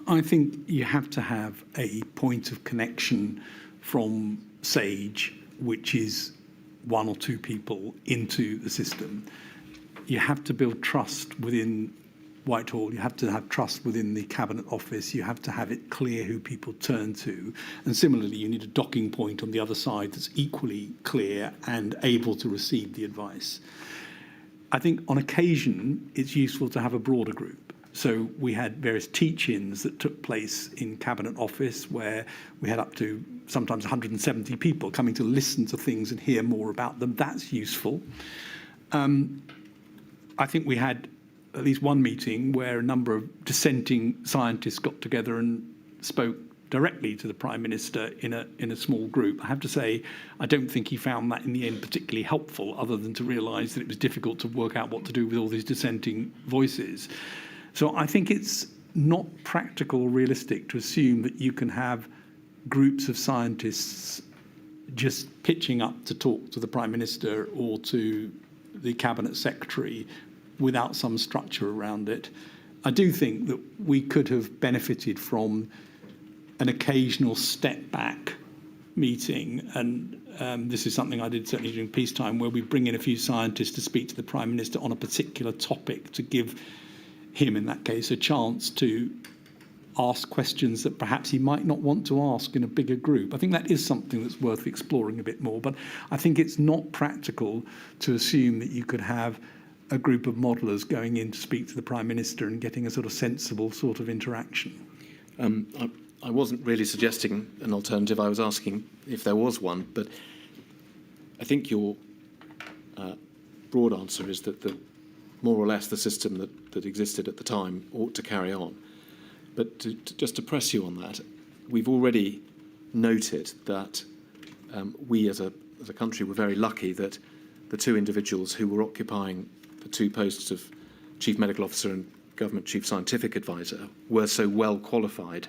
I think you have to have a point of connection from SAGE, which is one or two people, into the system. You have to build trust within Whitehall. You have to have trust within the Cabinet Office. You have to have it clear who people turn to. And similarly, you need a docking point on the other side that's equally clear and able to receive the advice. I think on occasion, it's useful to have a broader group. So we had various teach-ins that took place in Cabinet Office where we had up to sometimes 170 people coming to listen to things and hear more about them. That's useful. I think we had at least one meeting where a number of dissenting scientists got together and spoke directly to the Prime Minister in a small group. I have to say, I don't think he found that in the end particularly helpful, other than to realise that it was difficult to work out what to do with all these dissenting voices. So I think it's not practical or realistic to assume that you can have groups of scientists just pitching up to talk to the Prime Minister or to the Cabinet Secretary without some structure around it. I do think that we could have benefited from an occasional step back meeting, and this is something I did certainly during peacetime, where we bring in a few scientists to speak to the Prime Minister on a particular topic to give him, in that case, a chance to ask questions that perhaps he might not want to ask in a bigger group. I think that is something that's worth exploring a bit more, but I think it's not practical to assume that you could have a group of modellers going in to speak to the Prime Minister and getting a sort of sensible sort of interaction.
I wasn't really suggesting an alternative. I was asking if there was one, but I think your broad answer is that more or less the system that existed at the time ought to carry on. But just to press you on that, we've already noted that we as a country were very lucky that the two individuals who were occupying the two posts of Chief Medical Officer and Government Chief Scientific Advisor were so well qualified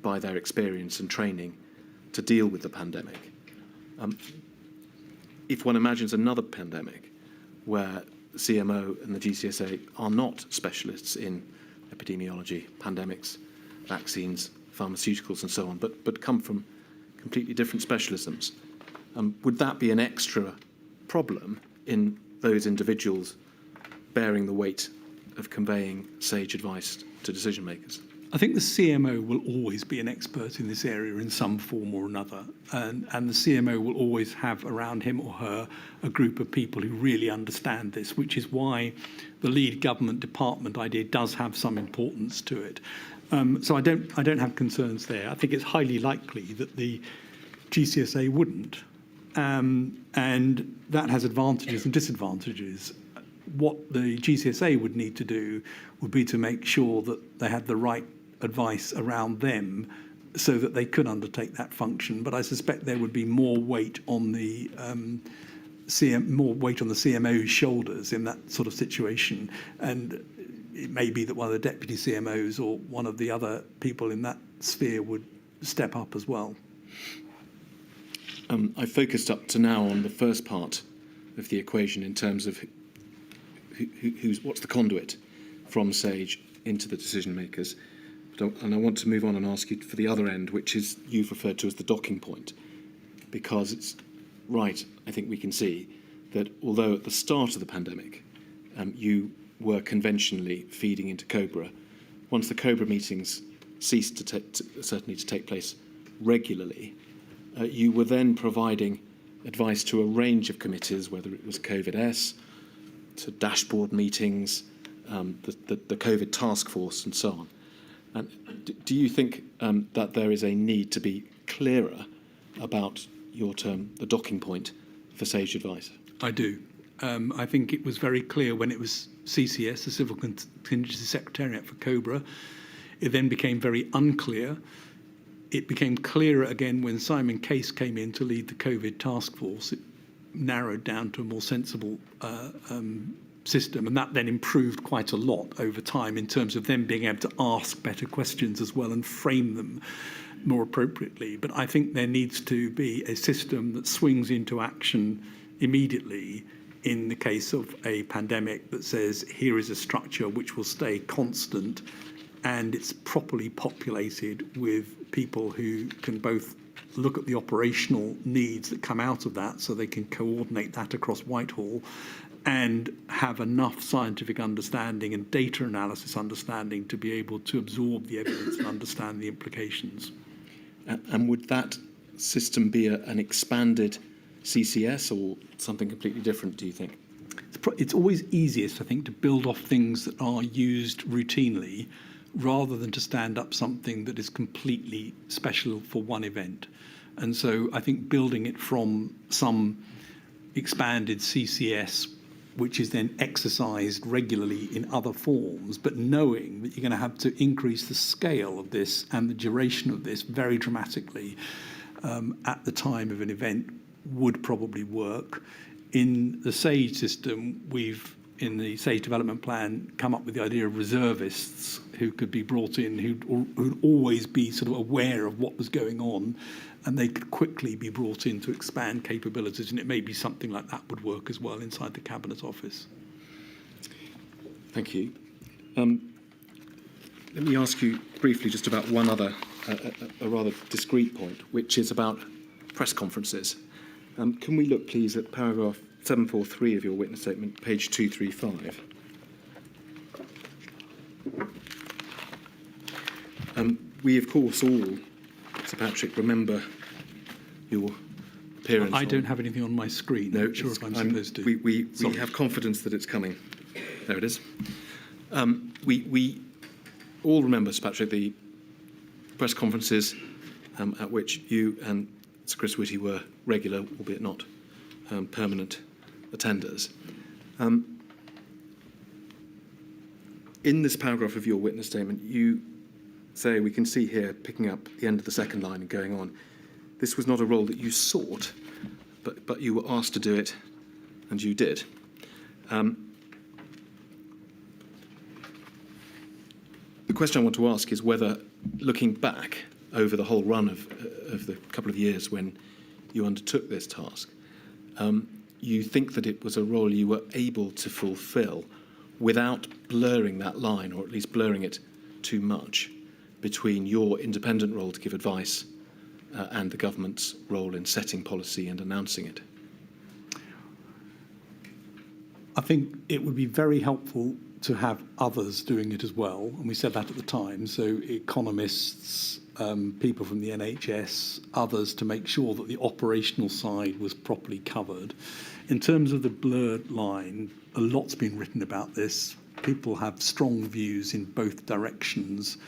by their experience and training to deal with the pandemic. If one imagines another pandemic where the CMO and the GCSA are not specialists in epidemiology, pandemics, vaccines, pharmaceuticals and so on, but come from completely different specialisms, would that be an extra problem in those individuals bearing the weight of conveying sage advice to decision makers?
I think the CMO will always be an expert in this area in some form or another, and the CMO will always have around him or her a group of people who really understand this, which is why the lead government department idea does have some importance to it. So I don't have concerns there. I think it's highly likely that the GCSA wouldn't, and that has advantages and disadvantages. What the GCSA would need to do would be to make sure that they had the right advice around them so that they could undertake that function. But I suspect there would be more weight on the CMO's shoulders in that sort of situation. And it may be that one of the deputy CMOs or one of the other people in that sphere would step up as well.
I focused up to now on the first part of the equation in terms of what's the conduit from SAGE into the decision makers. And I want to move on and ask you for the other end, which is you've referred to as the docking point, because it's right, I think we can see that although at the start of the pandemic you were conventionally feeding into COBRA, once the COBRA meetings ceased to take place regularly, you were then providing advice to a range of committees, whether it was COVID-S, to dashboard meetings, the COVID task force and so on. And do you think that there is a need to be clearer about your term, the docking point for SAGE advice?
I do. I think it was very clear when it was CCS, the Civil Contingency Secretariat for COBRA. It then became very unclear. It became clearer again when Simon Case came in to lead the COVID task force. It narrowed down to a more sensible system, and that then improved quite a lot over time in terms of them being able to ask better questions as well and frame them more appropriately. But I think there needs to be a system that swings into action immediately in the case of a pandemic that says here is a structure which will stay constant and it's properly populated with people who can both look at the operational needs that come out of that so they can coordinate that across Whitehall and have enough scientific understanding and data analysis understanding to be able to absorb the evidence and understand the implications.
And would that system be an expanded CCS or something completely different, do you think?
It's always easiest, I think, to build off things that are used routinely rather than to stand up something that is completely special for one event. And so I think building it from some expanded CCS, which is then exercised regularly in other forms, but knowing that you're going to have to increase the scale of this and the duration of this very dramatically at the time of an event would probably work. In the SAGE system, we've in the Sage Development Plan come up with the idea of reservists who could be brought in, who'd always be sort of aware of what was going on, and they could quickly be brought in to expand capabilities. And it may be something like that would work as well inside the Cabinet Office.
Thank you. Let me ask you briefly just about one other, a rather discrete point, which is about press conferences. Can we look, please, at paragraph 743 of your witness statement, page 235? We, of course, all, Sir Patrick, remember your appearance.
I don't have anything on my screen.
No,
I'm sure if I'm supposed to.
We have confidence that it's coming. There it is. We all remember, Sir Patrick, the press conferences at which you and Sir Chris Whitty were regular, albeit not permanent attenders. In this paragraph of your witness statement, you say, we can see here, picking up the end of the second line and going on, this was not a role that you sought, but you were asked to do it, and you did. The question I want to ask is whether, looking back over the whole run of the couple of years when you undertook this task, you think that it was a role you were able to fulfil without blurring that line, or at least blurring it too much, between your independent role to give advice and the government's role in setting policy and announcing it?
I think it would be very helpful to have others doing it as well, and we said that at the time, so economists, people from the NHS, others, to make sure that the operational side was properly covered. In terms of the blurred line, a lot's been written about this. People have strong views in both directions.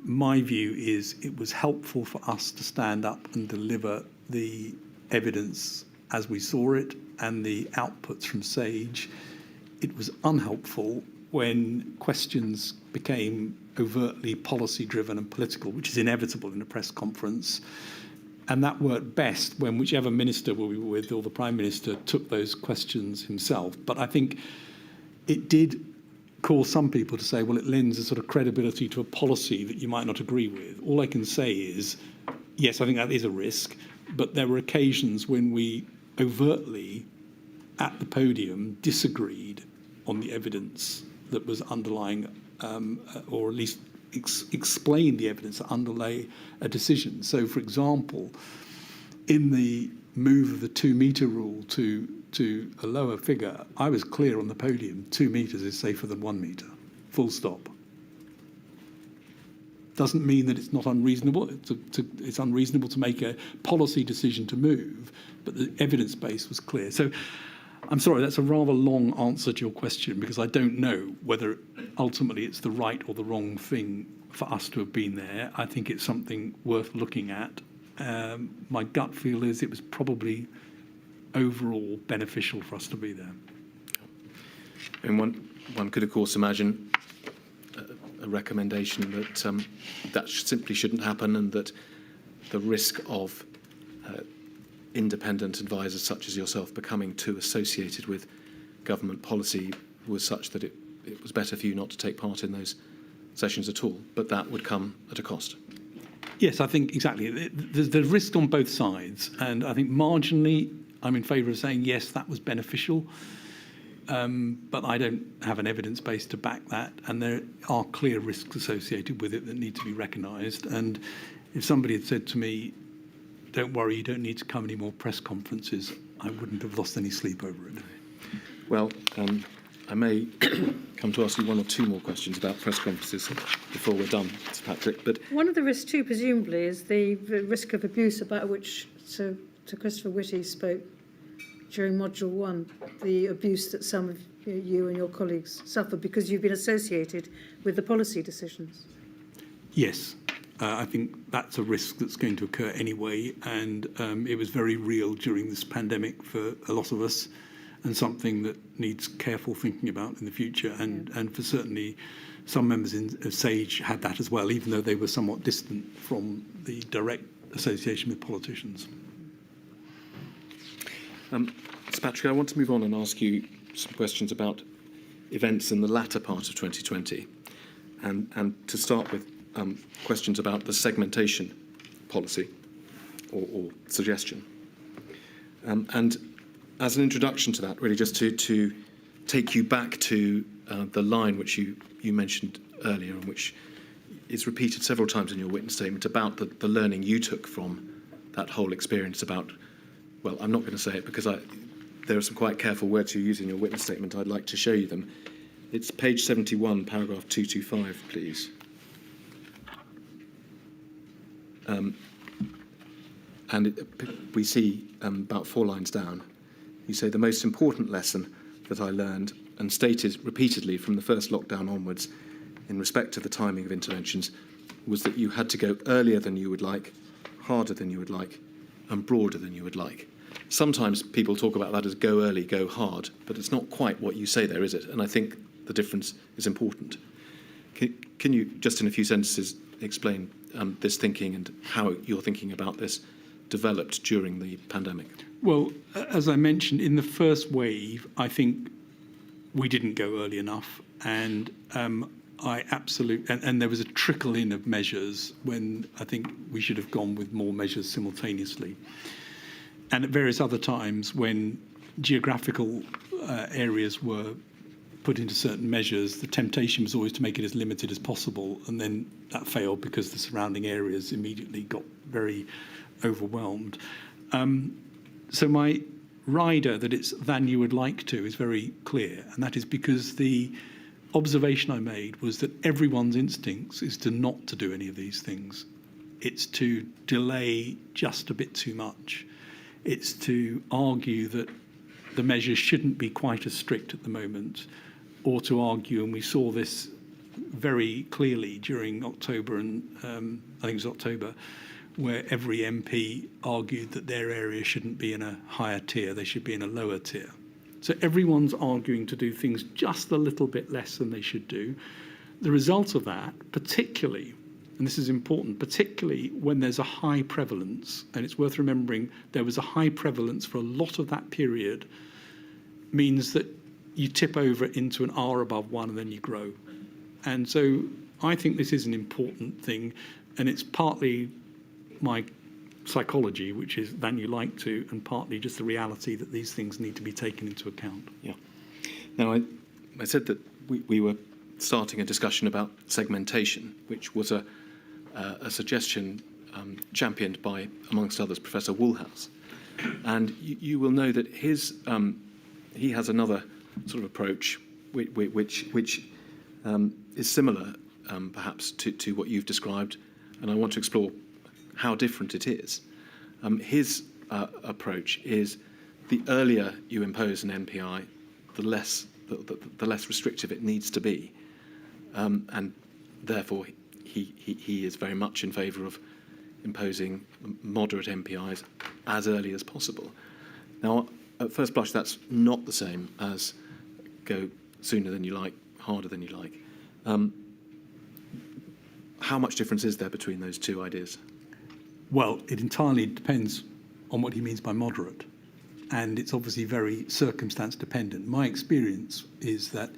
My view is it was helpful for us to stand up and deliver the evidence as we saw it and the outputs from Sage. It was unhelpful when questions became overtly policy-driven and political, which is inevitable in a press conference. And that worked best when whichever minister we were with or the Prime Minister took those questions himself. But I think it did cause some people to say, well, it lends a sort of credibility to a policy that you might not agree with. All I can say is, yes, I think that is a risk, but there were occasions when we overtly, at the podium, disagreed on the evidence that was underlying, or at least explained the evidence that underlay a decision. So, for example, in the move of the 2 metre rule to a lower figure, I was clear on the podium, 2 metres is safer than 1 metre, full stop. Doesn't mean that it's not unreasonable. It's unreasonable to make a policy decision to move, but the evidence base was clear. So I'm sorry, that's a rather long answer to your question, because I don't know whether ultimately it's the right or the wrong thing for us to have been there. I think it's something worth looking at. My gut feel is it was probably overall beneficial for us to be there.
And one could, of course, imagine a recommendation that that simply shouldn't happen, and that the risk of independent advisors such as yourself becoming too associated with government policy was such that it was better for you not to take part in those sessions at all, but that would come at a cost.
Yes, I think exactly. There's risk on both sides, and I think marginally I'm in favour of saying yes, that was beneficial, but I don't have an evidence base to back that, and there are clear risks associated with it that need to be recognised. And if somebody had said to me, don't worry, you don't need to come any more press conferences, I wouldn't have lost any sleep over it.
Well, I may come to ask you one or two more questions about press conferences before we're done, Sir Patrick. But
one of the risks too, presumably, is the risk of abuse about which Sir Christopher Whitty spoke during Module 1, the abuse that some of you and your colleagues suffered because you've been associated with the policy decisions.
Yes. I think that's a risk that's going to occur anyway, and it was very real during this pandemic for a lot of us, and something that needs careful thinking about in the future. And for certainly some members of Sage had that as well, even though they were somewhat distant from the direct association with politicians.
Sir Patrick, I want to move on and ask you some questions about events in the latter part of 2020, and to start with questions about the segmentation policy or suggestion. And as an introduction to that, really just to take you back to the line which you mentioned earlier, and which is repeated several times in your witness statement, about the learning you took from that whole experience about, well, I'm not going to say it because there are some quite careful words you use in your witness statement. I'd like to show you them. It's page 71, paragraph 225, please. We see about 4 lines down, you say, the most important lesson that I learned and stated repeatedly from the first lockdown onwards in respect to the timing of interventions was that you had to go earlier than you would like, harder than you would like, and broader than you would like. Sometimes people talk about that as go early, go hard, but it's not quite what you say there, is it? And I think the difference is important. Can you, just in a few sentences, explain this thinking and how your thinking about this developed during the pandemic?
Well, as I mentioned, in the first wave, I think we didn't go early enough, and and there was a trickle in of measures when I think we should have gone with more measures simultaneously. And at various other times when geographical areas were put into certain measures, the temptation was always to make it as limited as possible, and then that failed because the surrounding areas immediately got very overwhelmed. So my rider that it's than you would like to is very clear, and that is because the observation I made was that everyone's instincts is to not to do any of these things. It's to delay just a bit too much. It's to argue that the measures shouldn't be quite as strict at the moment, or to argue, and we saw this very clearly during October, and I think it was October, where every MP argued that their area shouldn't be in a higher tier, they should be in a lower tier. So everyone's arguing to do things just a little bit less than they should do. The result of that, particularly, and this is important, particularly when there's a high prevalence, and it's worth remembering there was a high prevalence for a lot of that period, means that you tip over into an R above 1 and then you grow. And so I think this is an important thing, and it's partly my psychology, which is than you like to, and partly just the reality that these things need to be taken into account.
Yeah. Now, I said that we were starting a discussion about segmentation, which was a suggestion championed by, amongst others, Professor Woolhouse. And you will know that he has another sort of approach which is similar, perhaps, to what you've described, and I want to explore how different it is. His approach is the earlier you impose an NPI, the less restrictive it needs to be, and therefore he is very much in favour of imposing moderate NPIs as early as possible. Now, at first blush, that's not the same as go sooner than you like, harder than you like. How much difference is there between those two ideas?
Well, it entirely depends on what he means by moderate, and it's obviously very circumstance dependent. My experience is that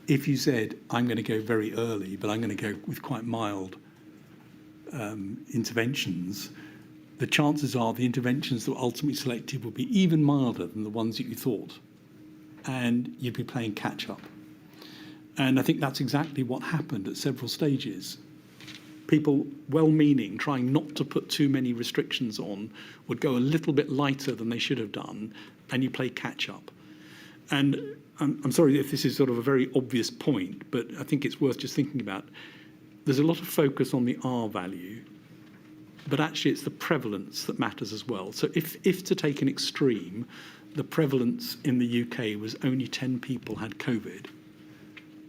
if you said, I'm going to go very early, but I'm going to go with quite mild interventions, the chances are the interventions that were ultimately selected will be even milder than the ones that you thought, and you'd be playing catch up. And I think that's exactly what happened at several stages. People, well-meaning, trying not to put too many restrictions on, would go a little bit lighter than they should have done, and you play catch-up. And I'm sorry if this is sort of a very obvious point, but I think it's worth just thinking about. There's a lot of focus on the R value, but actually it's the prevalence that matters as well. So if to take an extreme, the prevalence in the UK was only 10 people had COVID,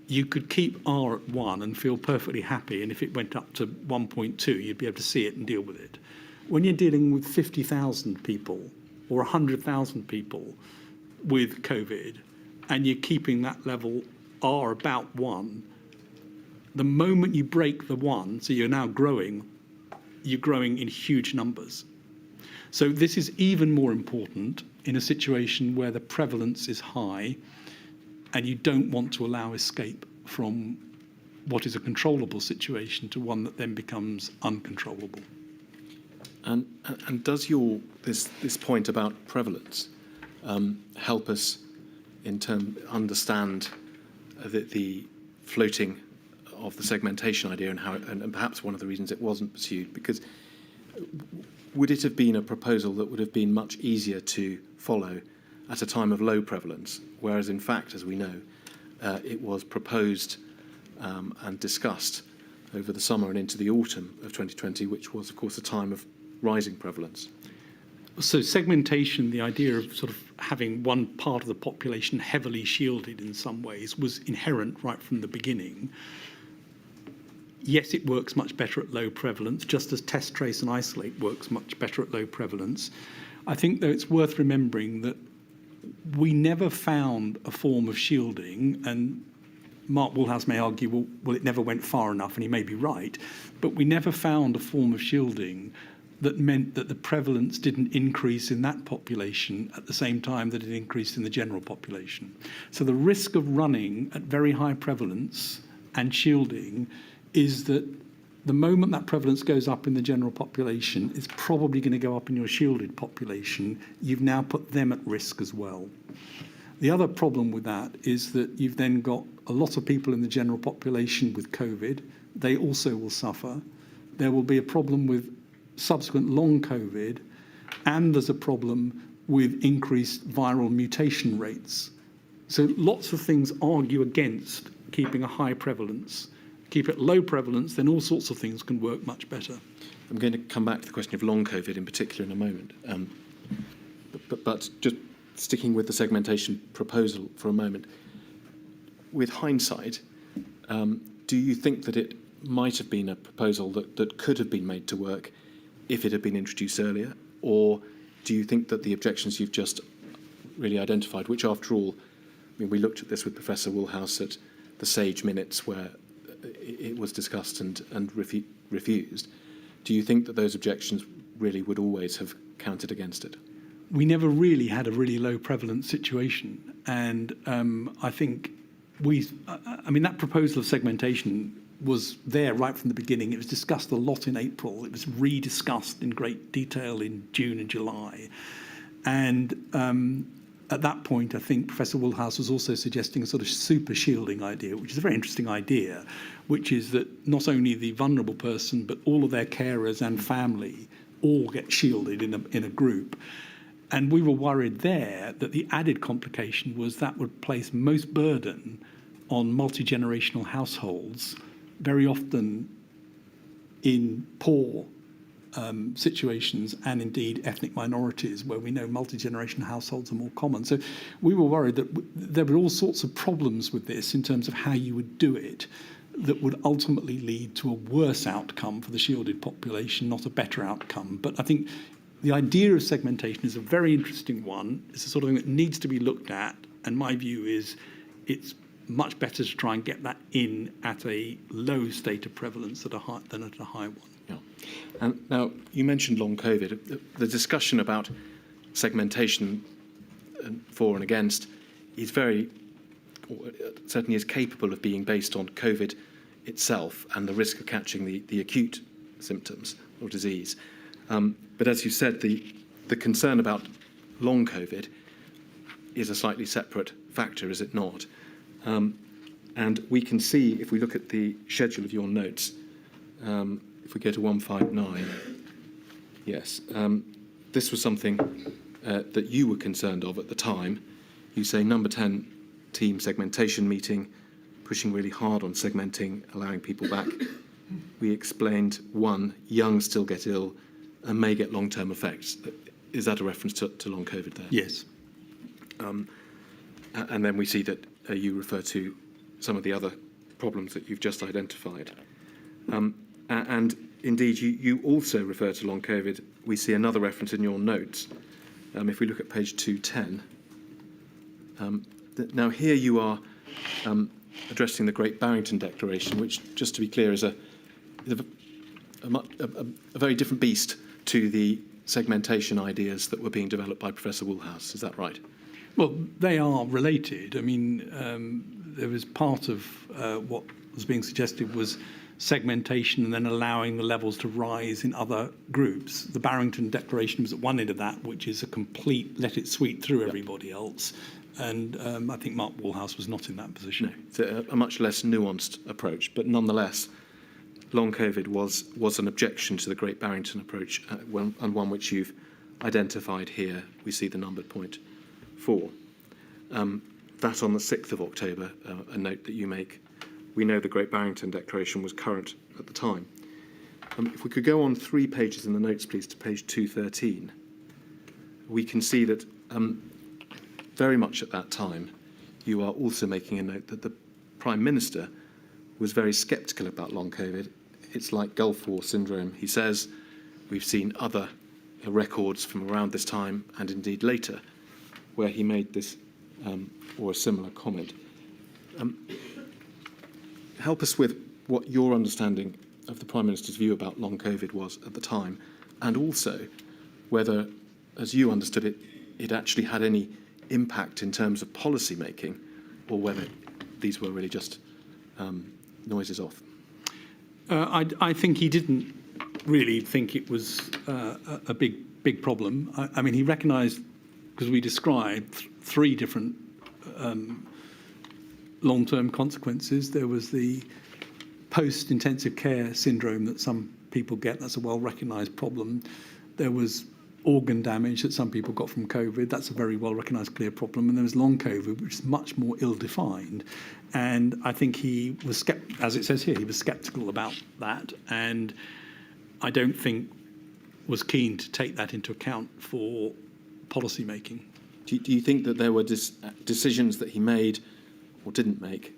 you could keep R at 1 and feel perfectly happy, and if it went up to 1.2, you'd be able to see it and deal with it. When you're dealing with 50,000 people or 100,000 people with COVID, and you're keeping that level R about 1, the moment you break the 1, so you're now growing, you're growing in huge numbers. So this is even more important in a situation where the prevalence is high, and you don't want to allow escape from what is a controllable situation to one that then becomes uncontrollable.
And does this point about prevalence help us understand the floating of the segmentation idea and perhaps one of the reasons it wasn't pursued? Because would it have been a proposal that would have been much easier to follow at a time of low prevalence, whereas in fact, as we know, it was proposed and discussed over the summer and into the autumn of 2020, which was, of course, a time of rising prevalence?
So segmentation, the idea of sort of having one part of the population heavily shielded in some ways, was inherent right from the beginning. Yes, it works much better at low prevalence, just as test, trace and isolate works much better at low prevalence. I think, though, it's worth remembering that we never found a form of shielding, and Mark Woolhouse may argue, well, it never went far enough, and he may be right, but we never found a form of shielding that meant that the prevalence didn't increase in that population at the same time that it increased in the general population. So the risk of running at very high prevalence and shielding is that the moment that prevalence goes up in the general population, it's probably going to go up in your shielded population. You've now put them at risk as well. The other problem with that is that you've then got a lot of people in the general population with COVID. They also will suffer. There will be a problem with subsequent long COVID, and there's a problem with increased viral mutation rates. So lots of things argue against keeping a high prevalence. Keep it low prevalence, then all sorts of things can work much better.
I'm going to come back to the question of long COVID in particular in a moment. But just sticking with the segmentation proposal for a moment, with hindsight, do you think that it might have been a proposal that could have been made to work if it had been introduced earlier? Or do you think that the objections you've just really identified, which after all, I mean, we looked at this with Professor Woolhouse at the SAGE minutes where it was discussed and refused, do you think that those objections really would always have counted against it?
We never really had a really low prevalence situation. And I think that proposal of segmentation was there right from the beginning. It was discussed a lot in April. It was rediscussed in great detail in June and July. And at that point, I think Professor Woolhouse was also suggesting a sort of super shielding idea, which is a very interesting idea, which is that not only the vulnerable person, but all of their carers and family all get shielded in a group. And we were worried there that the added complication was that would place most burden on multi-generational households, very often in poor situations, and indeed ethnic minorities where we know multi-generational households are more common. So we were worried that there were all sorts of problems with this in terms of how you would do it that would ultimately lead to a worse outcome for the shielded population, not a better outcome. But I think the idea of segmentation is a very interesting one. It's the sort of thing that needs to be looked at, and my view is it's much better to try and get that in at a low state of prevalence than at a high one.
Yeah. And now, you mentioned long COVID. The discussion about segmentation for and against is certainly is capable of being based on COVID itself and the risk of catching the acute symptoms or disease. But as you said, the concern about long COVID is a slightly separate factor, is it not? And we can see, if we look at the schedule of your notes, if we go to 159, yes, this was something that you were concerned of at the time. You say number 10, team segmentation meeting, pushing really hard on segmenting, allowing people back. We explained, 1, young still get ill and may get long-term effects. Is that a reference to long COVID there?
Yes.
And then we see that you refer to some of the other problems that you've just identified. And indeed, you also refer to long COVID. We see another reference in your notes. If we look at page 210. Now here you are addressing the Great Barrington Declaration, which, just to be clear, is a very different beast to the segmentation ideas that were being developed by Professor Woolhouse. Is that right?
Well, they are related. I mean, there was part of what was being suggested was segmentation and then allowing the levels to rise in other groups. The Barrington Declaration was at one end of that, which is a complete let it sweep through everybody else. And I think Mark Woolhouse was not in that position.
No, it's a much less nuanced approach, but nonetheless, long COVID was an objection to the Great Barrington approach, and one which you've identified here. We see the numbered point 4. That on the 6th of October, a note that you make. We know the Great Barrington Declaration was current at the time. If we could go on 3 pages in the notes, please, to page 213, we can see that very much at that time, you are also making a note that the Prime Minister was very sceptical about long COVID. It's like Gulf War syndrome, he says. We've seen other records from around this time, and indeed later, where he made this or a similar comment. Help us with what your understanding of the Prime Minister's view about long COVID was at the time, and also whether, as you understood it, it actually had any impact in terms of policy making, or whether these were really just noises off.
I think he didn't really think it was a big problem. I mean, he recognised, because we described 3 different long-term consequences. There was the post-intensive care syndrome that some people get. That's a well-recognised problem. There was organ damage that some people got from COVID. That's a very well-recognised, clear problem. And there was long COVID, which is much more ill-defined. And I think he was, as it says here, he was sceptical about that. And I don't think was keen to take that into account for policy making.
Do you think that there were decisions that he made or didn't make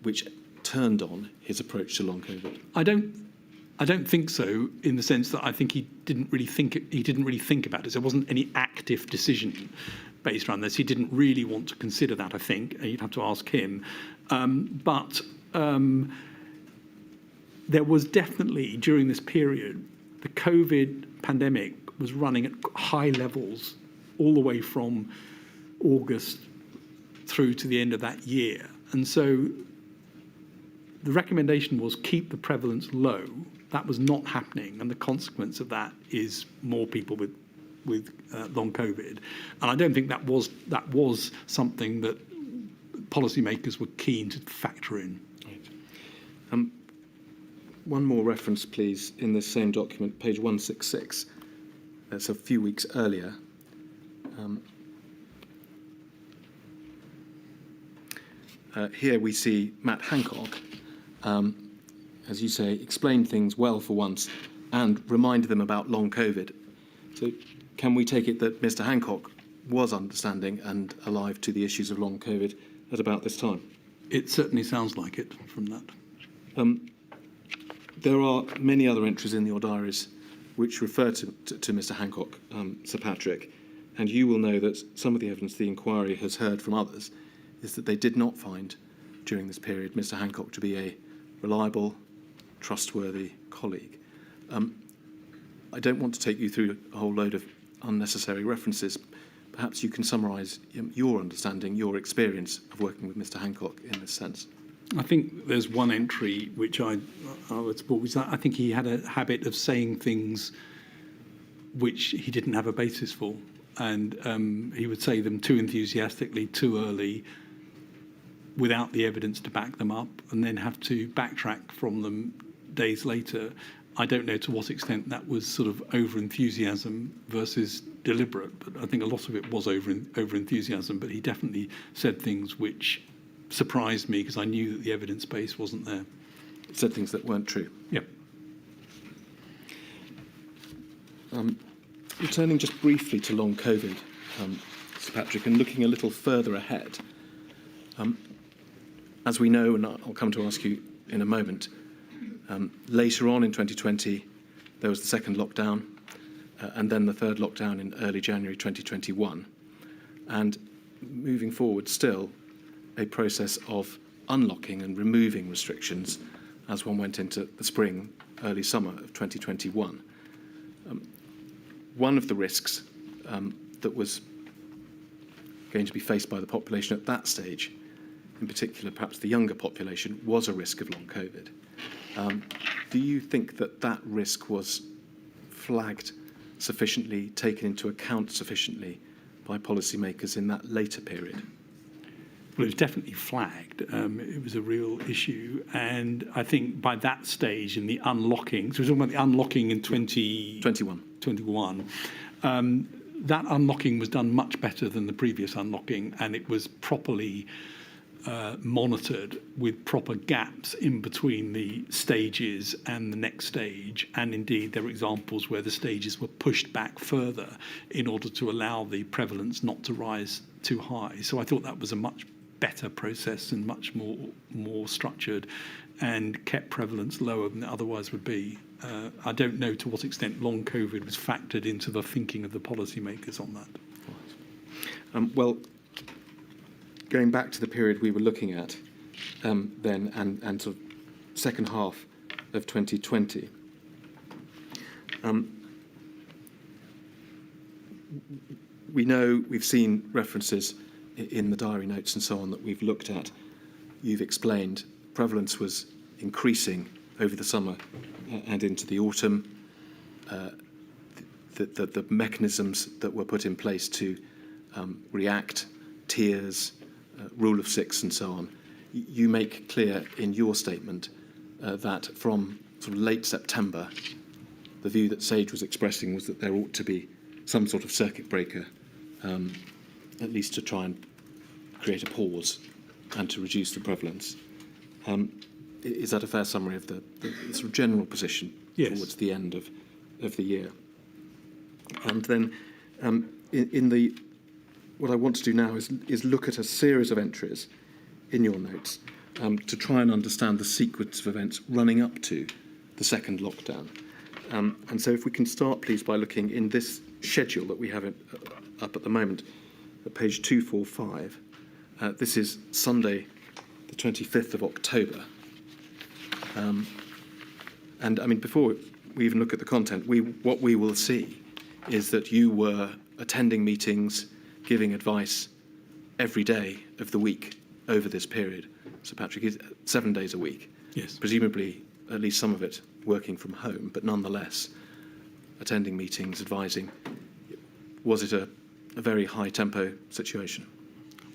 which turned on his approach to long COVID?
I don't think so, in the sense that I think he didn't really think about it. There wasn't any active decision based around this. He didn't really want to consider that, I think. You'd have to ask him. But there was definitely, during this period, the COVID pandemic was running at high levels all the way from August through to the end of that year. And so the recommendation was keep the prevalence low. That was not happening, and the consequence of that is more people with long COVID. And I don't think that was something that policymakers were keen to factor in.
Right. One more reference, please, in this same document, page 166. That's a few weeks earlier. Here we see Matt Hancock, as you say, explain things well for once and remind them about long COVID. So can we take it that Mr. Hancock was understanding and alive to the issues of long COVID at about this time?
It certainly sounds like it from that.
There are many other entries in your diaries which refer to Mr. Hancock, Sir Patrick, and you will know that some of the evidence the inquiry has heard from others is that they did not find during this period Mr. Hancock to be a reliable, trustworthy colleague. I don't want to take you through a whole load of unnecessary references. Perhaps you can summarise your understanding, your experience of working with Mr. Hancock in this sense.
I think there's one entry which I would support, which I think he had a habit of saying things which he didn't have a basis for. And he would say them too enthusiastically, too early, without the evidence to back them up, and then have to backtrack from them days later. I don't know to what extent that was sort of over-enthusiasm versus deliberate, but I think a lot of it was over-enthusiasm, but he definitely said things which surprised me because I knew that the evidence base wasn't there.
Said things that weren't true.
Yep.
Returning just briefly to long COVID, Sir Patrick, and looking a little further ahead, as we know, and I'll come to ask you in a moment, later on in 2020, there was the second lockdown, and then the third lockdown in early January 2021. And moving forward still, a process of unlocking and removing restrictions as one went into the spring, early summer of 2021. One of the risks that was going to be faced by the population at that stage, in particular perhaps the younger population, was a risk of long COVID. Do you think that that risk was flagged sufficiently, taken into account sufficiently by policymakers in that later period?
Well, it was definitely flagged. It was a real issue. And I think by that stage in the unlocking, so we're talking about the unlocking in 2021, that unlocking was done much better than the previous unlocking, and it was properly monitored with proper gaps in between the stages and the next stage. And indeed, there are examples where the stages were pushed back further in order to allow the prevalence not to rise too high. So I thought that was a much better process and much more structured, and kept prevalence lower than it otherwise would be. I don't know to what extent long COVID was factored into the thinking of the policymakers on that.
Well, going back to the period we were looking at then, and sort of second half of 2020, we know, we've seen references in the diary notes and so on that we've looked at. You've explained prevalence was increasing over the summer and into the autumn. The mechanisms that were put in place to react, tiers, rule of six and so on. You make clear in your statement that from sort of late September, the view that Sage was expressing was that there ought to be some sort of circuit breaker, at least to try and create a pause and to reduce the prevalence. Is that a fair summary of the sort of general position towards the end of the year? And then what I want to do now is look at a series of entries in your notes to try and understand the sequence of events running up to the second lockdown. And so if we can start, please, by looking in this schedule that we have up at the moment, at page 245. This is Sunday, the 25th of October. And I mean, before we even look at the content, what we will see is that you were attending meetings, giving advice every day of the week over this period. So Patrick, is 7 days a week.
Yes.
Presumably, at least some of it working from home, but nonetheless, attending meetings, advising. Was it a very high tempo situation?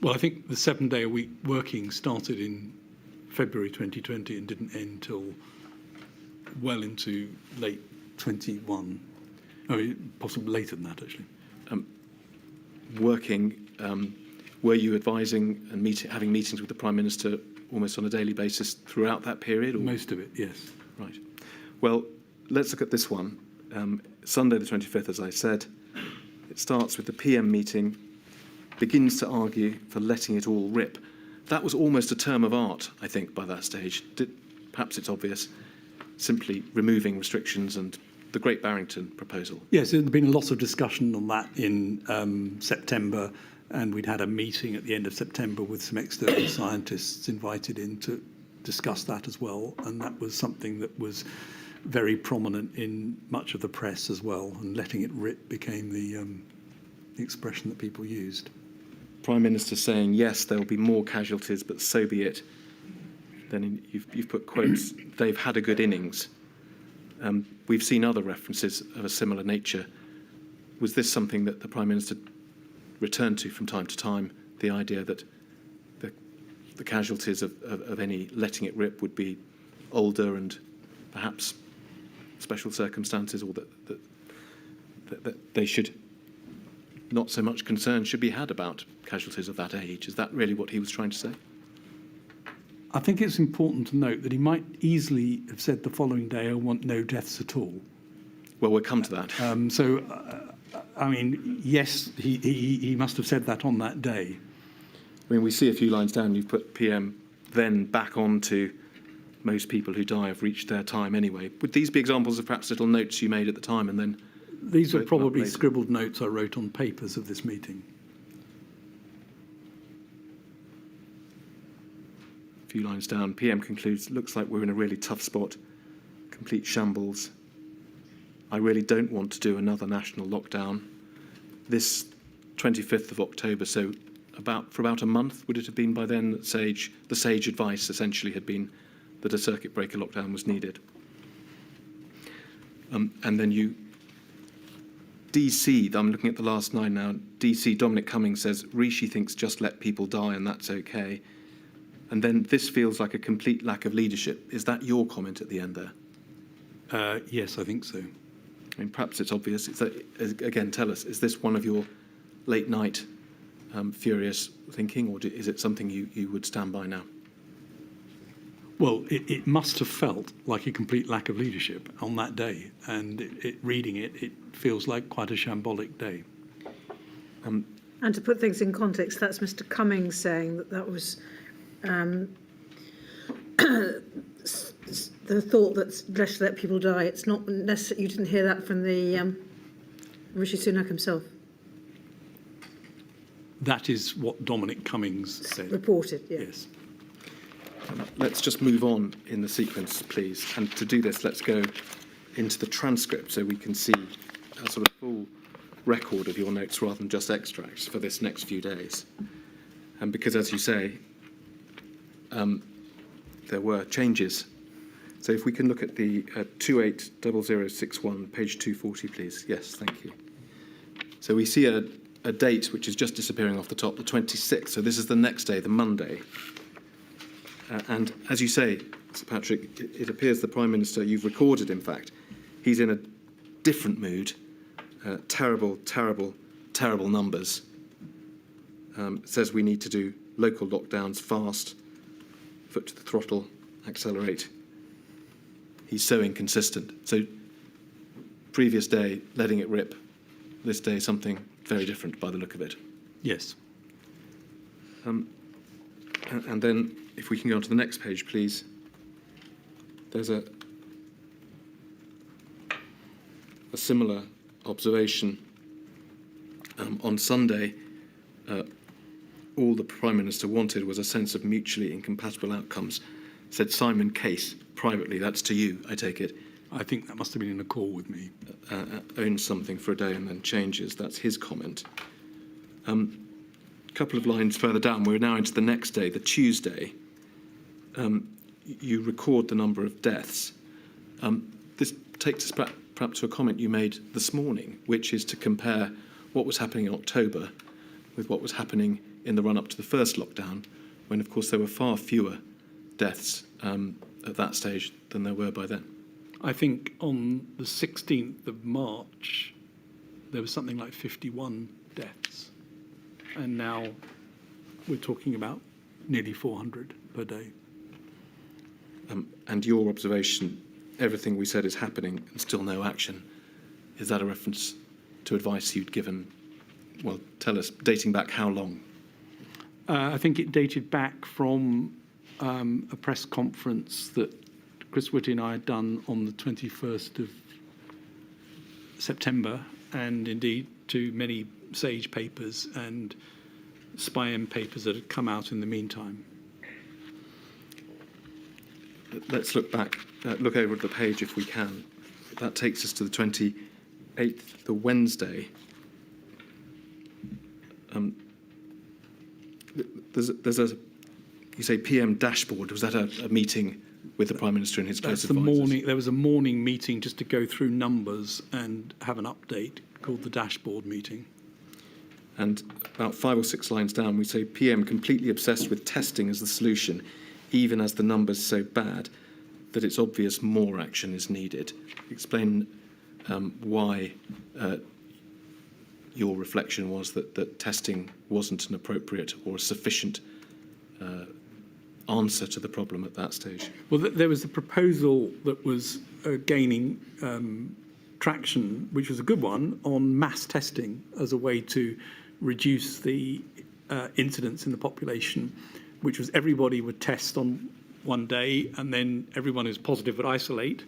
Well, I think the 7 day a week working started in February 2020 and didn't end till well into late 21. I mean, possibly later than that, actually.
Working, were you advising and having meetings with the Prime Minister almost on a daily basis throughout that period? Or?
Most of it, yes.
Right. Well, let's look at this one. Sunday the 25th, as I said, it starts with the PM meeting, begins to argue for letting it all rip. That was almost a term of art, I think, by that stage. Perhaps it's obvious, simply removing restrictions and the Great Barrington proposal.
Yes, there's been a lot of discussion on that in September, and we'd had a meeting at the end of September with some external scientists invited in to discuss that as well, and that was something that was very prominent in much of the press as well, and letting it rip became the expression that people used.
Prime Minister saying, yes, there will be more casualties, but so be it. Then you've put quotes, they've had a good innings. We've seen other references of a similar nature. Was this something that the Prime Minister returned to from time to time, the idea that the casualties of any letting it rip would be older and perhaps special circumstances, or that they should not so much concern should be had about casualties of that age? Is that really what he was trying to say?
I think it's important to note that he might easily have said the following day, I want no deaths at all.
Well, we'll come to that.
I mean, yes, he must have said that on that day.
I mean, we see a few lines down, you've put PM then back on to most people who die have reached their time anyway. Would these be examples of perhaps little notes you made at the time and then...
These are probably scribbled notes I wrote on papers of this meeting.
A few lines down, PM concludes, looks like we're in a really tough spot, complete shambles. I really don't want to do another national lockdown. This 25th of October, so for about a month. Would it have been by then that the sage advice essentially had been that a circuit breaker lockdown was needed? And then DC, I'm looking at the last 9 now, DC, Dominic Cummings says, Rishi thinks just let people die and that's okay. And then this feels like a complete lack of leadership. Is that your comment at the end there?
Yes, I think so.
I mean, perhaps it's obvious. Again, tell us, is this one of your late night furious thinking, or is it something you would stand by now?
Well, it must have felt like a complete lack of leadership on that day, and reading it feels like quite a shambolic day.
And to put things in context, that's Mr. Cummings saying that was the thought that let's let people die. It's not necessarily, you didn't hear that from the Rishi Sunak himself.
That is what Dominic Cummings said.
Reported, yeah.
Yes.
Let's just move on in the sequence, please. And to do this, let's go into the transcript so we can see a sort of full record of your notes rather than just extracts for this next few days. And because, as you say, there were changes. So if we can look at the 280061, page 240, please. Yes, thank you. So we see a date which is just disappearing off the top, the 26th. So this is the next day, the Monday. And as you say, Sir Patrick, it appears the Prime Minister, you've recorded, in fact, he's in a different mood. Terrible, terrible, terrible numbers. Says we need to do local lockdowns fast, foot to the throttle, accelerate. He's so inconsistent. So previous day, letting it rip. This day, something very different by the look of it.
Yes.
And then, if we can go on to the next page, please. There's a similar observation. On Sunday, all the Prime Minister wanted was a sense of mutually incompatible outcomes, said Simon Case privately. That's to you, I take it.
I think that must have been in a call with me.
Owns something for a day and then changes. That's his comment. A couple of lines further down, we're now into the next day, the Tuesday. You record the number of deaths. This takes us perhaps to a comment you made this morning, which is to compare what was happening in October with what was happening in the run-up to the first lockdown, when, of course, there were far fewer deaths at that stage than there were by then.
I think on the 16th of March, there was something like 51 deaths. And now we're talking about nearly 400 per day.
And your observation, everything we said is happening and still no action. Is that a reference to advice you'd given? Well, tell us, dating back how long?
I think it dated back from a press conference that Chris Whitty and I had done on the 21st of September, and indeed to many SAGE papers and SPI-M papers that had come out in the meantime.
Let's look back, look over at the page if we can. That takes us to the 28th, the Wednesday. There's a, you say PM dashboard. Was that a meeting with the Prime Minister and his close advisors?
There was a morning meeting just to go through numbers and have an update called the dashboard meeting.
And about 5 or 6 lines down, we say PM completely obsessed with testing as the solution, even as the numbers so bad that it's obvious more action is needed. Explain why your reflection was that testing wasn't an appropriate or a sufficient answer to the problem at that stage.
Well, there was a proposal that was gaining traction, which was a good one, on mass testing as a way to reduce the incidence in the population, which was everybody would test on one day and then everyone who's positive would isolate,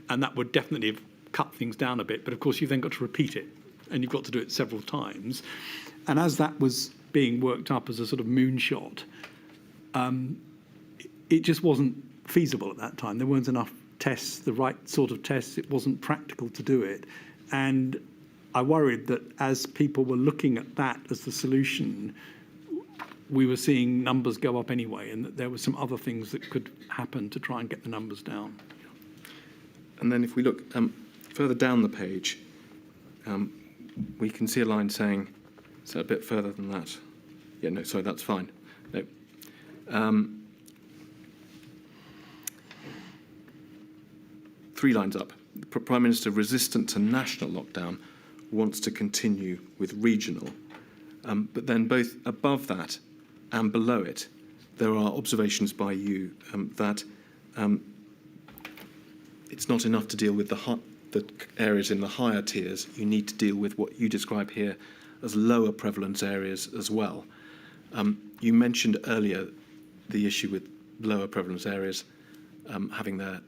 and that would definitely have cut things down a bit. But of course, you've then got to repeat it, and you've got to do it several times. And as that was being worked up as a sort of moonshot, it just wasn't feasible at that time. There weren't enough tests, the right sort of tests. It wasn't practical to do it. And I worried that as people were looking at that as the solution, we were seeing numbers go up anyway, and that there were some other things that could happen to try and get the numbers down.
And then if we look further down the page, we can see a line saying, so a bit further than that. Yeah, no, sorry, that's fine. No. 3 lines up. The Prime Minister, resistant to national lockdown, wants to continue with regional. But then both above that and below it, there are observations by you that it's not enough to deal with the areas in the higher tiers. You need to deal with what you describe here as lower prevalence areas as well. You mentioned earlier the issue with lower prevalence areas having their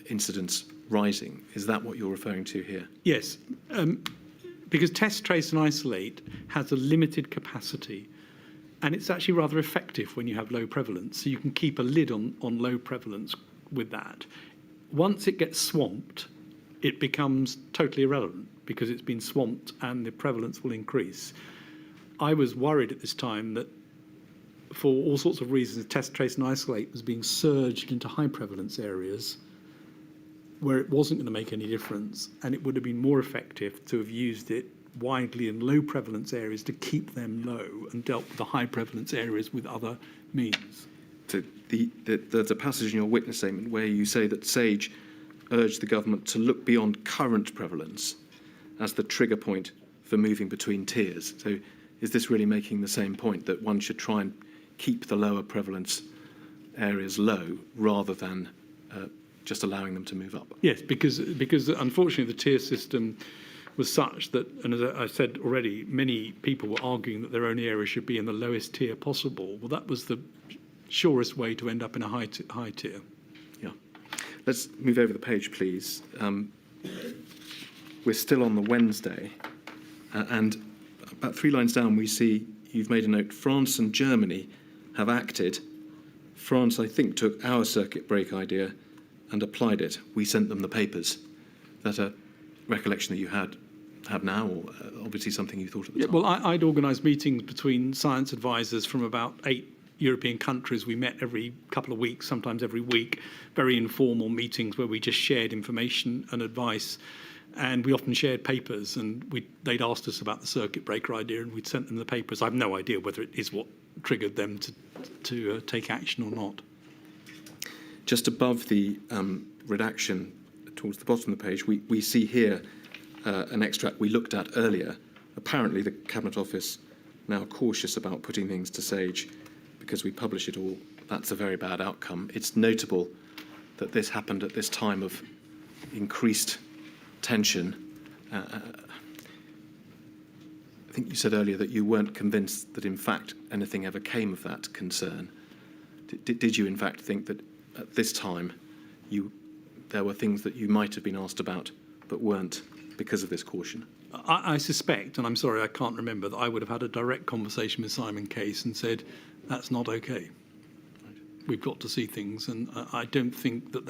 incidence rising. Is that what you're referring to here?
Yes, because test, trace and isolate has a limited capacity, and it's actually rather effective when you have low prevalence. So you can keep a lid on low prevalence with that. Once it gets swamped, it becomes totally irrelevant because it's been swamped and the prevalence will increase. I was worried at this time that for all sorts of reasons, test, trace and isolate was being surged into high prevalence areas where it wasn't going to make any difference, and it would have been more effective to have used it widely in low prevalence areas to keep them low and dealt with the high prevalence areas with other means.
So there's a passage in your witness statement where you say that SAGE urged the government to look beyond current prevalence as the trigger point for moving between tiers. So is this really making the same point, that one should try and keep the lower prevalence areas low rather than just allowing them to move up?
Yes, because unfortunately the tier system was such that, and as I said already, many people were arguing that their own area should be in the lowest tier possible. Well, that was the surest way to end up in a high tier.
Yeah. Let's move over the page, please. We're still on the Wednesday, and about 3 lines down we see you've made a note, France and Germany have acted. France, I think, took our circuit break idea and applied it. We sent them the papers. Is that a recollection that you have now, or obviously something you thought at the time?
Well, I'd organised meetings between science advisors from about 8 European countries. We met every couple of weeks, sometimes every week, very informal meetings where we just shared information and advice. And we often shared papers, and they'd asked us about the circuit breaker idea, and we'd sent them the papers. I have no idea whether it is what triggered them to take action or not.
Just above the redaction, towards the bottom of the page, we see here an extract we looked at earlier. Apparently, the Cabinet Office now cautious about putting things to SAGE because we publish it all. That's a very bad outcome. It's notable that this happened at this time of increased tension. I think you said earlier that you weren't convinced that, in fact, anything ever came of that concern. Did you, in fact, think that at this time there were things that you might have been asked about but weren't because of this caution?
I suspect, and I'm sorry I can't remember, that I would have had a direct conversation with Simon Case and said, that's not okay. Right. We've got to see things, and I don't think that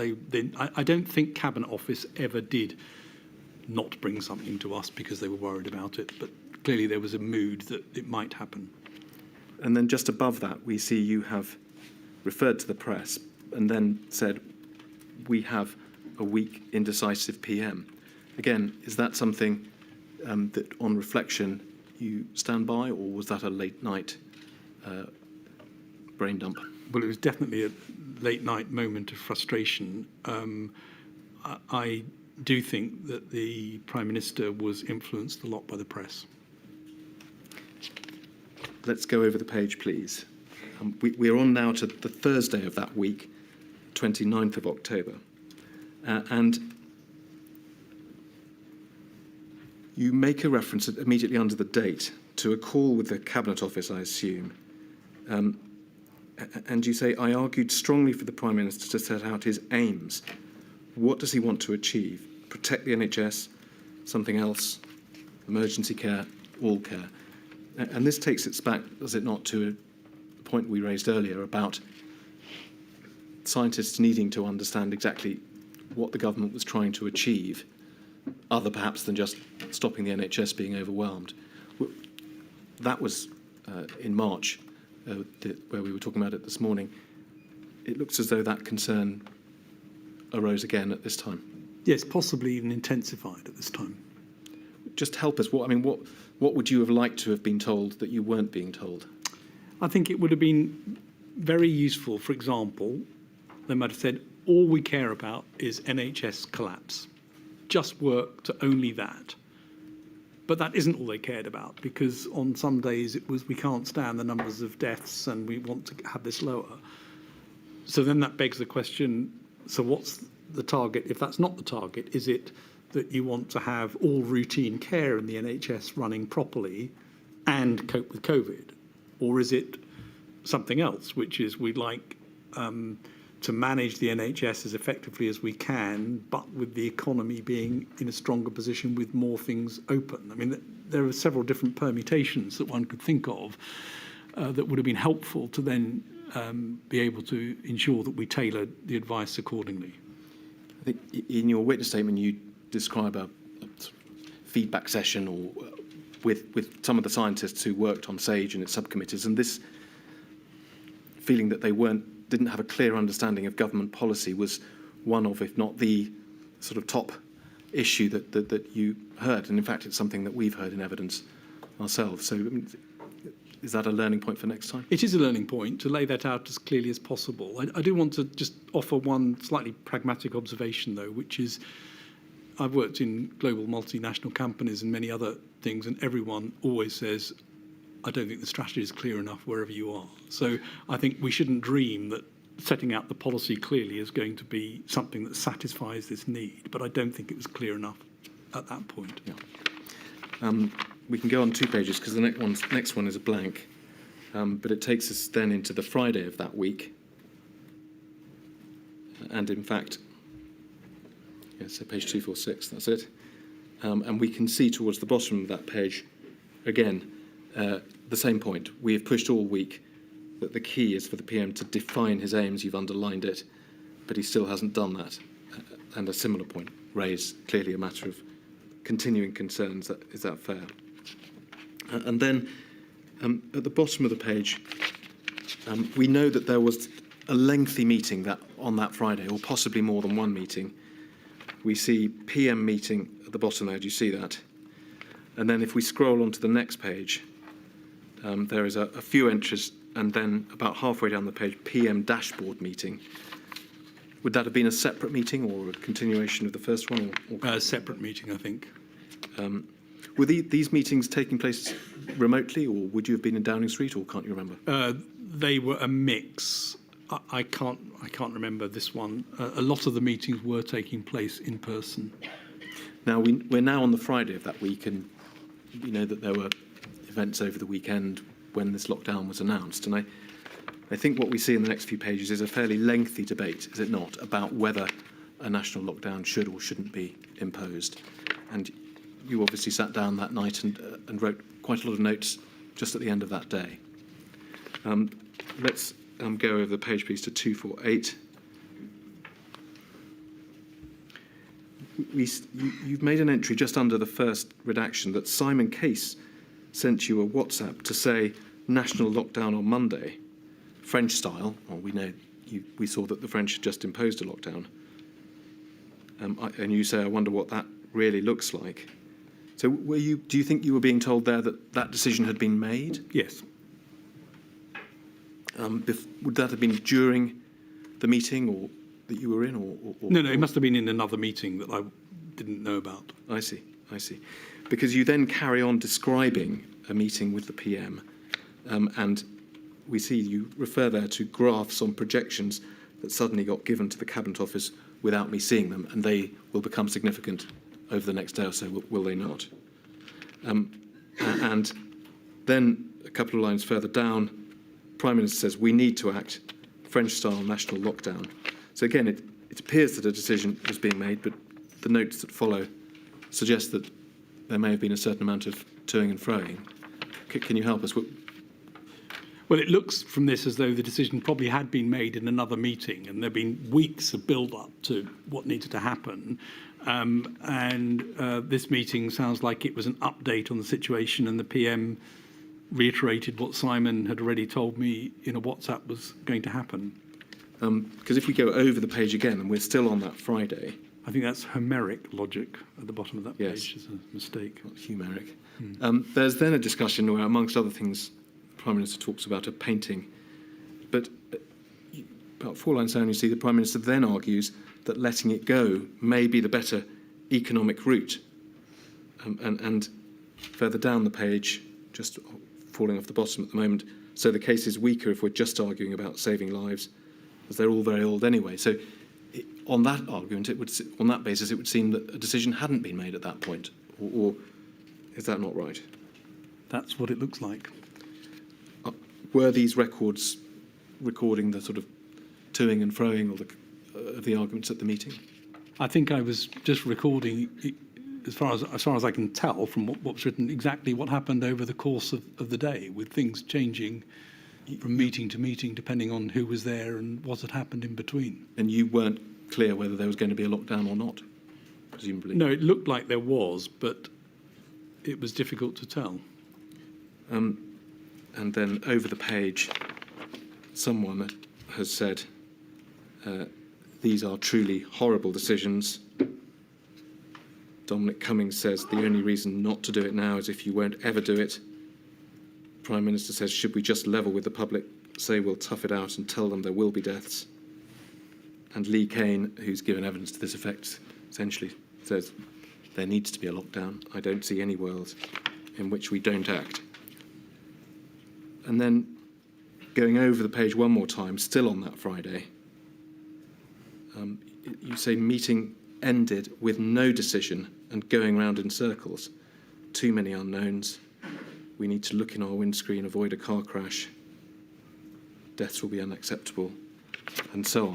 I don't think Cabinet Office ever did not bring something to us because they were worried about it, but clearly there was a mood that it might happen.
And then just above that, we see you have referred to the press and then said, we have a weak, indecisive PM. Again, is that something that on reflection you stand by, or was that a late night brain dump?
Well, it was definitely a late night moment of frustration. I do think that the Prime Minister was influenced a lot by the press.
Let's go over the page, please. We're on now to the Thursday of that week, 29th of October. And you make a reference immediately under the date to a call with the Cabinet Office, I assume. And you say, I argued strongly for the Prime Minister to set out his aims. What does he want to achieve? Protect the NHS, something else, emergency care, all care. And this takes us back, does it not, to a point we raised earlier about scientists needing to understand exactly what the government was trying to achieve, other perhaps than just stopping the NHS being overwhelmed. That was in March where we were talking about it this morning, it looks as though that concern arose again at this time.
Yes, possibly even intensified at this time.
Just help us. What would you have liked to have been told that you weren't being told?
I think it would have been very useful, for example, they might have said, all we care about is NHS collapse. Just work to only that. But that isn't all they cared about, because on some days it was, we can't stand the numbers of deaths and we want to have this lower. So then that begs the question, so what's the target? If that's not the target, is it that you want to have all routine care in the NHS running properly and cope with COVID? Or is it something else, which is we'd like to manage the NHS as effectively as we can, but with the economy being in a stronger position with more things open? I mean, there are several different permutations that one could think of that would have been helpful to then be able to ensure that we tailor the advice accordingly.
I think in your witness statement you describe a feedback session or with some of the scientists who worked on SAGE and its subcommittees, and this feeling that they didn't have a clear understanding of government policy was one of, if not the sort of top issue that you heard. And in fact, it's something that we've heard in evidence ourselves. So is that a learning point for next time?
It is a learning point to lay that out as clearly as possible. I do want to just offer one slightly pragmatic observation, though, which is I've worked in global multinational companies and many other things, and everyone always says, I don't think the strategy is clear enough wherever you are. So I think we shouldn't dream that setting out the policy clearly is going to be something that satisfies this need, but I don't think it was clear enough at that point.
Yeah. We can go on 2 pages because the next one is a blank, but it takes us then into the Friday of that week. And in fact, yeah, so page 246, that's it. And we can see towards the bottom of that page, again, the same point. We have pushed all week that the key is for the PM to define his aims. You've underlined it, but he still hasn't done that. And a similar point raised, clearly a matter of continuing concerns. Is that fair? And then at the bottom of the page, we know that there was a lengthy meeting on that Friday, or possibly more than one meeting. We see PM meeting at the bottom there. Do you see that? And then if we scroll on to the next page, there is a few entries, and then about halfway down the page, PM dashboard meeting. Would that have been a separate meeting or a continuation of the first one?
A separate meeting, I think.
Were these meetings taking place remotely, or would you have been in Downing Street, or can't you remember?
They were a mix. I can't remember this one. A lot of the meetings were taking place in person.
Now, we're now on the Friday of that week, and we know that there were events over the weekend when this lockdown was announced. And I think what we see in the next few pages is a fairly lengthy debate, is it not, about whether a national lockdown should or shouldn't be imposed. And you obviously sat down that night and wrote quite a lot of notes just at the end of that day. Let's go over the page, please, to 248. You've made an entry just under the first redaction that Simon Case sent you a WhatsApp to say national lockdown on Monday, French style. Well, we know we saw that the French had just imposed a lockdown. And you say, I wonder what that really looks like. So do you think you were being told there that that decision had been made?
Yes.
Would that have been during the meeting or that you were in? Or
No, it must have been in another meeting that I didn't know about.
I see. Because you then carry on describing a meeting with the PM, and we see you refer there to graphs on projections that suddenly got given to the Cabinet Office without me seeing them, and they will become significant over the next day or so, will they not? And then a couple of lines further down, Prime Minister says, we need to act, French-style national lockdown. So again, it appears that a decision was being made, but the notes that follow suggest that there may have been a certain amount of toing and froing. Can you help us?
Well, it looks from this as though the decision probably had been made in another meeting, and there have been weeks of build-up to what needed to happen. This meeting sounds like it was an update on the situation, and the PM reiterated what Simon had already told me in a WhatsApp was going to happen.
Because if we go over the page again, and we're still on that Friday.
I think that's Homeric logic at the bottom of that
Yes.
page. Is a mistake.
Not Homeric. There's then a discussion where, amongst other things, the Prime Minister talks about a painting. But about 4 lines down, you see the Prime Minister then argues that letting it go may be the better economic route. And further down the page, just falling off the bottom at the moment, so the case is weaker if we're just arguing about saving lives, as they're all very old anyway. So on that argument, on that basis, it would seem that a decision hadn't been made at that point. Or is that not right?
That's what it looks like.
Were these records recording the sort of toing and froing of the arguments at the meeting?
I think I was just recording, as far as I can tell from what was written, exactly what happened over the course of the day, with things changing from meeting to meeting, depending on who was there and what had happened in between.
And you weren't clear whether there was going to be a lockdown or not, presumably?
No, it looked like there was, but it was difficult to tell.
And then over the page, someone has said, these are truly horrible decisions. Dominic Cummings says the only reason not to do it now is if you won't ever do it. Prime Minister says, should we just level with the public, say we'll tough it out and tell them there will be deaths? And Lee Kane, who's given evidence to this effect, essentially says there needs to be a lockdown. I don't see any world in which we don't act. And then going over the page one more time, still on that Friday, you say meeting ended with no decision and going round in circles. Too many unknowns. We need to look in our windscreen, avoid a car crash. Deaths will be unacceptable, and so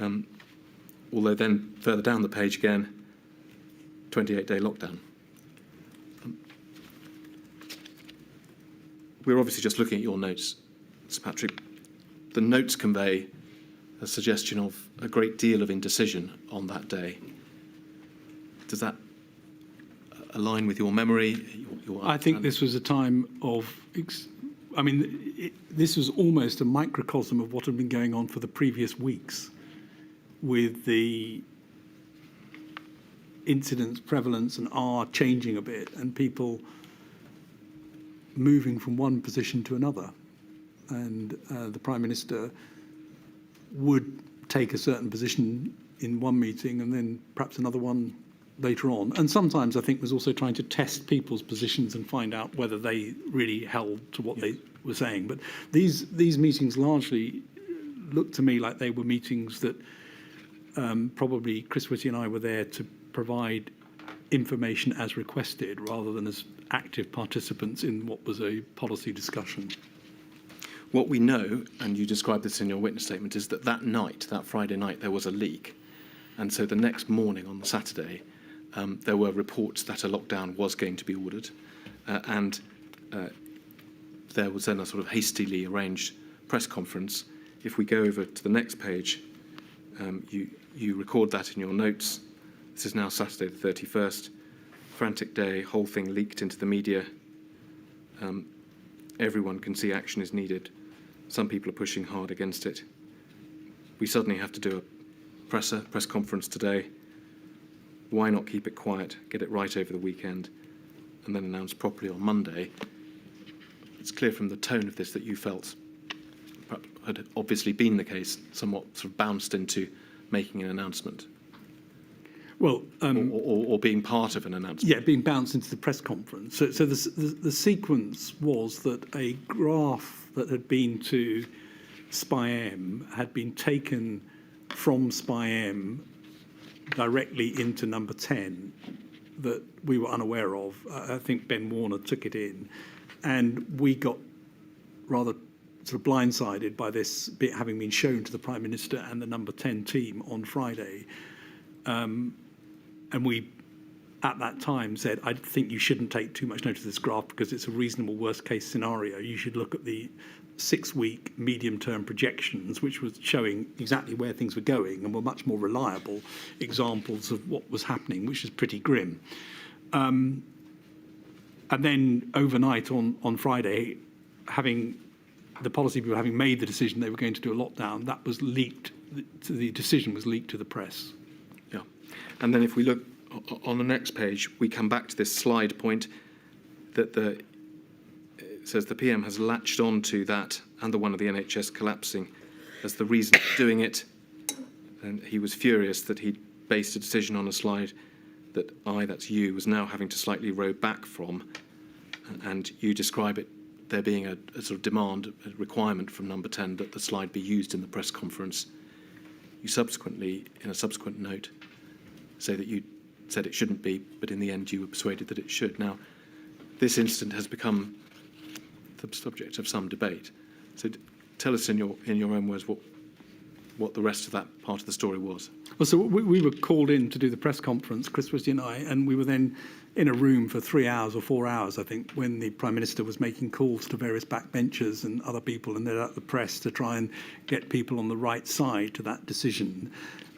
on. Although then further down the page again, 28-day lockdown. We're obviously just looking at your notes, Sir Patrick. The notes convey a suggestion of a great deal of indecision on that day. Does that align with your memory?
I think this was a time of, this was almost a microcosm of what had been going on for the previous weeks, with the incidence, prevalence and R changing a bit and people moving from one position to another. And the Prime Minister would take a certain position in one meeting and then perhaps another one later on. And sometimes I think was also trying to test people's positions and find out whether they really held to what they were saying. But these meetings largely looked to me like they were meetings that probably Chris Whitty and I were there to provide information as requested rather than as active participants in what was a policy discussion.
What we know, and you described this in your witness statement, is that that night, that Friday night, there was a leak. And so the next morning on the Saturday, there were reports that a lockdown was going to be ordered. And there was then a sort of hastily arranged press conference. If we go over to the next page, you record that in your notes. This is now Saturday the 31st. Frantic day, whole thing leaked into the media. Everyone can see action is needed. Some people are pushing hard against it. We suddenly have to do a press conference today. Why not keep it quiet, get it right over the weekend, and then announce properly on Monday? It's clear from the tone of this that you felt, perhaps had obviously been the case, somewhat sort of bounced into making an announcement.
Well,
or being part of an announcement.
Yeah, being bounced into the press conference. So the sequence was that a graph that had been to SPI-M had been taken from SPI-M directly into number 10 that we were unaware of. I think Ben Warner took it in, and we got rather sort of blindsided by this having been shown to the Prime Minister and the number 10 team on Friday. And we, at that time, said, I think you shouldn't take too much notice of this graph because it's a reasonable worst-case scenario. You should look at the 6-week medium-term projections, which was showing exactly where things were going and were much more reliable examples of what was happening, which is pretty grim. And then overnight on Friday, the policy people having made the decision they were going to do a lockdown, that was leaked. The decision was leaked to the press.
Yeah. And then if we look on the next page, we come back to this slide point that it says the PM has latched on to that and the one of the NHS collapsing as the reason for doing it. And he was furious that he'd based a decision on a slide that that's you, was now having to slightly row back from. And you describe it there being a sort of demand, a requirement from number 10 that the slide be used in the press conference. You subsequently, in a subsequent note, say that you said it shouldn't be, but in the end you were persuaded that it should. Now, this incident has become the subject of some debate. So tell us in your own words what the rest of that part of the story was.
Well, so we were called in to do the press conference, Chris Christie and I, and we were then in a room for 3 hours or 4 hours, I think, when the Prime Minister was making calls to various backbenchers and other people and then at the press to try and get people on the right side to that decision.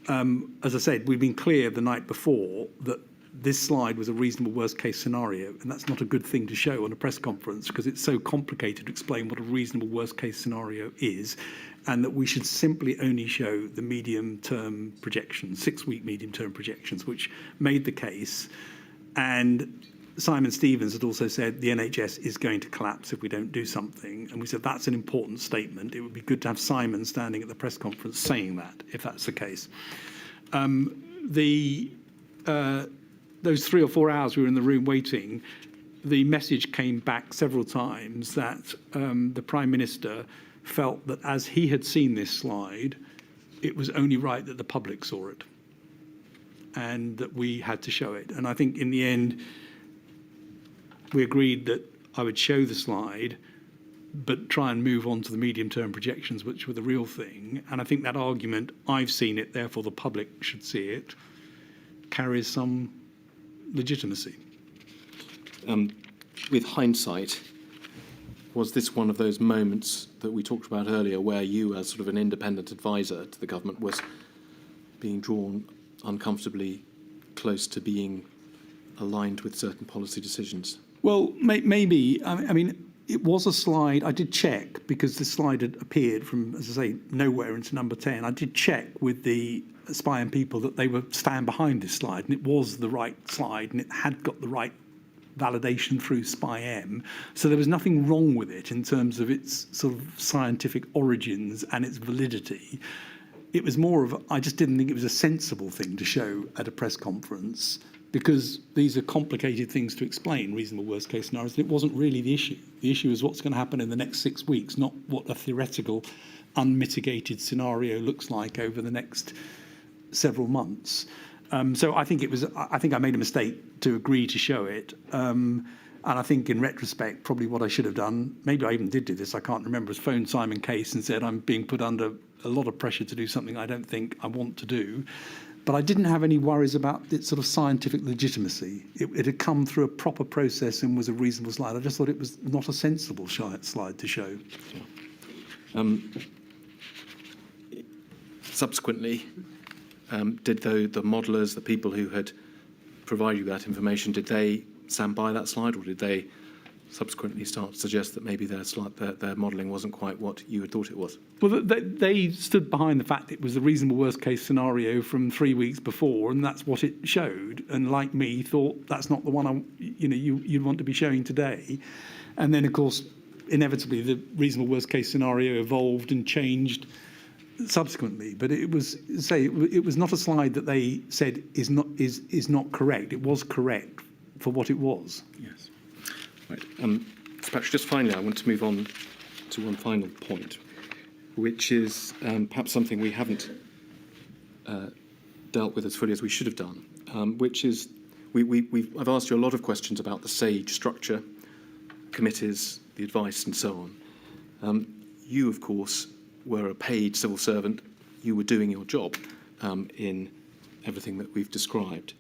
As I said, we'd been clear the night before that this slide was a reasonable worst-case scenario, and that's not a good thing to show on a press conference because it's so complicated to explain what a reasonable worst-case scenario is, and that we should simply only show the medium-term projections, 6-week medium-term projections, which made the case. And Simon Stevens had also said the NHS is going to collapse if we don't do something, and we said that's an important statement. It would be good to have Simon standing at the press conference saying that, if that's the case. Those 3 or 4 hours we were in the room waiting, the message came back several times that the Prime Minister felt that as he had seen this slide, it was only right that the public saw it and that we had to show it. And I think in the end, we agreed that I would show the slide, but try and move on to the medium-term projections, which were the real thing. And I think that argument, I've seen it, therefore the public should see it, carries some legitimacy.
With hindsight, was this one of those moments that we talked about earlier where you, as sort of an independent advisor to the government, was being drawn uncomfortably close to being aligned with certain policy decisions?
Well, maybe. I mean, it was a slide. I did check because the slide had appeared from, as I say, nowhere into number 10. I did check with the Spy and people that they were stand behind this slide, and it was the right slide, and it had got the right validation through Spy M. So there was nothing wrong with it in terms of its sort of scientific origins and its validity. It was more of, I just didn't think it was a sensible thing to show at a press conference because these are complicated things to explain, reasonable worst case scenarios, and it wasn't really the issue. The issue is what's going to happen in the next 6 weeks, not what a theoretical, unmitigated scenario looks like over the next several months. So I think I made a mistake to agree to show it. And I think in retrospect, probably what I should have done, maybe I even did do this, I can't remember, is phoned Simon Case and said, I'm being put under a lot of pressure to do something I don't think I want to do. But I didn't have any worries about its sort of scientific legitimacy. It had come through a proper process and was a reasonable slide. I just thought it was not a sensible slide to show.
Subsequently, did the modellers, the people who had provided you that information, did they stand by that slide, or did they subsequently start to suggest that maybe their modelling wasn't quite what you had thought it was?
Well, they stood behind the fact it was the reasonable worst-case scenario from 3 weeks before, and that's what it showed. And like me, thought that's not the one you'd want to be showing today. And then, of course, inevitably, the reasonable worst-case scenario evolved and changed subsequently, but it was not a slide that they said is not correct. It was correct for what it was.
Yes. Right. So Patrick, just finally, I want to move on to one final point, which is perhaps something we haven't dealt with as fully as we should have done, which is I've asked you a lot of questions about the SAGE structure, committees, the advice, and so on. You, of course, were a paid civil servant. You were doing your job in everything that we've described.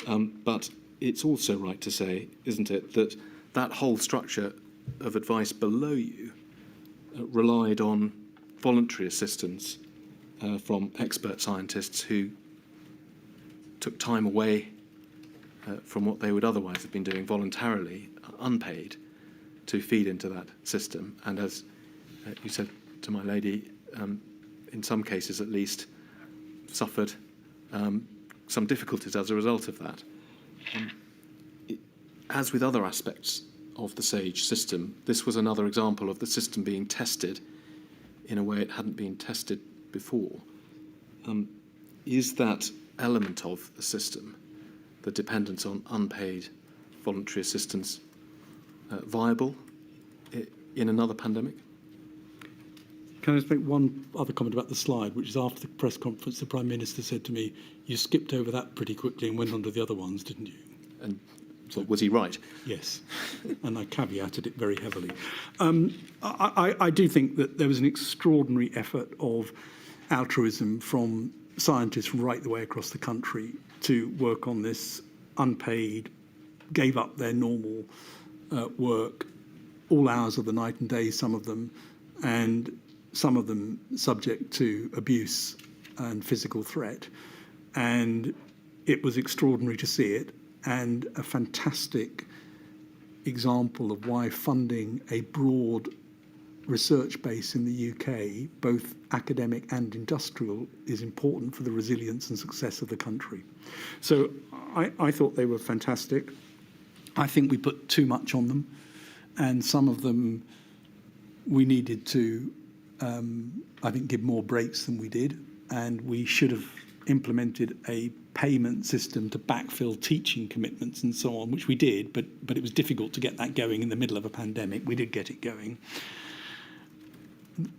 But it's also right to say, isn't it, that whole structure of advice below you relied on voluntary assistance from expert scientists who took time away from what they would otherwise have been doing voluntarily, unpaid, to feed into that system. And as you said to my lady, in some cases at least, suffered some difficulties as a result of that. As with other aspects of the SAGE system, this was another example of the system being tested in a way it hadn't been tested before. Is that element of the system, the dependence on unpaid voluntary assistance, viable in another pandemic?
Can I just make one other comment about the slide, which is after the press conference, the Prime Minister said to me, you skipped over that pretty quickly and went on to the other ones, didn't you?
And so was he right?
Yes, and I caveated it very heavily. I do think that there was an extraordinary effort of altruism from scientists right the way across the country to work on this unpaid, gave up their normal work, all hours of the night and day, some of them, and some of them subject to abuse and physical threat. And it was extraordinary to see it, and a fantastic example of why funding a broad research base in the UK, both academic and industrial, is important for the resilience and success of the country. So I thought they were fantastic. I think we put too much on them, and some of them we needed to, I think, give more breaks than we did, and we should have implemented a payment system to backfill teaching commitments and so on, which we did, but it was difficult to get that going in the middle of a pandemic. We did get it going.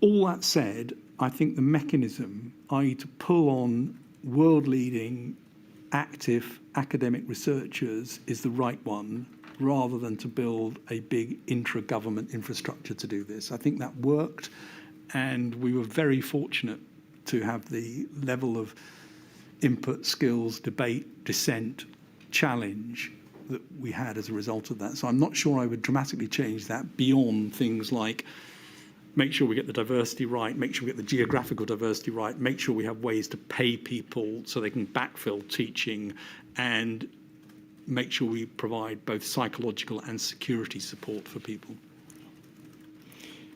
All that said, I think the mechanism, i.e. to pull on world-leading, active academic researchers, is the right one, rather than to build a big intra-government infrastructure to do this. I think that worked, and we were very fortunate to have the level of input, skills, debate, dissent, challenge that we had as a result of that. So I'm not sure I would dramatically change that beyond things like make sure we get the diversity right, make sure we get the geographical diversity right, make sure we have ways to pay people so they can backfill teaching, and make sure we provide both psychological and security support for people.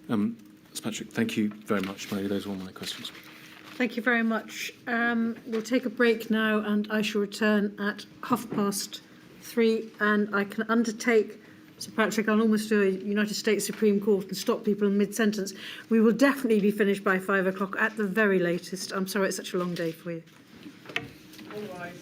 Sir Patrick, thank you very much. Those are all my questions.
Thank you very much. We'll take a break now, and I shall return at 3:30. And I can undertake, Sir Patrick, I'll almost do a United States Supreme Court and stop people in mid-sentence. We will definitely be finished by 5 o'clock at the very latest. I'm sorry it's such a long day for you. All right.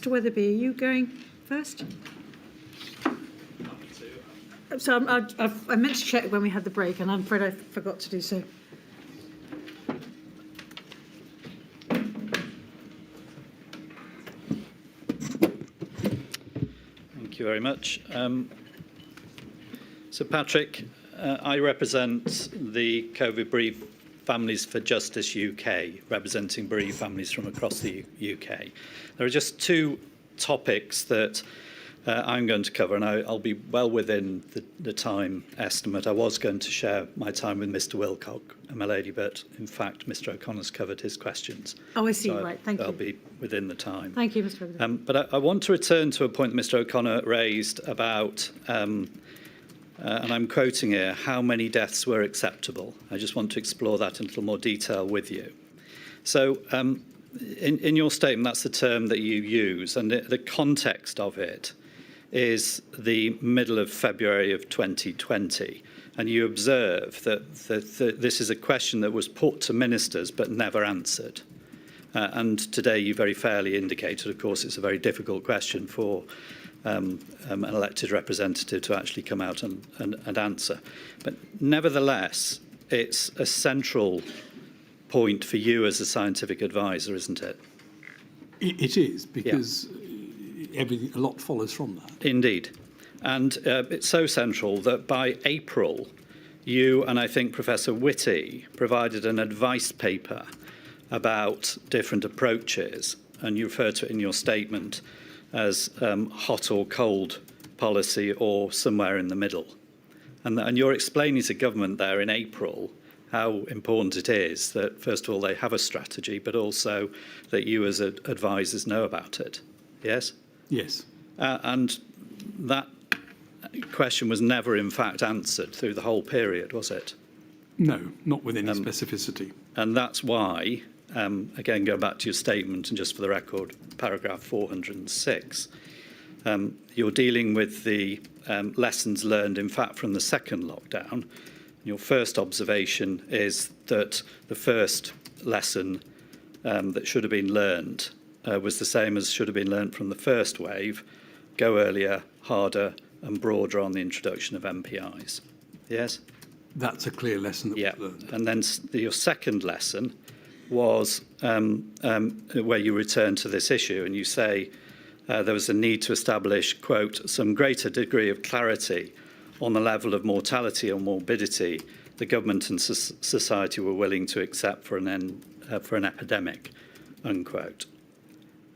Mr. Weatherby, are you going first? So I meant to check when we had the break, and I'm afraid I forgot to do so.
Thank you very much. So, Patrick, I represent the COVID bereaved Families for Justice UK, representing bereaved families from across the UK. There are just two topics that I'm going to cover, and I'll be well within the time estimate. I was going to share my time with Mr. Wilcock and my lady, but in fact, Mr. O'Connor's covered his questions.
Oh, I see.
So
Right. Thank you.
I'll be within the time.
Thank you, Mr. Weatherby.
But I want to return to a point that Mr. O'Connor raised about, and I'm quoting here, how many deaths were acceptable. I just want to explore that in a little more detail with you. So in your statement, that's the term that you use, and the context of it is the middle of February of 2020. And you observe that this is a question that was put to ministers but never answered. And today you very fairly indicated, of course, it's a very difficult question for an elected representative to actually come out and answer. But nevertheless, it's a central point for you as a scientific advisor, isn't it?
It is, because a lot follows from that.
Indeed. And it's so central that by April, you and I think Professor Whitty provided an advice paper about different approaches, and you refer to it in your statement as hot or cold policy or somewhere in the middle. And you're explaining to government there in April how important it is that, first of all, they have a strategy, but also that you as advisors know about it. Yes?
Yes.
And that question was never, in fact, answered through the whole period, was it?
No, not with any specificity.
And that's why, again, going back to your statement, and just for the record, paragraph 406, you're dealing with the lessons learned, in fact, from the second lockdown. Your first observation is that the first lesson that should have been learned was the same as should have been learned from the first wave: go earlier, harder and broader on the introduction of MPIs. Yes?
That's a clear lesson that
Yeah.
we've learned.
And then your second lesson was where you return to this issue and you say there was a need to establish, quote, some greater degree of clarity on the level of mortality or morbidity the government and society were willing to accept for an epidemic, unquote.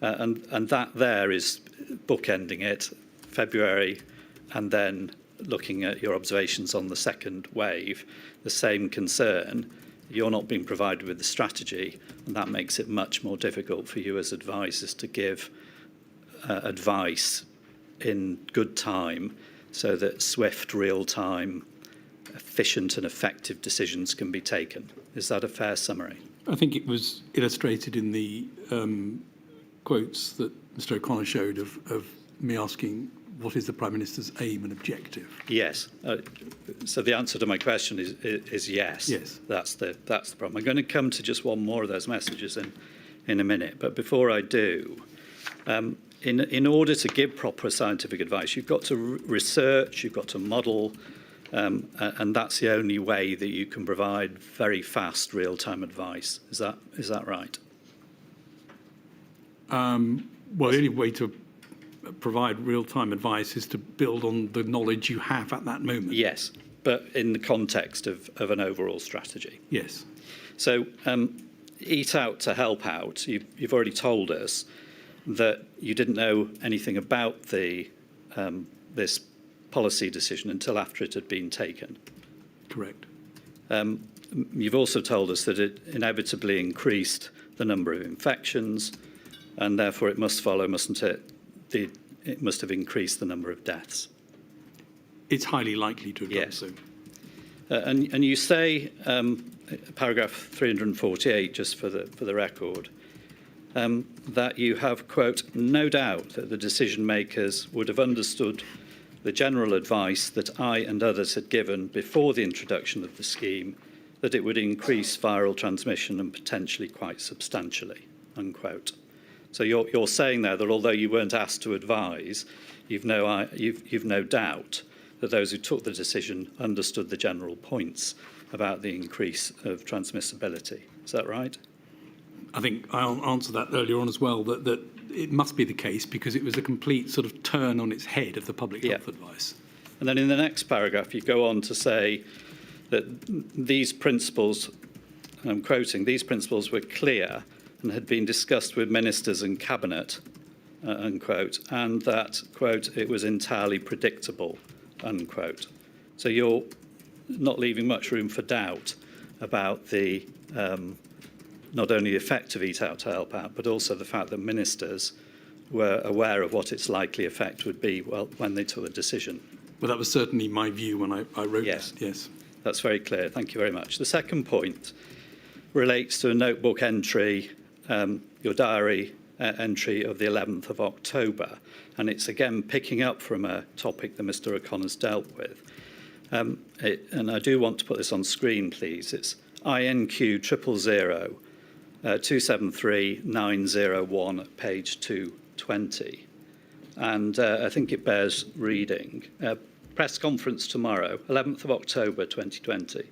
And that there is bookending it, February, and then looking at your observations on the second wave, the same concern. You're not being provided with the strategy, and that makes it much more difficult for you as advisors to give advice in good time so that swift, real-time, efficient and effective decisions can be taken. Is that a fair summary?
I think it was illustrated in the quotes that Mr. O'Connor showed of me asking what is the Prime Minister's aim and objective.
Yes. So the answer to my question is yes.
Yes.
That's the problem. I'm going to come to just one more of those messages in a minute. But before I do, in order to give proper scientific advice, you've got to research, you've got to model, and that's the only way that you can provide very fast, real-time advice. Is that right?
Well, the only way to provide real-time advice is to build on the knowledge you have at that moment.
Yes, but in the context of an overall strategy.
Yes.
So eat out to help out. You've already told us that you didn't know anything about this policy decision until after it had been taken.
Correct.
You've also told us that it inevitably increased the number of infections, and therefore it must follow, mustn't it? It must have increased the number of deaths.
It's highly likely to have done
Yes.
so.
And you say, paragraph 348, just for the record, that you have, quote, no doubt that the decision makers would have understood the general advice that I and others had given before the introduction of the scheme, that it would increase viral transmission and potentially quite substantially, unquote. So you're saying there that although you weren't asked to advise, you've no doubt that those who took the decision understood the general points about the increase of transmissibility. Is that right?
I think I answered that earlier on as well, that it must be the case because it was a complete sort of turn on its head of the public health advice.
And then in the next paragraph, you go on to say that these principles, and I'm quoting, these principles were clear and had been discussed with ministers and cabinet, unquote, and that, quote, it was entirely predictable, unquote. So you're not leaving much room for doubt about the not only the effect of Eat Out to Help Out, but also the fact that ministers were aware of what its likely effect would be when they took the decision.
Well, that was certainly my view when I wrote this. Yes.
That's very clear. Thank you very much. The second point relates to a notebook entry, your diary entry of the 11th of October, and it's again picking up from a topic that Mr. O'Connor's dealt with. And I do want to put this on screen, please. It's INQ 000 273901, page 220. And I think it bears reading. Press conference tomorrow, 11th of October 2020.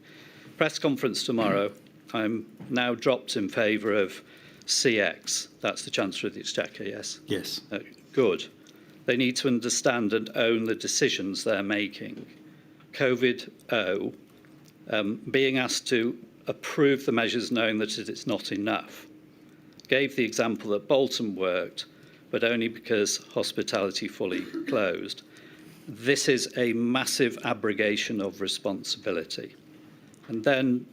Press conference tomorrow. I'm now dropped in favour of CX. That's the Chancellor of the Exchequer, yes?
Yes.
Good. They need to understand and own the decisions they're making. COVID-0, being asked to approve the measures knowing that it's not enough. Gave the example that Bolton worked, but only because hospitality fully closed. This is a massive abrogation of responsibility. And then,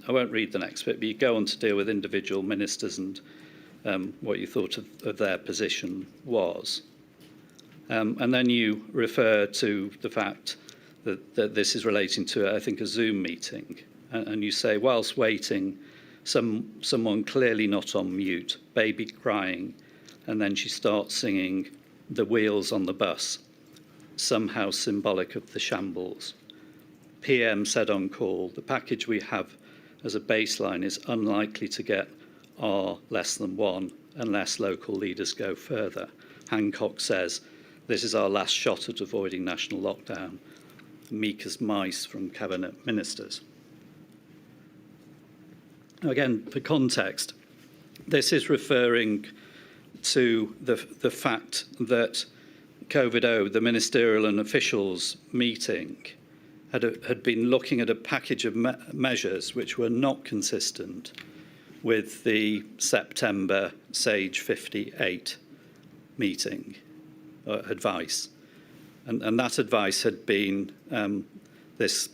I won't read the next bit, but you go on to deal with individual ministers and what you thought of their position was. And then you refer to the fact that this is relating to, I think, a Zoom meeting. And you say, whilst waiting, someone clearly not on mute, baby crying, and then she starts singing The Wheels on the Bus, somehow symbolic of the shambles. PM said on call, the package we have as a baseline is unlikely to get R less than 1 unless local leaders go further. Hancock says, this is our last shot at avoiding national lockdown. Meek as mice from cabinet ministers. Again, for context, this is referring to the fact that COVID-0, the ministerial and officials meeting, had been looking at a package of measures which were not consistent with the September SAGE 58 meeting advice. And that advice had been this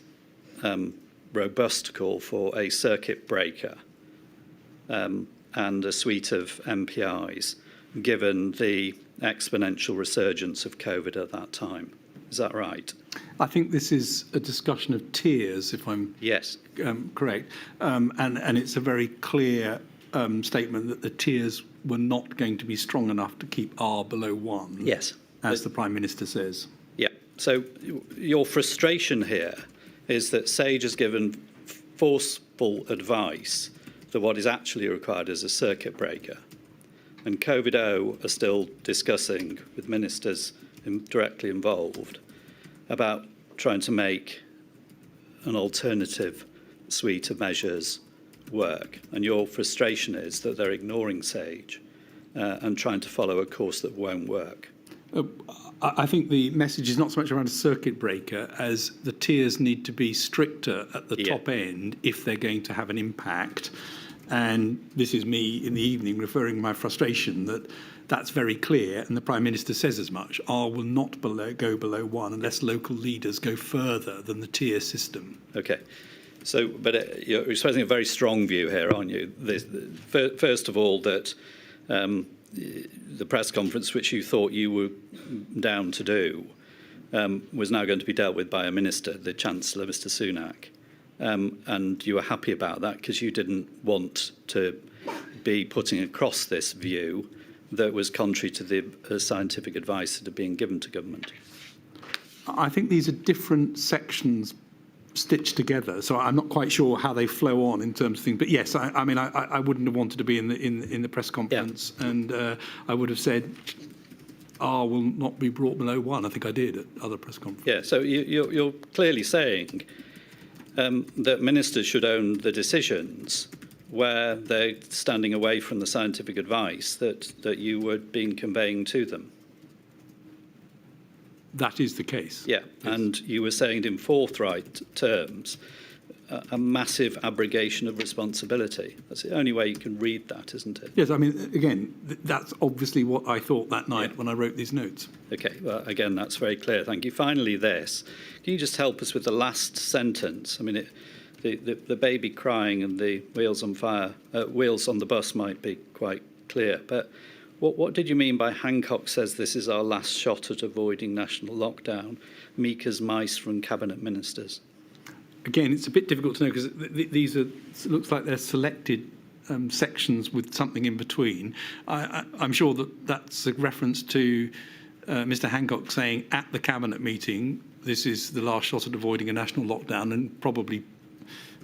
robust call for a circuit breaker and a suite of MPIs, given the exponential resurgence of COVID at that time. Is that right?
I think this is a discussion of tiers, if I'm correct. And it's a very clear statement that the tiers were not going to be strong enough to keep R below 1.
Yes.
As the Prime Minister says.
Yeah. So your frustration here is that SAGE has given forceful advice that what is actually required is a circuit breaker. And COVID-0 are still discussing with ministers directly involved about trying to make an alternative suite of measures work. And your frustration is that they're ignoring SAGE and trying to follow a course that won't work.
I think the message is not so much around a circuit breaker as the tiers need to be stricter at the top end if they're going to have an impact. And this is me in the evening referring to my frustration that that's very clear, and the Prime Minister says as much. R will not go below 1 unless local leaders go further than the tier system. Okay.
So, but you're expressing a very strong view here, aren't you? First of all, that the press conference, which you thought you were down to do, was now going to be dealt with by a minister, the Chancellor, Mr. Sunak. And you were happy about that because you didn't want to be putting across this view that was contrary to the scientific advice that had been given to government.
I think these are different sections stitched together. So I'm not quite sure how they flow on in terms of things. But yes, I mean, I wouldn't have wanted to be in the press conference, and I would have said, R will not be brought below 1. I think I did at other press conferences.
Yeah, so you're clearly saying that ministers should own the decisions where they're standing away from the scientific advice that you were being conveying to them.
That is the case.
Yeah,
Yes.
and you were saying in forthright terms a massive abrogation of responsibility. That's the only way you can read that, isn't it?
Yes, I mean, again, that's obviously what I thought that night when I wrote these notes.
Okay, well, again, that's very clear. Thank you. Finally, this. Can you just help us with the last sentence? I mean, the baby crying and the wheels on fire, wheels on the bus might be quite clear, but what did you mean by Hancock says this is our last shot at avoiding national lockdown, meek as mice from cabinet ministers?
Again, it's a bit difficult to know because these are, it looks like they're selected sections with something in between. I'm sure that that's a reference to Mr. Hancock saying at the cabinet meeting, this is the last shot at avoiding a national lockdown, and probably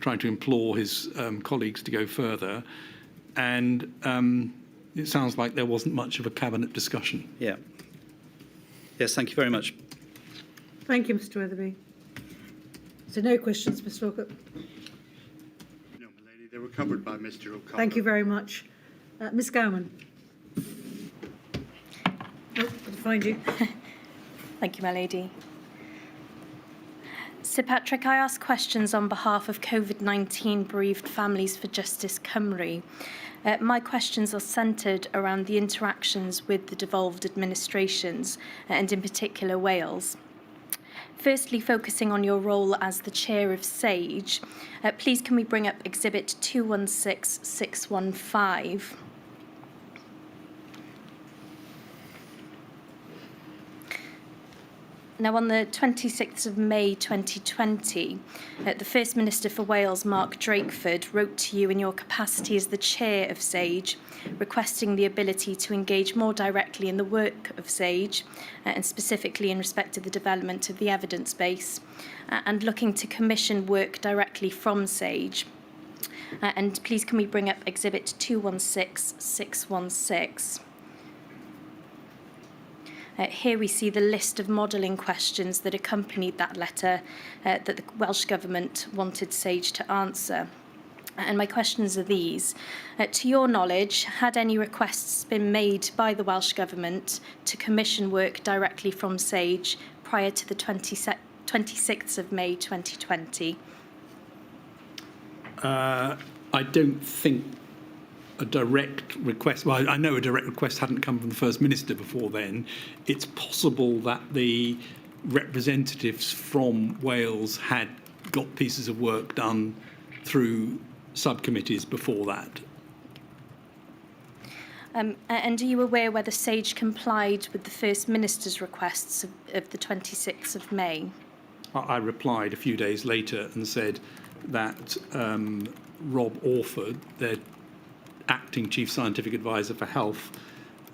trying to implore his colleagues to go further. And it sounds like there wasn't much of a cabinet discussion.
Yeah. Yes, thank you very much.
Thank you, Mr. Weatherby. So no questions, Mr. Alcott.
No, my lady, they were covered by Mr. O'Connor.
Thank you very much. Ms. Gowman. Oh, I'll find you.
Thank you, my lady. Sir Patrick, I ask questions on behalf of COVID-19 bereaved families for Justice Cymru. My questions are centred around the interactions with the devolved administrations, and in particular Wales. Firstly, focusing on your role as the chair of SAGE, please can we bring up Exhibit 216615. Now, on the 26th of May 2020, the First Minister for Wales, Mark Drakeford, wrote to you in your capacity as the chair of SAGE, requesting the ability to engage more directly in the work of SAGE, and specifically in respect of the development of the evidence base, and looking to commission work directly from SAGE. And please can we bring up Exhibit 216616. Here we see the list of modelling questions that accompanied that letter that the Welsh Government wanted SAGE to answer. And my questions are these. To your knowledge, had any requests been made by the Welsh Government to commission work directly from SAGE prior to the 26th of May 2020?
I don't think a direct request, well, I know a direct request hadn't come from the First Minister before then. It's possible that the representatives from Wales had got pieces of work done through subcommittees before that.
And are you aware whether SAGE complied with the First Minister's requests of the 26th of May?
I replied a few days later and said that Rob Orford, their acting Chief Scientific Advisor for Health,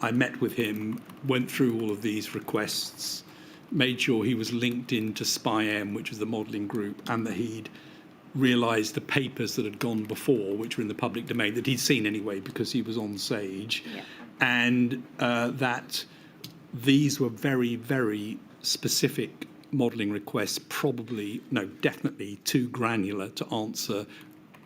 I met with him, went through all of these requests, made sure he was linked into SPI-M, which was the modelling group, and that he'd realised the papers that had gone before, which were in the public domain, that he'd seen anyway because he was on SAGE,
Yeah.
and that these were very, very specific modelling requests, definitely too granular to answer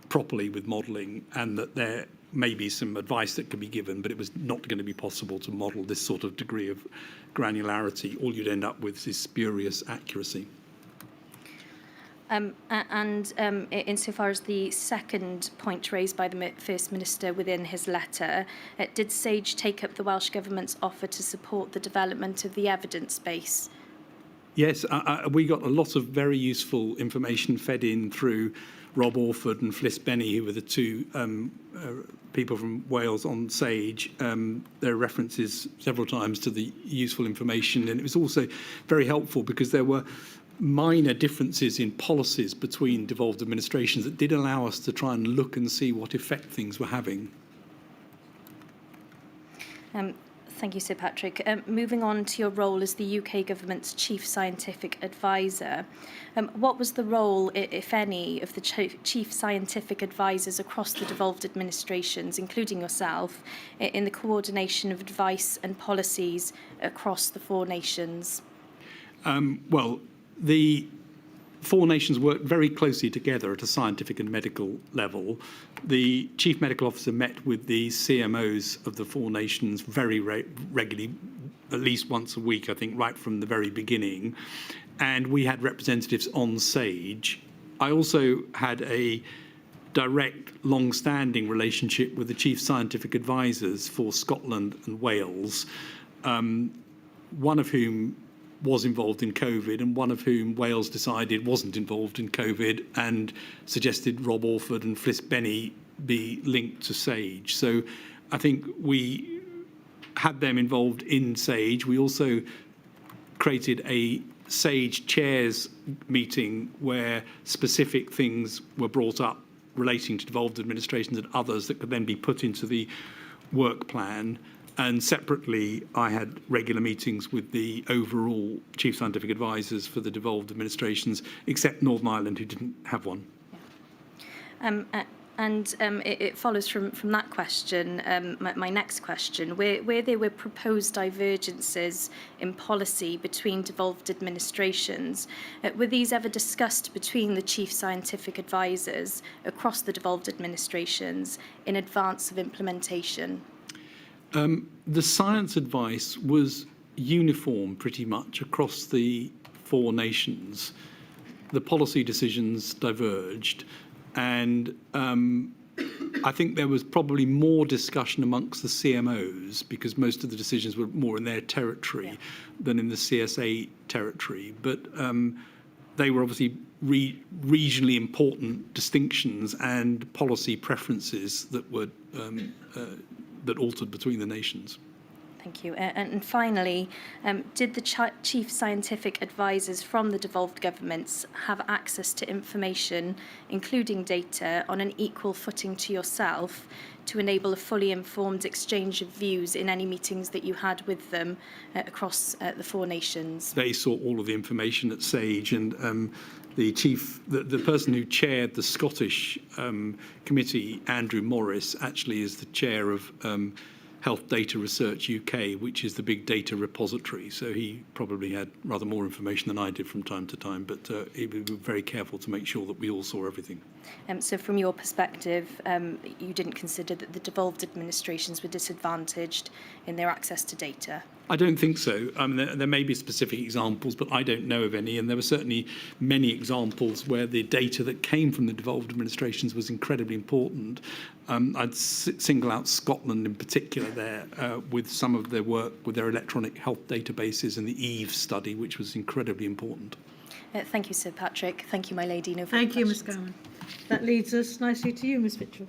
properly with modelling, and that there may be some advice that could be given, but it was not going to be possible to model this sort of degree of granularity. All you'd end up with is spurious accuracy.
Insofar as the second point raised by the First Minister within his letter, did SAGE take up the Welsh Government's offer to support the development of the evidence base?
Yes, we got a lot of very useful information fed in through Rob Orford and Fliss Benny, who were the two people from Wales on SAGE. There are references several times to the useful information, and it was also very helpful because there were minor differences in policies between devolved administrations that did allow us to try and look and see what effect things were having.
Thank you, Sir Patrick. Moving on to your role as the UK Government's Chief Scientific Advisor, what was the role, if any, of the Chief Scientific Advisors across the devolved administrations, including yourself, in the coordination of advice and policies across the four nations?
Well, the four nations work very closely together at a scientific and medical level. The Chief Medical Officer met with the CMOs of the four nations very regularly, at least once a week, I think, right from the very beginning. And we had representatives on SAGE. I also had a direct, long-standing relationship with the Chief Scientific Advisors for Scotland and Wales, one of whom was involved in COVID and one of whom Wales decided wasn't involved in COVID and suggested Rob Orford and Fliss Benny be linked to SAGE. So I think we had them involved in SAGE. We also created a SAGE chairs meeting where specific things were brought up relating to devolved administrations and others that could then be put into the work plan. And separately, I had regular meetings with the overall Chief Scientific Advisors for the devolved administrations, except Northern Ireland, who didn't have one.
It follows from that question, my next question, where there were proposed divergences in policy between devolved administrations, were these ever discussed between the Chief Scientific Advisors across the devolved administrations in advance of implementation?
The science advice was uniform pretty much across the four nations. The policy decisions diverged, and I think there was probably more discussion amongst the CMOs because most of the decisions were more in their territory than in the CSA territory. But they were obviously regionally important distinctions and policy preferences that were that altered between the nations.
Thank you. And finally, did the Chief Scientific Advisors from the devolved governments have access to information, including data, on an equal footing to yourself to enable a fully informed exchange of views in any meetings that you had with them across the four nations?
They saw all of the information at SAGE, and the person who chaired the Scottish committee, Andrew Morris, actually is the chair of Health Data Research UK, which is the big data repository. So he probably had rather more information than I did from time to time, but he was very careful to make sure that we all saw everything.
So from your perspective, you didn't consider that the devolved administrations were disadvantaged in their access to data?
I don't think so. I mean, there may be specific examples, but I don't know of any. And there were certainly many examples where the data that came from the devolved administrations was incredibly important. I'd single out Scotland in particular there with some of their work with their electronic health databases and the EVE study, which was incredibly important.
Thank you, Sir Patrick. Thank you, my lady. No further
Thank you, Ms.
questions.
Gowan. That leads us nicely to you, Ms. Mitchell.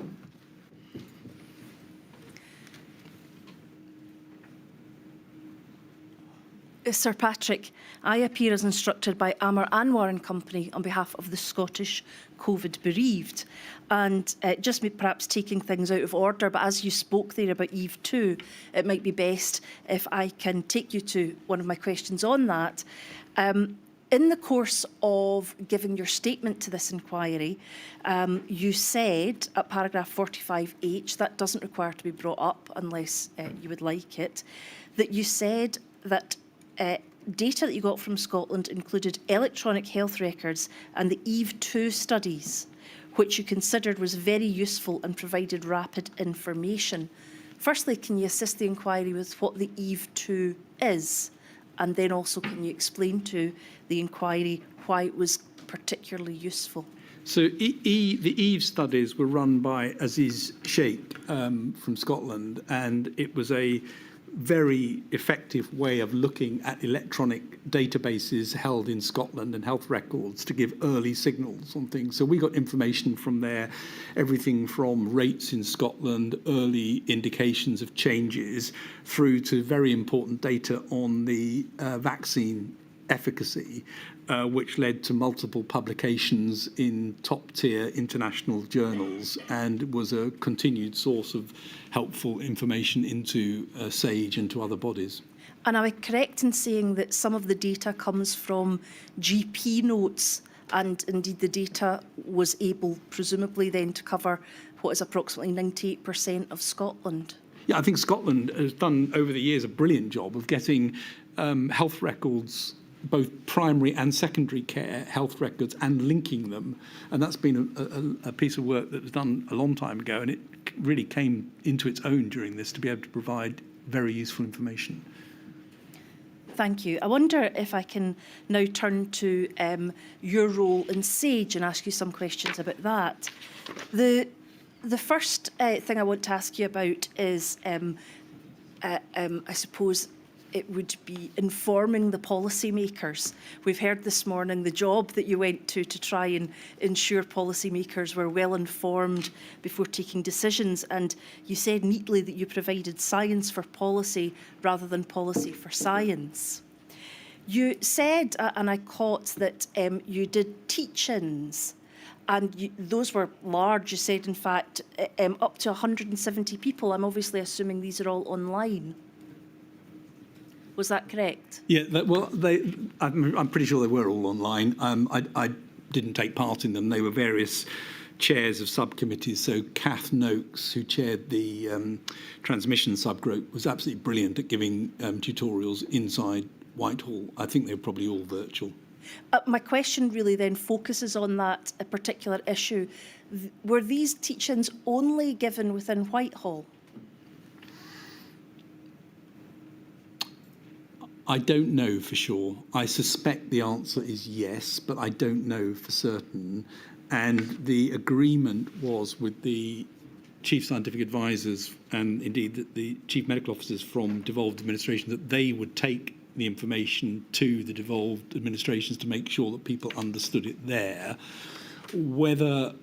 Sir Patrick, I appear as instructed by Amar Anwar and Company on behalf of the Scottish COVID bereaved. And just perhaps taking things out of order, but as you spoke there about Eve 2, it might be best if I can take you to one of my questions on that. In the course of giving your statement to this inquiry, you said at paragraph 45H, that doesn't require to be brought up unless you would like it, that you said that data that you got from Scotland included electronic health records and the Eve 2 studies, which you considered was very useful and provided rapid information. Firstly, can you assist the inquiry with what the Eve 2 is? And then also, can you explain to the inquiry why it was particularly useful?
So the EVE studies were run by Aziz Sheikh from Scotland, and it was a very effective way of looking at electronic databases held in Scotland and health records to give early signals on things. So we got information from there, everything from rates in Scotland, early indications of changes, through to very important data on the vaccine efficacy, which led to multiple publications in top-tier international journals and was a continued source of helpful information into SAGE and to other bodies.
And am I correct in saying that some of the data comes from GP notes, and indeed the data was able, presumably then, to cover what is approximately 98% of Scotland?
Yeah, I think Scotland has done over the years a brilliant job of getting health records, both primary and secondary care health records, and linking them. And that's been a piece of work that was done a long time ago, and it really came into its own during this to be able to provide very useful information.
Thank you. I wonder if I can now turn to your role in SAGE and ask you some questions about that. The first thing I want to ask you about is, I suppose, it would be informing the policymakers. We've heard this morning the job that you went to try and ensure policymakers were well informed before taking decisions. And you said neatly that you provided science for policy rather than policy for science. You said, and I caught, that you did teach-ins. And those were large. You said, in fact, up to 170 people. I'm obviously assuming these are all online. Was that correct?
Yeah, I'm pretty sure they were all online. I didn't take part in them. They were various chairs of subcommittees. So Kath Noakes, who chaired the transmission subgroup, was absolutely brilliant at giving tutorials inside Whitehall. I think they were probably all virtual.
My question really then focuses on that particular issue. Were these teach-ins only given within Whitehall?
I don't know for sure. I suspect the answer is yes, but I don't know for certain. And the agreement was with the chief scientific advisors and indeed the chief medical officers from devolved administration that they would take the information to the devolved administrations to make sure that people understood it there. Whether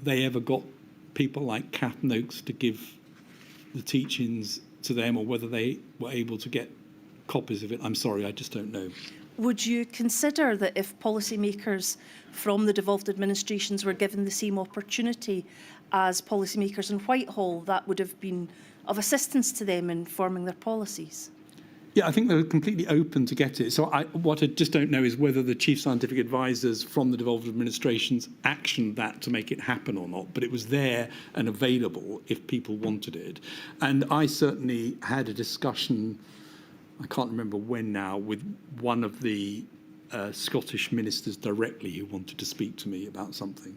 they ever got people like Kath Noakes to give the teach-ins to them or whether they were able to get copies of it, I'm sorry, I just don't know.
Would you consider that if policymakers from the devolved administrations were given the same opportunity as policymakers in Whitehall, that would have been of assistance to them in forming their policies?
Yeah, I think they were completely open to get it. So what I just don't know is whether the chief scientific advisors from the devolved administrations actioned that to make it happen or not. But it was there and available if people wanted it. And I certainly had a discussion, I can't remember when now, with one of the Scottish ministers directly who wanted to speak to me about something.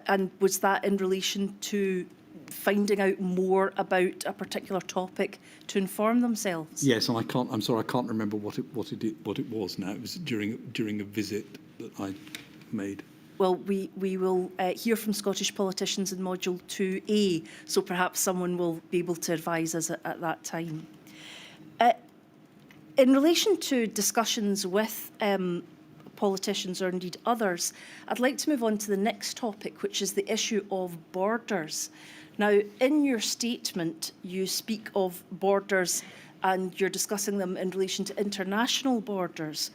And was that in relation to finding out more about a particular topic to inform themselves?
Yes, and I'm sorry, I can't remember what it was now. It was during a visit that I made.
Well, we will hear from Scottish politicians in Module 2A, so perhaps someone will be able to advise us at that time. In relation to discussions with politicians or indeed others, I'd like to move on to the next topic, which is the issue of borders. Now, in your statement, you speak of borders and you're discussing them in relation to international borders.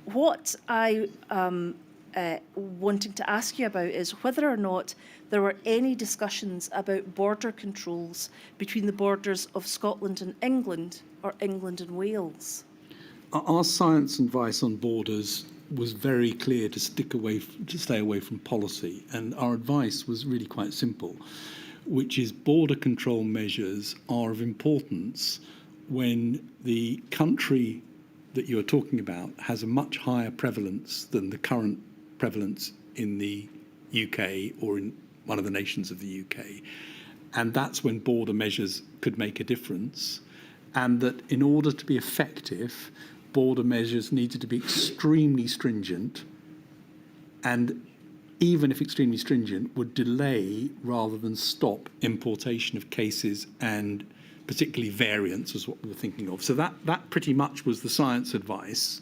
What I am wanting to ask you about is whether or not there were any discussions about border controls between the borders of Scotland and England or England and Wales.
Our science advice on borders was very clear to stay away from policy, and our advice was really quite simple, which is border control measures are of importance when the country that you're talking about has a much higher prevalence than the current prevalence in the UK or in one of the nations of the UK. And that's when border measures could make a difference, and that in order to be effective, border measures needed to be extremely stringent, and even if extremely stringent, would delay rather than stop importation of cases, and particularly variants was what we were thinking of. So that pretty much was the science advice,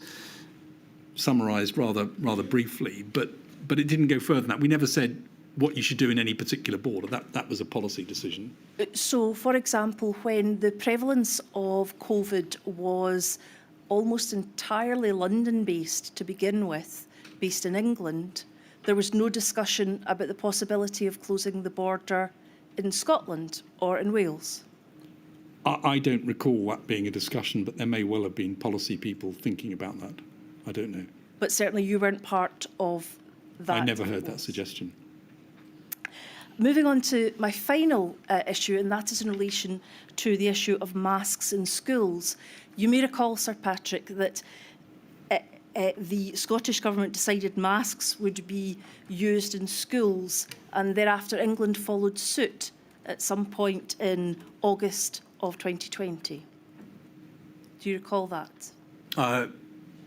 summarised rather briefly, but it didn't go further than that. We never said what you should do in any particular border. That was a policy decision.
So, for example, when the prevalence of COVID was almost entirely London-based to begin with, based in England, there was no discussion about the possibility of closing the border in Scotland or in Wales?
I don't recall that being a discussion, but there may well have been policy people thinking about that. I don't know.
But certainly you weren't part of that.
I never heard that suggestion.
Moving on to my final issue, and that is in relation to the issue of masks in schools. You may recall, Sir Patrick, that the Scottish Government decided masks would be used in schools, and thereafter England followed suit at some point in August of 2020. Do you recall that?
I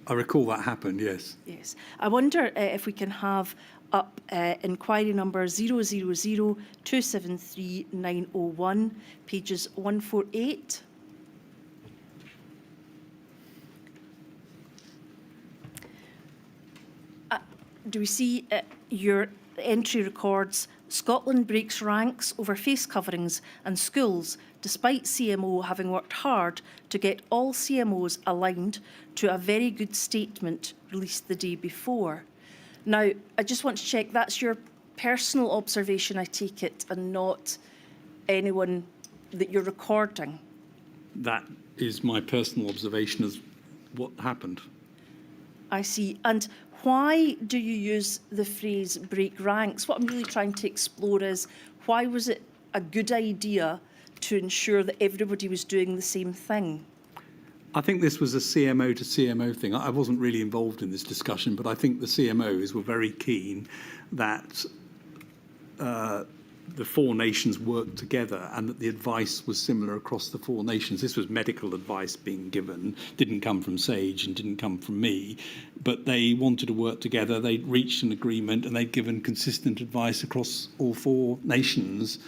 recall that happened, yes.
Yes. I wonder if we can have up inquiry number 000273901, pages 148. Do we see your entry records, Scotland breaks ranks over face coverings and schools, despite CMO having worked hard to get all CMOs aligned to a very good statement released the day before. Now, I just want to check, that's your personal observation, I take it, and not anyone that you're recording?
That is my personal observation as what happened.
I see. And why do you use the phrase break ranks? What I'm really trying to explore is, why was it a good idea to ensure that everybody was doing the same thing?
I think this was a CMO to CMO thing. I wasn't really involved in this discussion, but I think the CMOs were very keen that the four nations worked together and that the advice was similar across the four nations. This was medical advice being given, didn't come from SAGE and didn't come from me, but they wanted to work together. They'd reached an agreement and they'd given consistent advice across all four nations.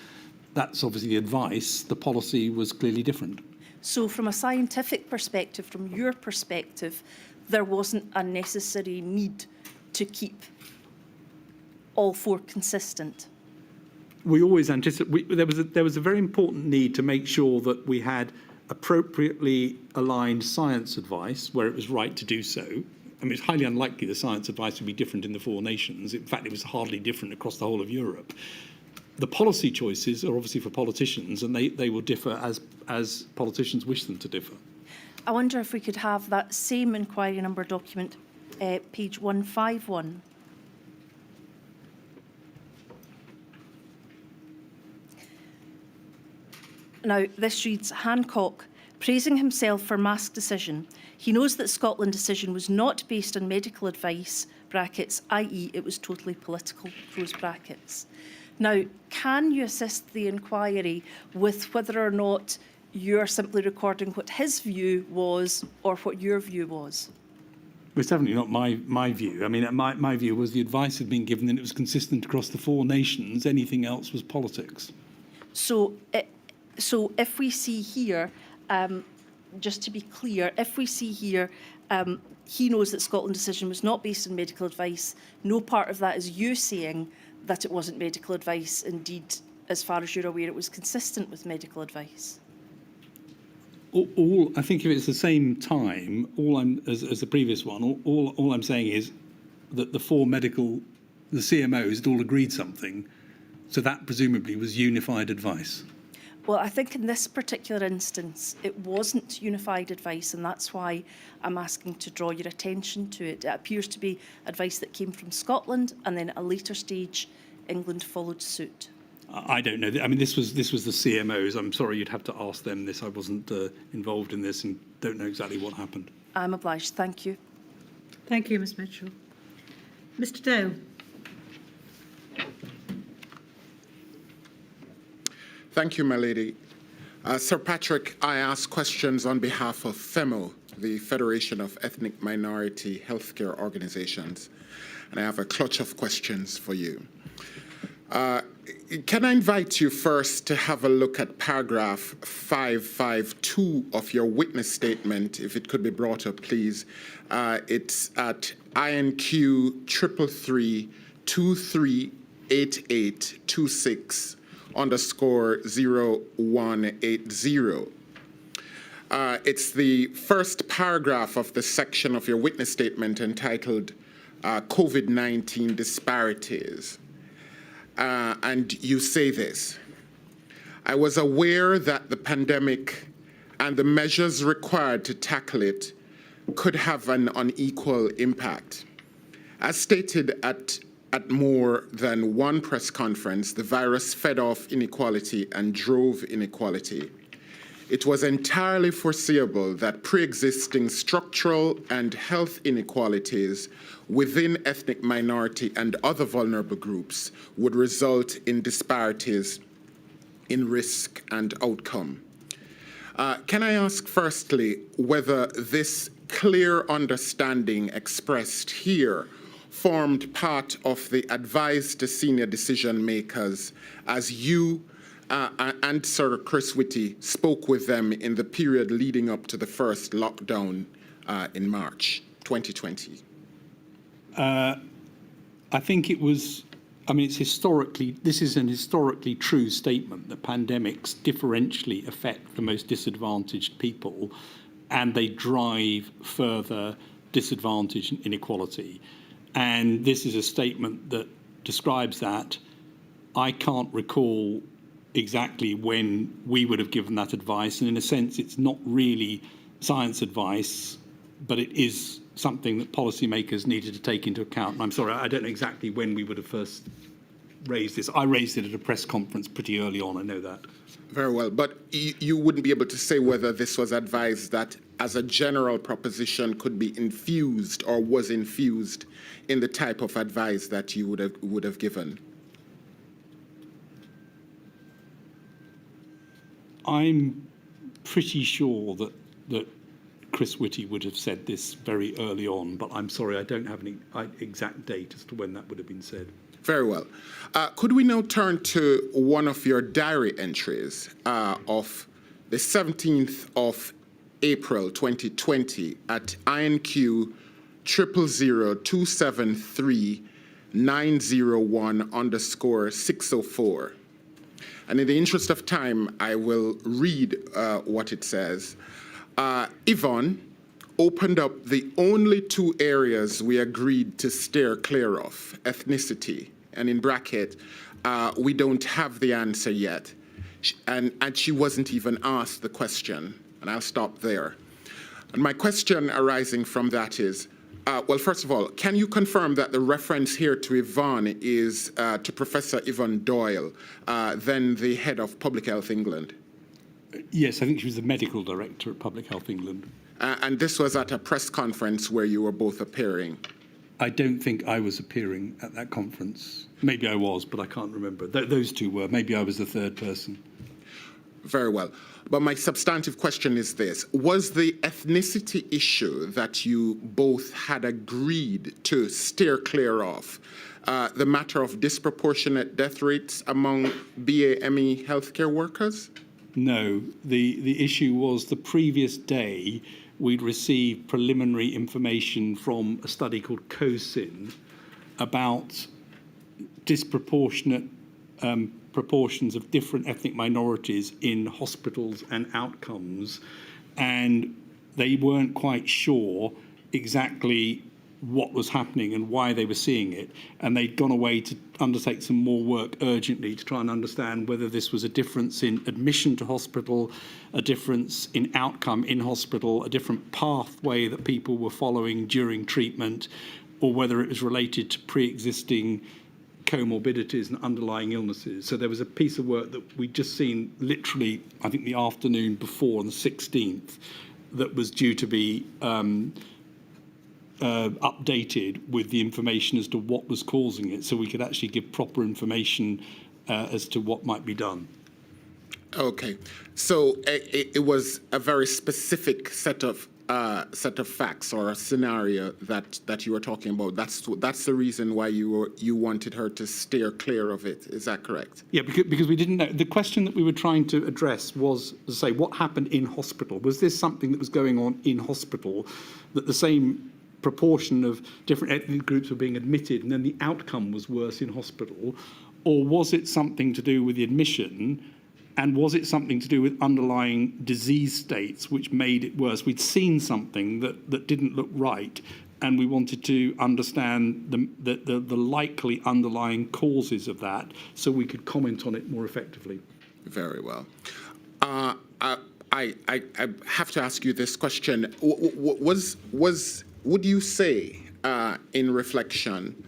That's obviously the advice. The policy was clearly different.
So from a scientific perspective, from your perspective, there wasn't a necessary need to keep all four consistent?
We always anticipate, there was a very important need to make sure that we had appropriately aligned science advice where it was right to do so. I mean, it's highly unlikely the science advice would be different in the four nations. In fact, it was hardly different across the whole of Europe. The policy choices are obviously for politicians, and they will differ as politicians wish them to differ.
I wonder if we could have that same inquiry number document, page 151. Now, this reads, Hancock, praising himself for mask decision. He knows that Scotland decision was not based on medical advice, brackets, i.e. it was totally political, close brackets. Now, can you assist the inquiry with whether or not you're simply recording what his view was or what your view was?
It's definitely not my view. I mean, my view was the advice had been given and it was consistent across the four nations. Anything else was politics.
So if we see here, just to be clear, if we see here, he knows that Scotland decision was not based on medical advice. No part of that is you saying that it wasn't medical advice. Indeed, as far as you're aware, it was consistent with medical advice.
I think if it's the same time, as the previous one, all I'm saying is that the CMOs had all agreed something, so that presumably was unified advice.
Well, I think in this particular instance, it wasn't unified advice, and that's why I'm asking to draw your attention to it. It appears to be advice that came from Scotland, and then at a later stage, England followed suit.
I don't know. I mean, this was the CMOs. I'm sorry, you'd have to ask them this. I wasn't involved in this and don't know exactly what happened.
I'm obliged. Thank you.
Thank you, Ms Mitchell. Mr Dale.
Thank you, my lady. Sir Patrick, I ask questions on behalf of FEMO, the Federation of Ethnic Minority Healthcare Organizations, and I have a clutch of questions for you. Can I invite you first to have a look at paragraph 552 of your witness statement, if it could be brought up, please. It's at INQ 333238826. _0180. It's the first paragraph of the section of your witness statement entitled COVID-19 Disparities. And you say this: I was aware that the pandemic and the measures required to tackle it could have an unequal impact. As stated at more than one press conference, the virus fed off inequality and drove inequality. It was entirely foreseeable that pre-existing structural and health inequalities within ethnic minority and other vulnerable groups would result in disparities in risk and outcome. Can I ask firstly whether this clear understanding expressed here formed part of the advice to senior decision makers as you and Sir Chris Whitty spoke with them in the period leading up to the first lockdown in March 2020?
I think it was, I mean, this is an historically true statement that pandemics differentially affect the most disadvantaged people and they drive further disadvantage and inequality. And this is a statement that describes that. I can't recall exactly when we would have given that advice, and in a sense it's not really science advice, but it is something that policymakers needed to take into account. And I'm sorry, I don't know exactly when we would have first raised this. I raised it at a press conference pretty early on, I know that.
Very well, but you wouldn't be able to say whether this was advised that as a general proposition could be infused or was infused in the type of advice that you would have given?
I'm pretty sure that Chris Whitty would have said this very early on, but I'm sorry, I don't have any exact date as to when that would have been said.
Very well. Could we now turn to one of your diary entries of the 17th of April 2020 at INQ 000273901_604. And in the interest of time, I will read what it says. Yvonne opened up the only two areas we agreed to steer clear of: ethnicity, and in bracket, we don't have the answer yet. And she wasn't even asked the question, and I'll stop there. And my question arising from that is, well, first of all, can you confirm that the reference here to Yvonne is to Professor Yvonne Doyle, then the head of Public Health England?
Yes, I think she was the medical director at Public Health England.
And this was at a press conference where you were both appearing?
I don't think I was appearing at that conference. Maybe I was, but I can't remember. Those two were. Maybe I was the third person.
Very well. But my substantive question is this. Was the ethnicity issue that you both had agreed to steer clear of the matter of disproportionate death rates among BAME healthcare workers?
No. The issue was the previous day we'd received preliminary information from a study called COSIN about disproportionate proportions of different ethnic minorities in hospitals and outcomes, and they weren't quite sure exactly what was happening and why they were seeing it, and they'd gone away to undertake some more work urgently to try and understand whether this was a difference in admission to hospital, a difference in outcome in hospital, a different pathway that people were following during treatment, or whether it was related to pre-existing comorbidities and underlying illnesses. So there was a piece of work that we'd just seen literally, I think, the afternoon before, on the 16th, that was due to be updated with the information as to what was causing it, so we could actually give proper information as to what might be done. Okay.
So it was a very specific set of facts or a scenario that you were talking about. That's the reason why you wanted her to steer clear of it. Is that correct?
Yeah, because we didn't know. The question that we were trying to address was, to say, what happened in hospital? Was this something that was going on in hospital, that the same proportion of different ethnic groups were being admitted and then the outcome was worse in hospital? Or was it something to do with the admission And was it something to do with underlying disease states which made it worse? We'd seen something that didn't look right, and we wanted to understand the likely underlying causes of that so we could comment on it more effectively.
Very well. I have to ask you this question. Would you say, in reflection,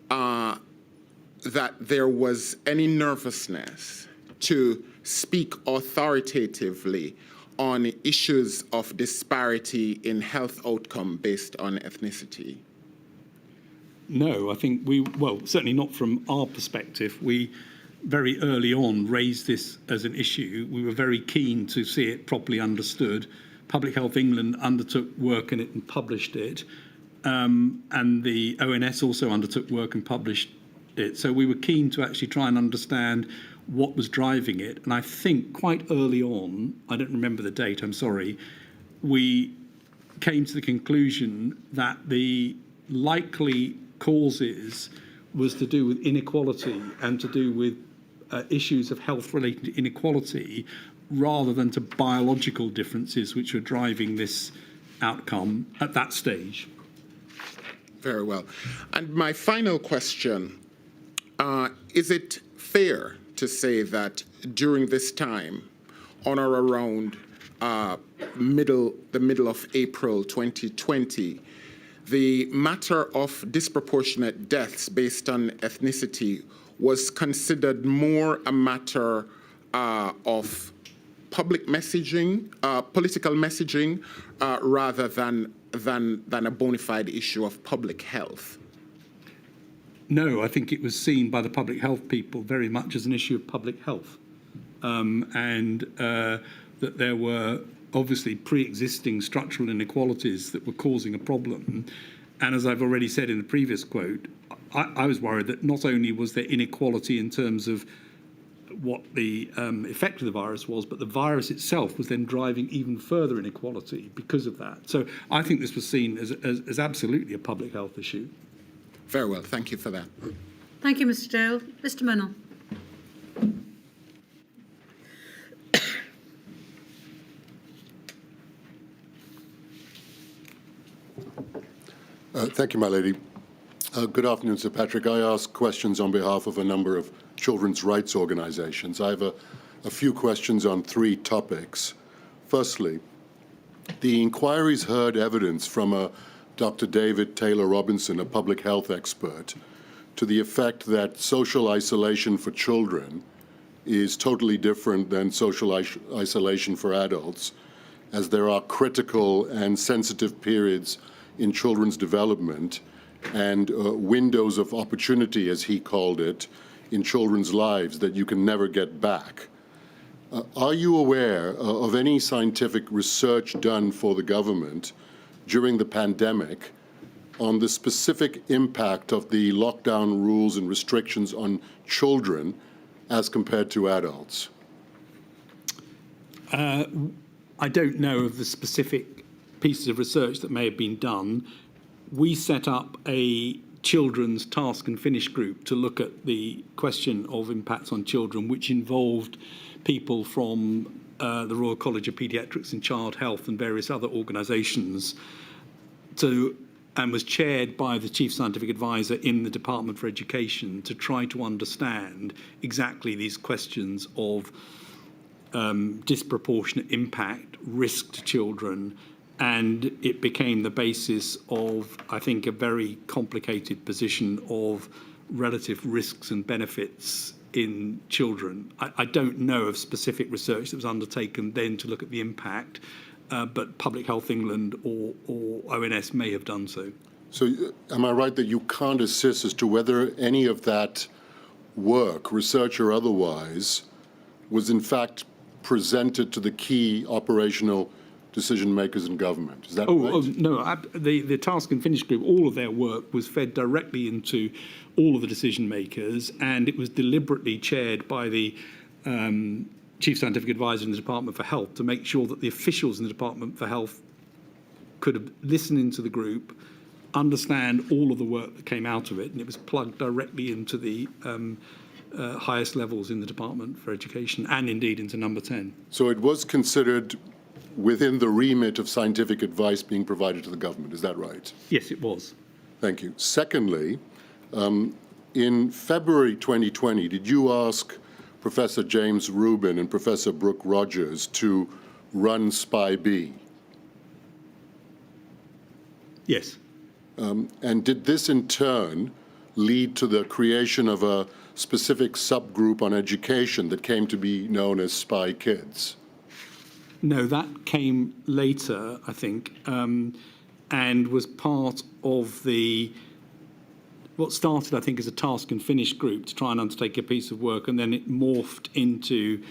that there was any nervousness to speak authoritatively on issues of disparity in health outcome based on ethnicity?
No, I think certainly not from our perspective. We very early on raised this as an issue. We were very keen to see it properly understood. Public Health England undertook work in it and published it. And the ONS also undertook work and published it. So we were keen to actually try and understand what was driving it. And I think quite early on, I don't remember the date, I'm sorry, we came to the conclusion that the likely causes was to do with inequality and to do with issues of health related to inequality rather than to biological differences which were driving this outcome at that stage.
Very well. And my final question, is it fair to say that during this time, on or around the middle of April 2020, the matter of disproportionate deaths based on ethnicity was considered more a matter of public messaging, political messaging, rather than a bona fide issue of public health?
No, I think it was seen by the public health people very much as an issue of public health, and that there were obviously pre-existing structural inequalities that were causing a problem. And as I've already said in the previous quote, I was worried that not only was there inequality in terms of what the effect of the virus was, but the virus itself was then driving even further inequality because of that. So I think this was seen as absolutely a public health issue.
Very well. Thank you for that.
Thank you, Mr. Dale. Mr. Mennell.
Thank you, my lady. Good afternoon, Sir Patrick. I ask questions on behalf of a number of children's rights organizations. I have a few questions on three topics. Firstly, the inquiries heard evidence from Dr. David Taylor Robinson, a public health expert, to the effect that social isolation for children is totally different than social isolation for adults, as there are critical and sensitive periods in children's development and windows of opportunity, as he called it, in children's lives that you can never get back. Are you aware of any scientific research done for the government during the pandemic on the specific impact of the lockdown rules and restrictions on children as compared to adults?
I don't know of the specific pieces of research that may have been done. We set up a children's task and finish group to look at the question of impacts on children, which involved people from the Royal College of Paediatrics and Child Health and various other organisations, and was chaired by the Chief Scientific Advisor in the Department for Education to try to understand exactly these questions of disproportionate impact, risk to children, and it became the basis of, I think, a very complicated position of relative risks and benefits in children. I don't know of specific research that was undertaken then to look at the impact, but Public Health England or ONS may have done so.
So am I right that you can't assist as to whether any of that work, research or otherwise, was in fact presented to the key operational decision makers in government? Is that right?
Oh, no, the task and finish group, all of their work was fed directly into all of the decision makers, and it was deliberately chaired by the Chief Scientific Advisor in the Department for Health to make sure that the officials in the Department for Health could listen into the group, understand all of the work that came out of it, and it was plugged directly into the highest levels in the Department for Education and indeed into number 10.
So it was considered within the remit of scientific advice being provided to the government, is that right?
Yes, it was.
Thank you. Secondly, in February 2020, did you ask Professor James Rubin and Professor Brooke Rogers to run SPY-B?
Yes.
And did this in turn lead to the creation of a specific subgroup on education that came to be known as SPY Kids?
No, that came later, I think, and was part of what started, I think, as a task and finish group to try and undertake a piece of work, and then it morphed into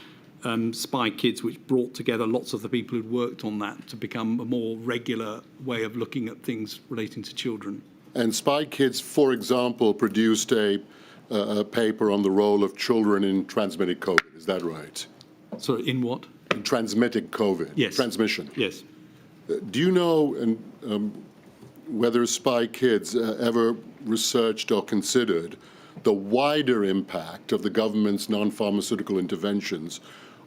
SPY Kids, which brought together lots of the people who'd worked on that to become a more regular way of looking at things relating to children.
And SPY Kids, for example, produced a paper on the role of children in transmitted COVID. Is that right?
Sorry, in what?
In transmitted COVID.
Yes.
Transmission.
Yes.
Do you know whether SPY Kids ever researched or considered the wider impact of the government's non-pharmaceutical interventions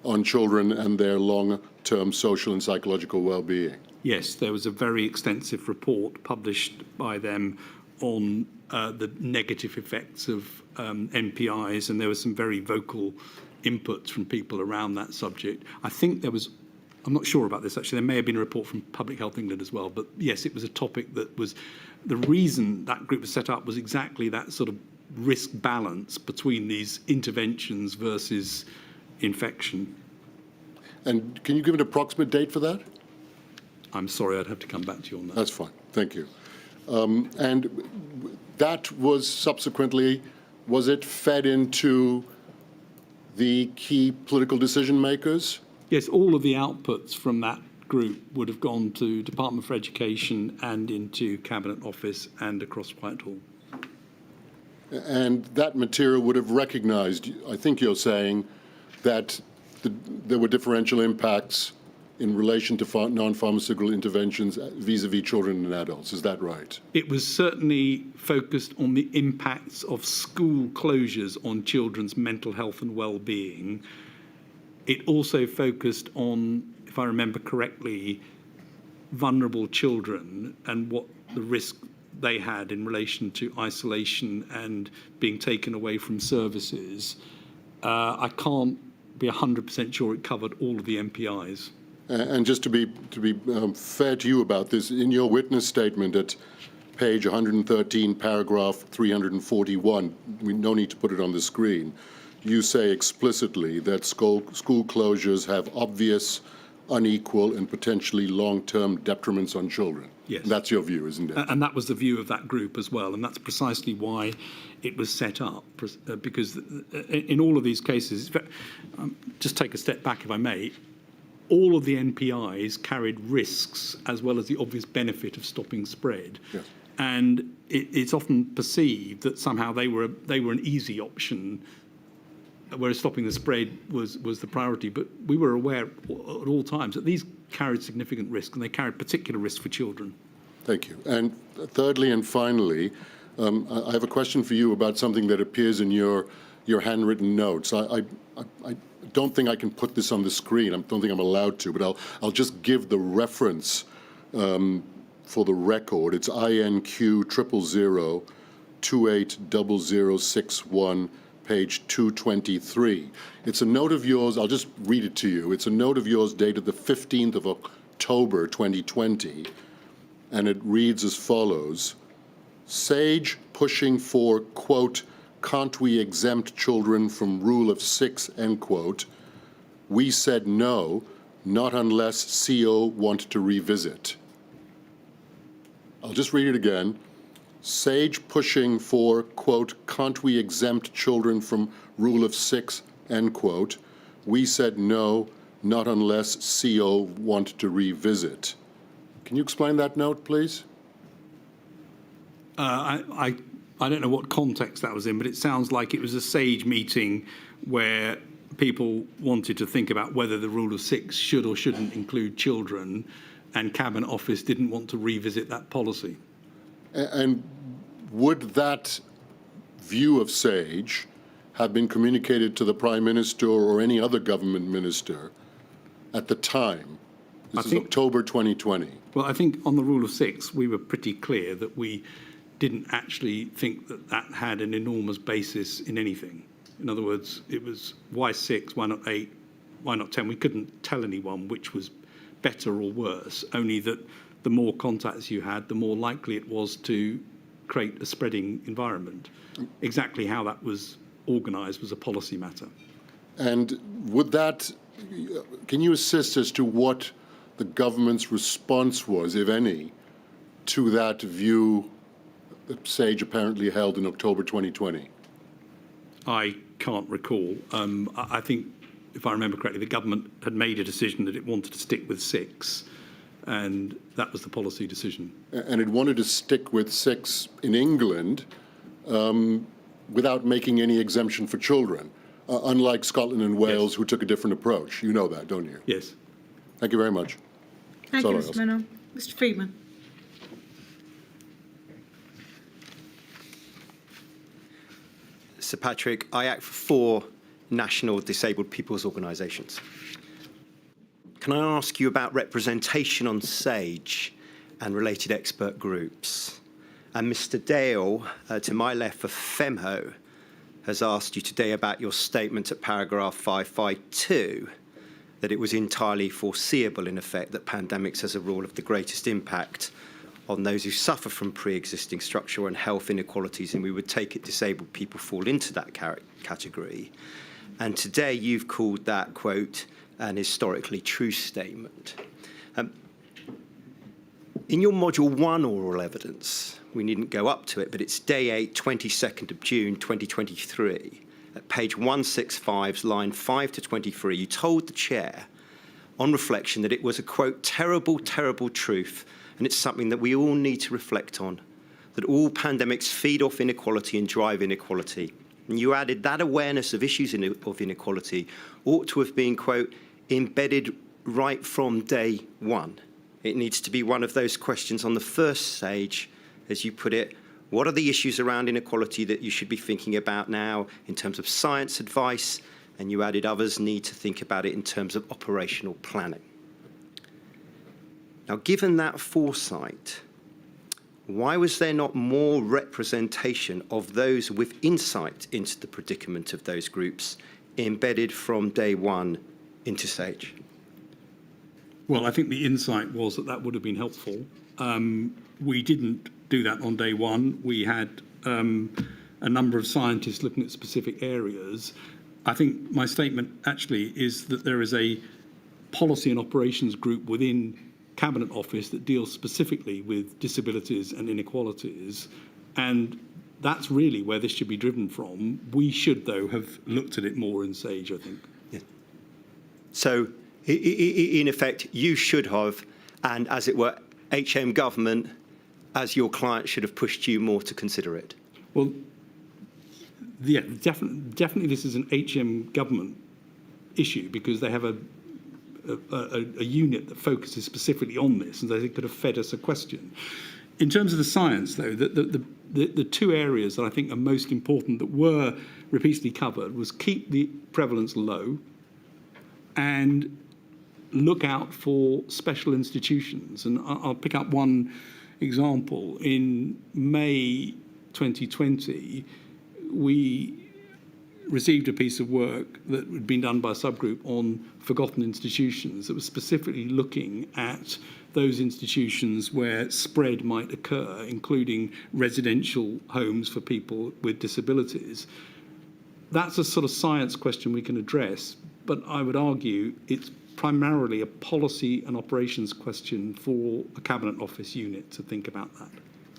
on children and their long-term social and psychological well-being?
Yes, there was a very extensive report published by them on the negative effects of NPIs, and there was some very vocal inputs from people around that subject. I think there was, I'm not sure about this actually, there may have been a report from Public Health England as well, but yes, it was a topic that was, the reason that group was set up was exactly that sort of risk balance between these interventions versus infection.
And can you give an approximate date for that?
I'm sorry, I'd have to come back to you on that.
That's fine. Thank you. And that was subsequently, was it fed into the key political decision makers?
Yes, all of the outputs from that group would have gone to Department for Education and into Cabinet Office and across Whitehall.
And that material would have recognized, I think you're saying, that there were differential impacts in relation to non-pharmaceutical interventions vis-a-vis children and adults. Is that right?
It was certainly focused on the impacts of school closures on children's mental health and well-being. It also focused on, if I remember correctly, vulnerable children and what the risk they had in relation to isolation and being taken away from services. I can't be 100% sure it covered all of the MPIs.
And just to be fair to you about this, in your witness statement at page 113, paragraph 341, no need to put it on the screen, you say explicitly that school closures have obvious, unequal, and potentially long-term detriments on children.
Yes.
That's your view, isn't it?
And that was the view of that group as well, and that's precisely why it was set up, because in all of these cases, just take a step back if I may, all of the NPIs carried risks as well as the obvious benefit of stopping spread.
Yes.
And it's often perceived that somehow they were an easy option, whereas stopping the spread was the priority. But we were aware at all times that these carried significant risk, and they carried particular risk for children.
Thank you. And thirdly and finally, I have a question for you about something that appears in your handwritten notes. I don't think I can put this on the screen. I don't think I'm allowed to, but I'll just give the reference for the record. It's INQ 000280061, page 223. It's a note of yours. I'll just read it to you. It's a note of yours dated the 15th of October 2020, and it reads as follows. SAGE pushing for, quote, can't we exempt children from rule of 6, end quote. We said no, not unless CO want to revisit. I'll just read it again. SAGE pushing for, quote, can't we exempt children from rule of 6, end quote. We said no, not unless CO want to revisit. Can you explain that note, please?
I don't know what context that was in, but it sounds like it was a SAGE meeting where people wanted to think about whether the rule of 6 should or shouldn't include children, and Cabinet Office didn't want to revisit that policy.
And would that view of SAGE have been communicated to the Prime Minister or any other government minister at the time? This is October 2020.
Well, I think on the rule of six, we were pretty clear that we didn't actually think that that had an enormous basis in anything. In other words, it was why 6, why not 8, why not 10? We couldn't tell anyone which was better or worse, only that the more contacts you had, the more likely it was to create a spreading environment. Exactly how that was organised was a policy matter. And
would that, can you assist as to what the government's response was, if any, to that view that SAGE apparently held in October 2020?
I can't recall. I think, if I remember correctly, the government had made a decision that it wanted to stick with 6, and that was the policy decision.
And it wanted to stick with 6 in England without making any exemption for children, unlike Scotland and Wales, yes, who took a different approach. You know that, don't you?
Yes.
Thank you very much.
Thank you, Mr. Menon. Mr. Freeman.
Sir Patrick, I act for 4 national disabled people's organisations. Can I ask you about representation on SAGE and related expert groups? And Mr. Dale, to my left for FEMHO, has asked you today about your statement at paragraph 552 that it was entirely foreseeable, in effect, that pandemics as a rule have the greatest impact on those who suffer from pre-existing structural and health inequalities, and we would take it disabled people fall into that category. And today you've called that, quote, an historically true statement. In your Module 1 oral evidence, we needn't go up to it, but it's day 8, 22nd of June, 2023. At page 165, line 5 to 23, you told the chair, on reflection, that it was a, quote, terrible, terrible truth, and it's something that we all need to reflect on, that all pandemics feed off inequality and drive inequality. And you added that awareness of issues of inequality ought to have been, quote, embedded right from day 1. It needs to be one of those questions on the first stage, as you put it. What are the issues around inequality that you should be thinking about now in terms of science advice? And you added others need to think about it in terms of operational planning. Now, given that foresight, why was there not more representation of those with insight into the predicament of those groups embedded from day 1 into SAGE?
Well, I think the insight was that that would have been helpful. We didn't do that on day 1. We had a number of scientists looking at specific areas. I think my statement actually is that there is a policy and operations group within Cabinet Office that deals specifically with disabilities and inequalities, and that's really where this should be driven from. We should, though, have looked at it more in SAGE, I think.
Yeah. So, in effect, you should have, and as it were, HM government, as your client, should have pushed you more to consider it.
Well, yeah, definitely this is an HM government issue because they have a unit that focuses specifically on this, and they could have fed us a question. In terms of the science, though, the 2 areas that I think are most important that were repeatedly covered was keep the prevalence low and look out for special institutions. And I'll pick up one example. In May 2020, we received a piece of work that had been done by a subgroup on forgotten institutions that was specifically looking at those institutions where spread might occur, including residential homes for people with disabilities. That's a sort of science question we can address, but I would argue it's primarily a policy and operations question for a Cabinet Office unit to think about that.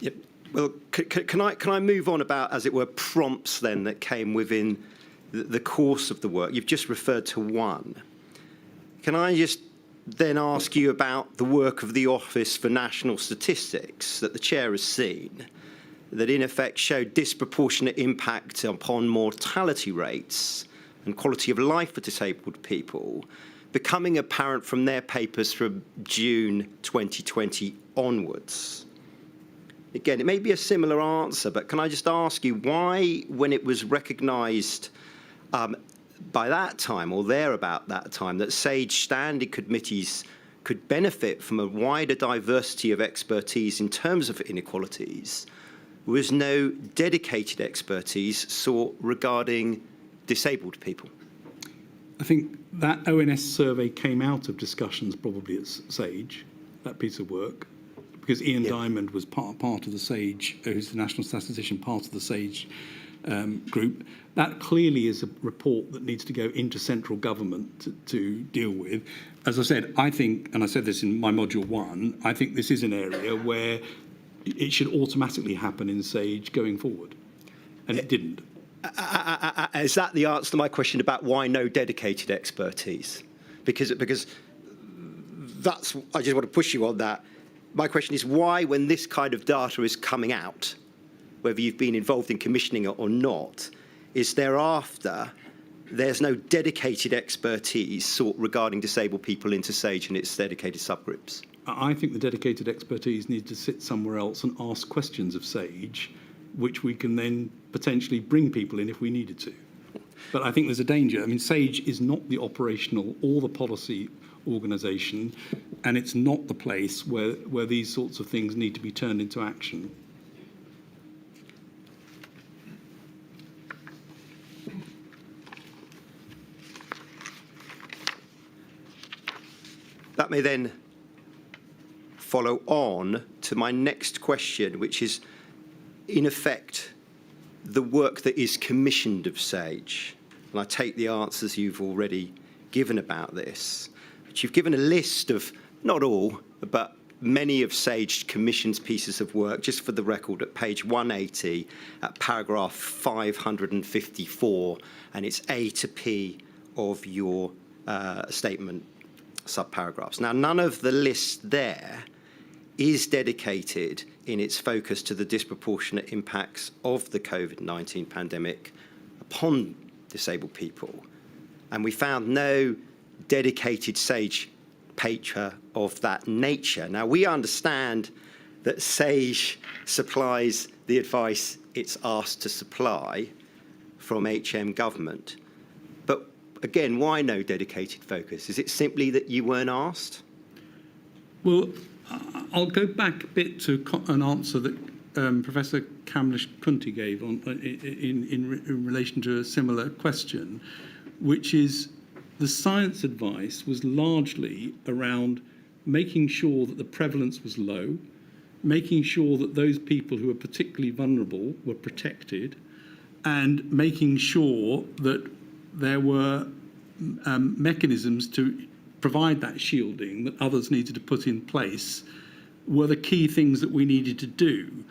Yep. Well, can I move on about, as it were, prompts then that came within the course of the work? You've just referred to one. Can I just then ask you about the work of the Office for National Statistics that the chair has seen, that in effect showed disproportionate impact upon mortality rates and quality of life for disabled people, becoming apparent from their papers from June 2020 onwards? Again, it may be a similar answer, but can I just ask you why, when it was recognised by that time, or thereabout that time, that SAGE standing committees could benefit from a wider diversity of expertise in terms of inequalities, was no dedicated expertise sought regarding disabled people.
I think that ONS survey came out of discussions probably at SAGE, that piece of work, because Ian Diamond was part of the SAGE, who's the national statistician, part of the SAGE group. That clearly is a report that needs to go into central government to deal with. As I said, I think, and I said this in my module 1, I think this is an area where it should automatically happen in SAGE going forward, and it didn't.
Is that the answer to my question about why no dedicated expertise? Because that's, I just want to push you on that. My question is why, when this kind of data is coming out, whether you've been involved in commissioning it or not, is thereafter there's no dedicated expertise sought regarding disabled people into SAGE and its dedicated subgroups?
I think the dedicated expertise needs to sit somewhere else and ask questions of SAGE, which we can then potentially bring people in if we needed to. But I think there's a danger. I mean, SAGE is not the operational or the policy organisation, and it's not the place where these sorts of things need to be turned into action.
That may then follow on to my next question, which is, in effect, the work that is commissioned of SAGE. And I take the answers you've already given about this. But you've given a list of, not all, but many of SAGE Commission's pieces of work, just for the record, at page 180, at paragraph 554, and it's A to P of your statement subparagraphs. Now, none of the list there is dedicated in its focus to the disproportionate impacts of the COVID-19 pandemic upon disabled people. And we found no dedicated SAGE paper of that nature. Now, we understand that SAGE supplies the advice it's asked to supply from HM government. But again, why no dedicated focus? Is it simply that you weren't asked?
Well, I'll go back a bit to an answer that Professor Kamlesh-Kunti gave in relation to a similar question, which is the science advice was largely around making sure that the prevalence was low, making sure that those people who are particularly vulnerable were protected, and making sure that there were mechanisms to provide that shielding that others needed to put in place were the key things that we needed to do.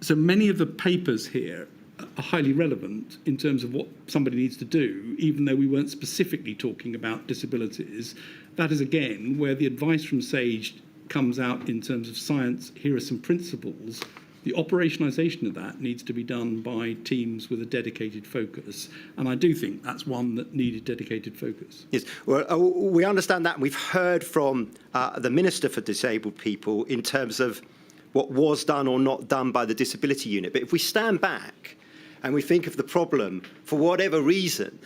So many of the papers here are highly relevant in terms of what somebody needs to do, even though we weren't specifically talking about disabilities. That is, again, where the advice from SAGE comes out in terms of science. Here are some principles. The operationalisation of that needs to be done by teams with a dedicated focus. And I do think that's one that needed dedicated focus.
Yes, well, we understand that. We've heard from the Minister for Disabled People in terms of what was done or not done by the Disability Unit. But if we stand back and we think of the problem, for whatever reason,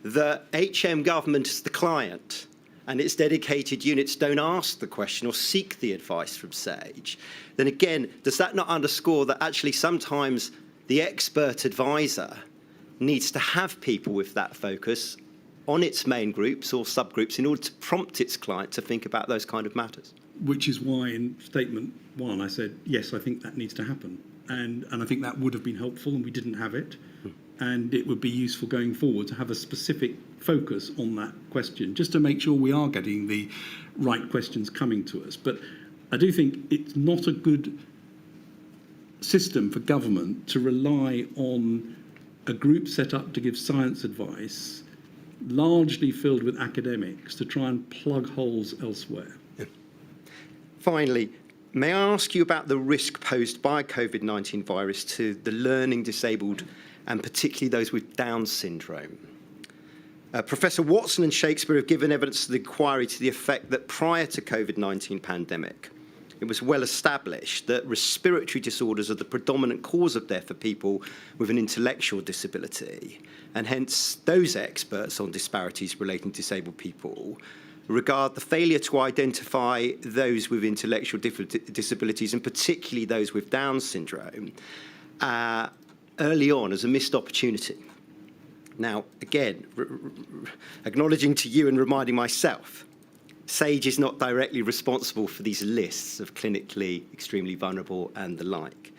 the HM government is the client and its dedicated units don't ask the question or seek the advice from SAGE, then again, does that not underscore that actually sometimes the expert advisor needs to have people with that focus on its main groups or subgroups in order to prompt its client to think about those kind of matters?
Which is why in statement 1 I said, yes, I think that needs to happen. And I think that would have been helpful, and we didn't have it. And it would be useful going forward to have a specific focus on that question, just to make sure we are getting the right questions coming to us. But I do think it's not a good system for government to rely on a group set up to give science advice, largely filled with academics, to try and plug holes elsewhere.
Yeah. Finally, may I ask you about the risk posed by COVID-19 virus to the learning disabled and particularly those with Down syndrome? Professor Watson and Shakespeare have given evidence to the inquiry to the effect that prior to COVID-19 pandemic, it was well established that respiratory disorders are the predominant cause of death for people with an intellectual disability. And hence, those experts on disparities relating to disabled people regard the failure to identify those with intellectual disabilities, and particularly those with Down syndrome, early on as a missed opportunity. Now, again, acknowledging to you and reminding myself, SAGE is not directly responsible for these lists of clinically extremely vulnerable and the like.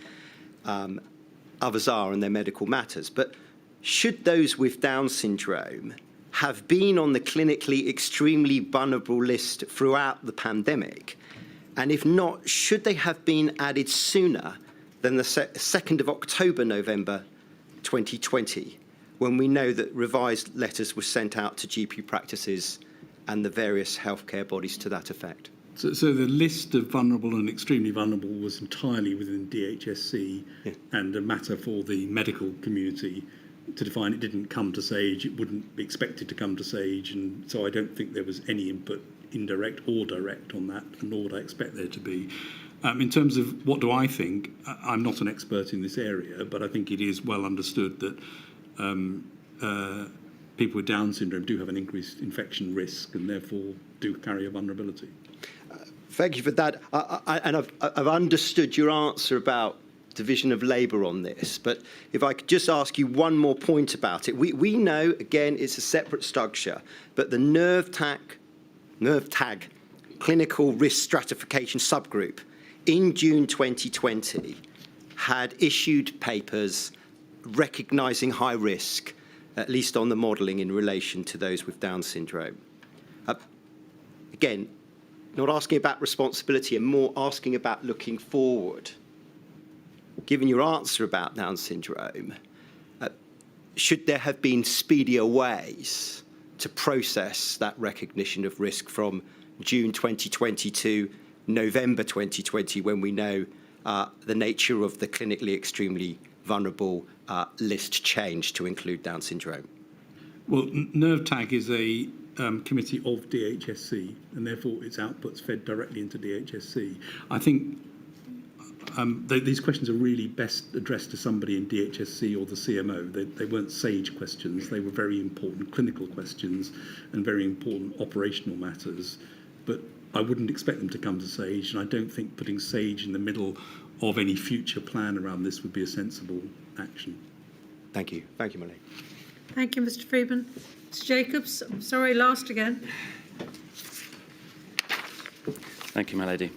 Others are on their medical matters. But should those with Down syndrome have been on the clinically extremely vulnerable list throughout the pandemic? And if not, should they have been added sooner than the 2nd of October, November 2020, when we know that revised letters were sent out to GP practices and the various healthcare bodies to that effect?
So the list of vulnerable and extremely vulnerable was entirely within DHSC, and a matter for the medical community to define. It didn't come to SAGE, it wouldn't be expected to come to SAGE, and so I don't think there was any input, indirect or direct, on that, nor would I expect there to be. In terms of what do I think, I'm not an expert in this area, but I think it is well understood that people with Down syndrome do have an increased infection risk and therefore do carry a vulnerability.
Thank you for that. I've understood your answer about division of labour on this, but if I could just ask you one more point about it. We know, again, it's a separate structure, but the nerve tag clinical risk stratification subgroup in June 2020 had issued papers recognising high risk, at least on the modelling in relation to those with Down syndrome. Again, not asking about responsibility and more asking about looking forward. Given your answer about Down syndrome, should there have been speedier ways to process that recognition of risk from June 2020 to November 2020, when we know the nature of the clinically extremely vulnerable list changed to include Down syndrome?
Well, NerveTag is a committee of DHSC, and therefore its outputs fed directly into DHSC. I think these questions are really best addressed to somebody in DHSC or the CMO. They weren't SAGE questions. They were very important clinical questions and very important operational matters. But I wouldn't expect them to come to SAGE, and I don't think putting SAGE in the middle of any future plan around this would be a sensible action.
Thank you. Thank you, Malay.
Thank you, Mr. Freeman. Mr. Jacobs, I'm sorry, last again.
Thank you, my lady.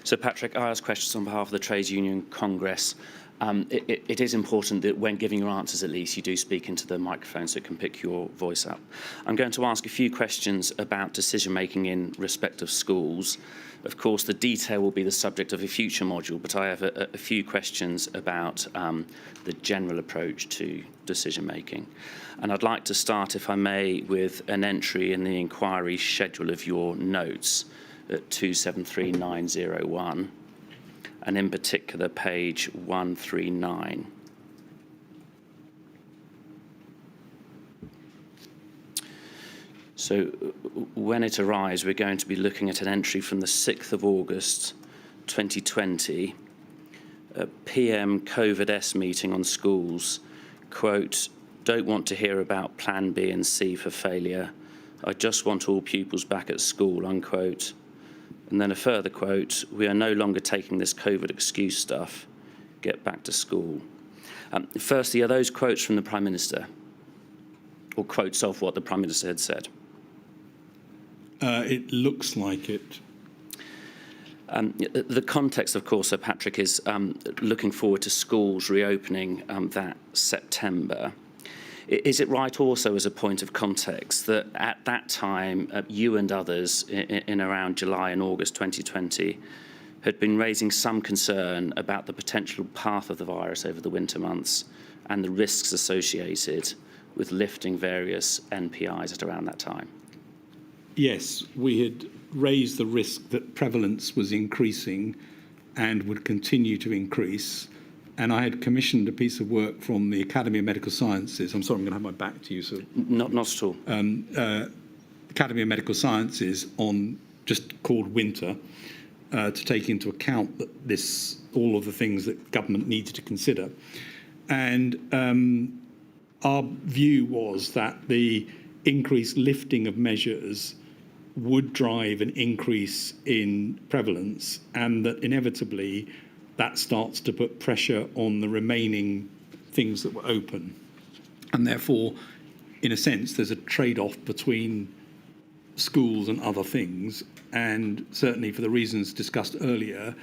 So, Patrick, I ask questions on behalf of the Trades Union Congress. It is important that when giving your answers, at least, you do speak into the microphone so it can pick your voice up. I'm going to ask a few questions about decision-making in respect of schools. Of course, the detail will be the subject of a future module, but I have a few questions about the general approach to decision-making. And I'd like to start, if I may, with an entry in the inquiry schedule of your notes at 273901. And in particular, page 139. So when it arrives, we're going to be looking at an entry from the 6th of August 2020, a PM COVID-S meeting on schools, quote, "Don't want to hear about plan B and C for failure. I just want all pupils back at school," unquote. And then a further quote, "We are no longer taking this COVID excuse stuff. Get back to school." Firstly, are those quotes from the Prime Minister? Or quotes of what the Prime Minister had said?
It looks like it.
The context, of course, Sir Patrick, is looking forward to schools reopening that September. Is it right also, as a point of context, that at that time, you and others in around July and August 2020 had been raising some concern about the potential path of the virus over the winter months and the risks associated with lifting various NPIs at around that time?
Yes, we had raised the risk that prevalence was increasing and would continue to increase. And I had commissioned a piece of work from the Academy of Medical Sciences. I'm sorry, I'm going to have my back to you. So
Not at all.
Academy of Medical Sciences on just called Winter, to take into account that all of the things that government needed to consider. And our view was that the increased lifting of measures would drive an increase in prevalence, and that inevitably that starts to put pressure on the remaining things that were open. And therefore, in a sense, there's a trade-off between schools and other things. And certainly for the reasons discussed earlier,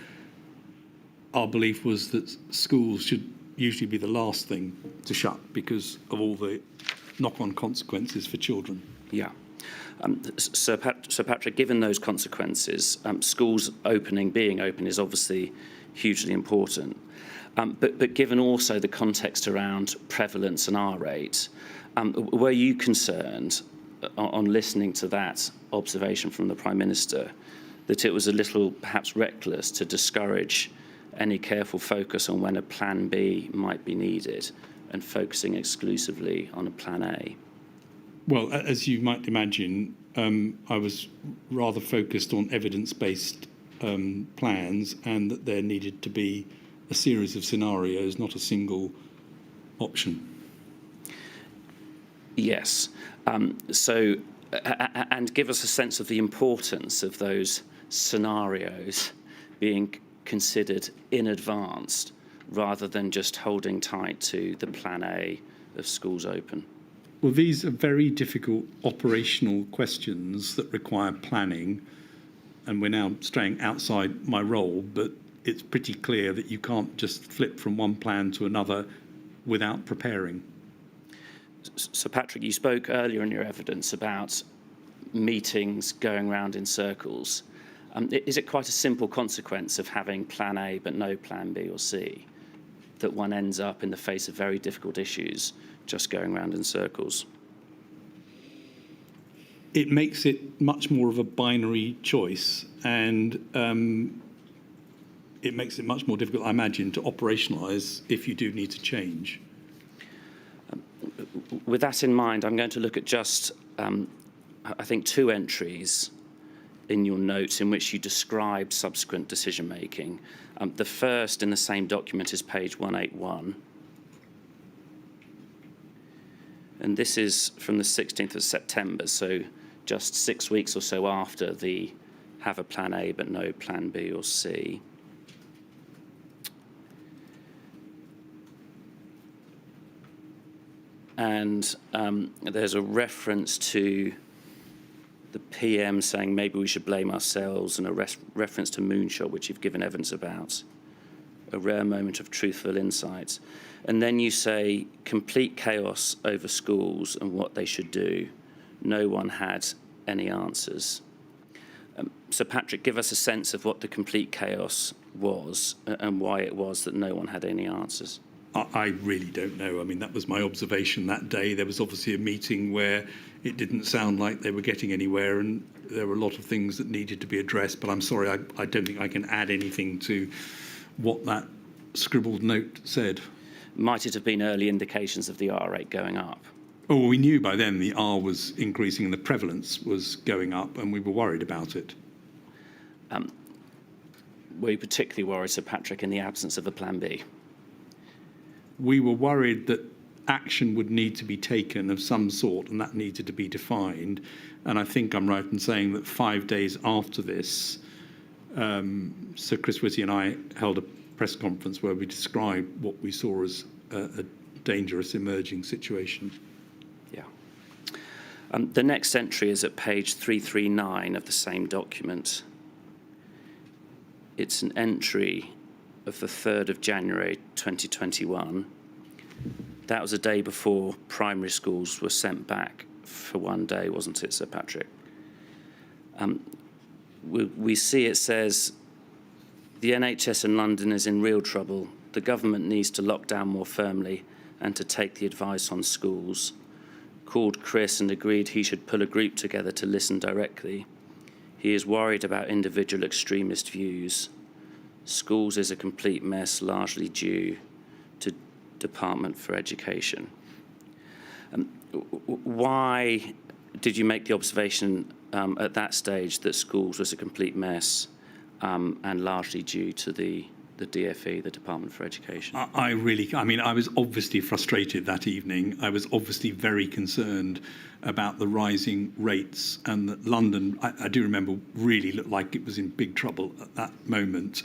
our belief was that schools should usually be the last thing to shut because of all the knock-on consequences for children.
Yeah. Sir Patrick, given those consequences, schools being open is obviously hugely important. But given also the context around prevalence and R rate, were you concerned on listening to that observation from the Prime Minister that it was a little perhaps reckless to discourage any careful focus on when a plan B might be needed and focusing exclusively on a plan A?
Well, as you might imagine, I was rather focused on evidence-based plans, and that there needed to be a series of scenarios, not a single option.
Yes. And give us a sense of the importance of those scenarios being considered in advance rather than just holding tight to the plan A of schools open.
Well, these are very difficult operational questions that require planning, and we're now straying outside my role, but it's pretty clear that you can't just flip from one plan to another without preparing.
So, Patrick, you spoke earlier in your evidence about meetings going round in circles. Is it quite a simple consequence of having plan A but no plan B or C that one ends up, in the face of very difficult issues, just going round in circles?
It makes it much more of a binary choice, and it makes it much more difficult, I imagine, to operationalise if you do need to change.
With that in mind, I'm going to look at just, I think, 2 entries in your notes in which you described subsequent decision-making. The first in the same document is page 181. And this is from the 16th of September, so just 6 weeks or so after the have a plan A but no plan B or C. And there's a reference to the PM saying maybe we should blame ourselves, and a reference to moonshot, which you've given evidence about, a rare moment of truthful insight. And then you say complete chaos over schools and what they should do. No one had any answers. So, Patrick, give us a sense of what the complete chaos was and why it was that no one had any answers.
I really don't know. I mean, that was my observation that day. There was obviously a meeting where it didn't sound like they were getting anywhere, and there were a lot of things that needed to be addressed. But I'm sorry, I don't think I can add anything to what that scribbled note said.
Might it have been early indications of the R rate going up?
Oh, well, we knew by then the R was increasing and the prevalence was going up, and we were worried about it.
Were you particularly worried, Sir Patrick, in the absence of a plan B?
We were worried that action would need to be taken of some sort, and that needed to be defined. And I think I'm right in saying that 5 days after this, Sir Chris Whitty and I held a press conference where we described what we saw as a dangerous emerging situation.
Yeah. The next entry is at page 339 of the same document. It's an entry of the 3rd of January 2021. That was a day before primary schools were sent back for 1 day, wasn't it, Sir Patrick? We see it says, the NHS in London is in real trouble. The government needs to lock down more firmly and to take the advice on schools. Called Chris and agreed he should pull a group together to listen directly. He is worried about individual extremist views. Schools is a complete mess, largely due to Department for Education. Why did you make the observation at that stage that schools was a complete mess? and largely due to the DFE, the Department for Education?
I was obviously frustrated that evening. I was obviously very concerned about the rising rates, and that London, I do remember, really looked like it was in big trouble at that moment.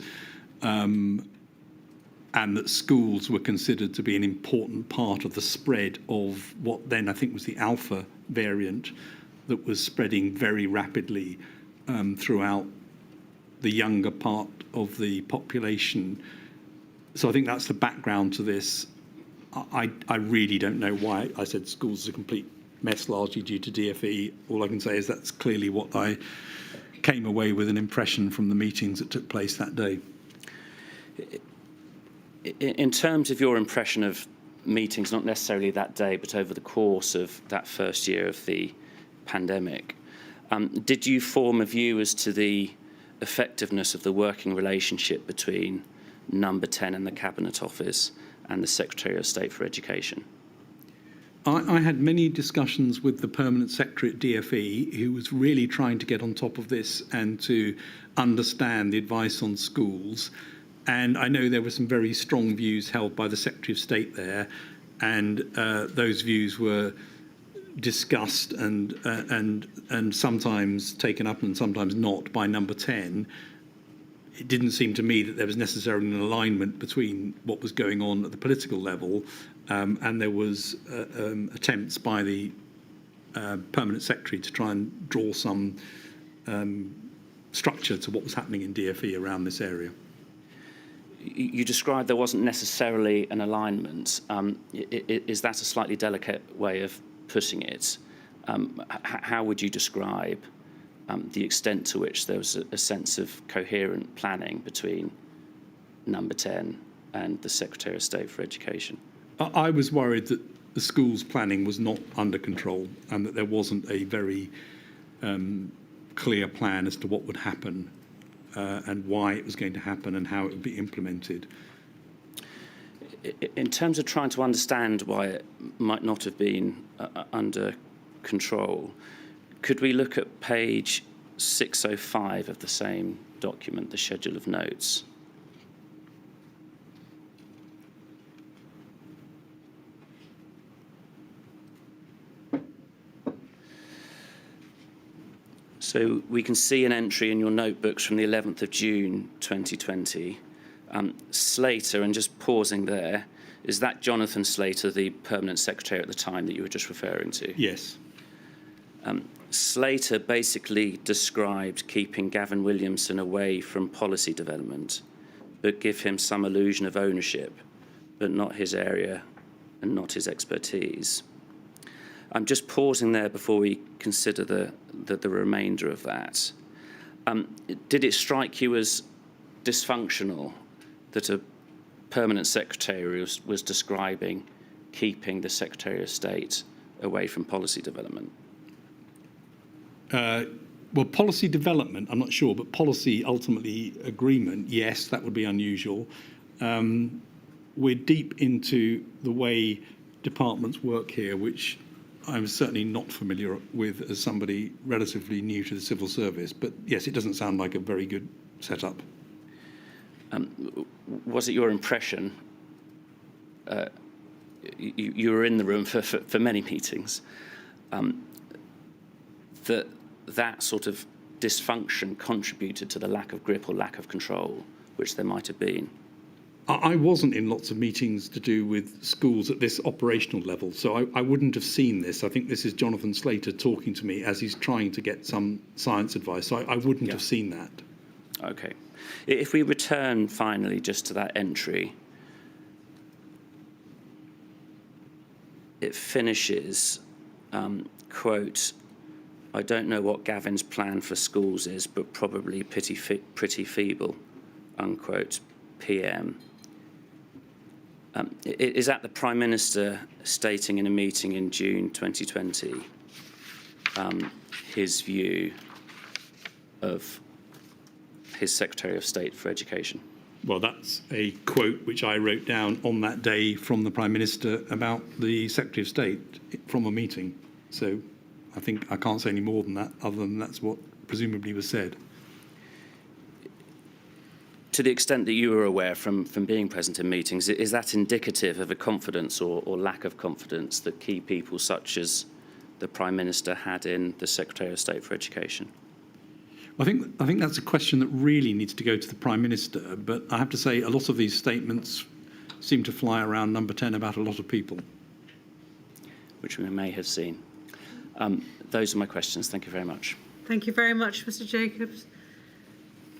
And that schools were considered to be an important part of the spread of what then I think was the Alpha variant that was spreading very rapidly throughout the younger part of the population. So I think that's the background to this. I really don't know why I said schools are a complete mess, largely due to DFE. All I can say is that's clearly what I came away with an impression from the meetings that took place that day.
In terms of your impression of meetings, not necessarily that day, but over the course of that first year of the pandemic, did you form a view as to the effectiveness of the working relationship between Number 10 and the Cabinet Office and the Secretary of State for Education?
I had many discussions with the Permanent Secretary at DFE, who was really trying to get on top of this and to understand the advice on schools. And I know there were some very strong views held by the Secretary of State there, and those views were discussed and sometimes taken up and sometimes not by Number 10. It didn't seem to me that there was necessarily an alignment between what was going on at the political level, and there was attempts by the Permanent Secretary to try and draw some structure to what was happening in DFE around this area.
You described there wasn't necessarily an alignment. Is that a slightly delicate way of putting it? How would you describe the extent to which there was a sense of coherent planning between Number 10 and the Secretary of State for Education?
I was worried that the school's planning was not under control and that there wasn't a very clear plan as to what would happen and why it was going to happen and how it would be implemented.
In terms of trying to understand why it might not have been under control, could we look at page 605 of the same document, the Schedule of Notes? So we can see an entry in your notebooks from the 11th of June 2020. Slater, and just pausing there, is that Jonathan Slater, the Permanent Secretary at the time that you were just referring to?
Yes.
Slater basically described keeping Gavin Williamson away from policy development, but give him some illusion of ownership, but not his area and not his expertise. I'm just pausing there before we consider the remainder of that. Did it strike you as dysfunctional that a Permanent Secretary was describing keeping the Secretary of State away from policy development?
Well, policy development, I'm not sure, but policy ultimately agreement, yes, that would be unusual. We're deep into the way departments work here, which I'm certainly not familiar with as somebody relatively new to the civil service. But yes, it doesn't sound like a very good setup.
Was it your impression, you were in the room for many meetings, that sort of dysfunction contributed to the lack of grip or lack of control, which there might have been?
I wasn't in lots of meetings to do with schools at this operational level, so I wouldn't have seen this. I think this is Jonathan Slater talking to me as he's trying to get some science advice, so I wouldn't have seen that.
Okay. If we return finally just to that entry, it finishes, quote, "I don't know what Gavin's plan for schools is, but probably pretty feeble," unquote, PM. Is that the Prime Minister stating in a meeting in June 2020 his view of his Secretary of State for Education?
Well, that's a quote which I wrote down on that day from the Prime Minister about the Secretary of State from a meeting. So I think I can't say any more than that, other than that's what presumably was said.
To the extent that you were aware from being present in meetings, is that indicative of a confidence or lack of confidence that key people such as the Prime Minister had in the Secretary of State for Education?
I think that's a question that really needs to go to the Prime Minister, but I have to say a lot of these statements seem to fly around number 10 about a lot of people.
Which we may have seen. Those are my questions. Thank you very much.
Thank you very much, Mr. Jacobs.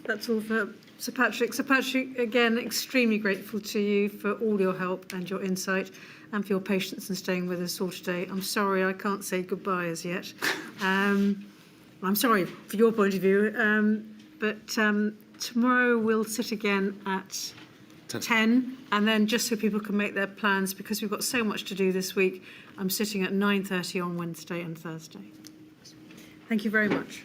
That's all for Sir Patrick. Sir Patrick, again, extremely grateful to you for all your help and your insight and for your patience in staying with us all today. I'm sorry I can't say goodbye as yet. I'm sorry for your point of view, but tomorrow we'll sit again at 10, and then just so people can make their plans, because we've got so much to do this week, I'm sitting at 9:30 on Wednesday and Thursday. Thank you very much.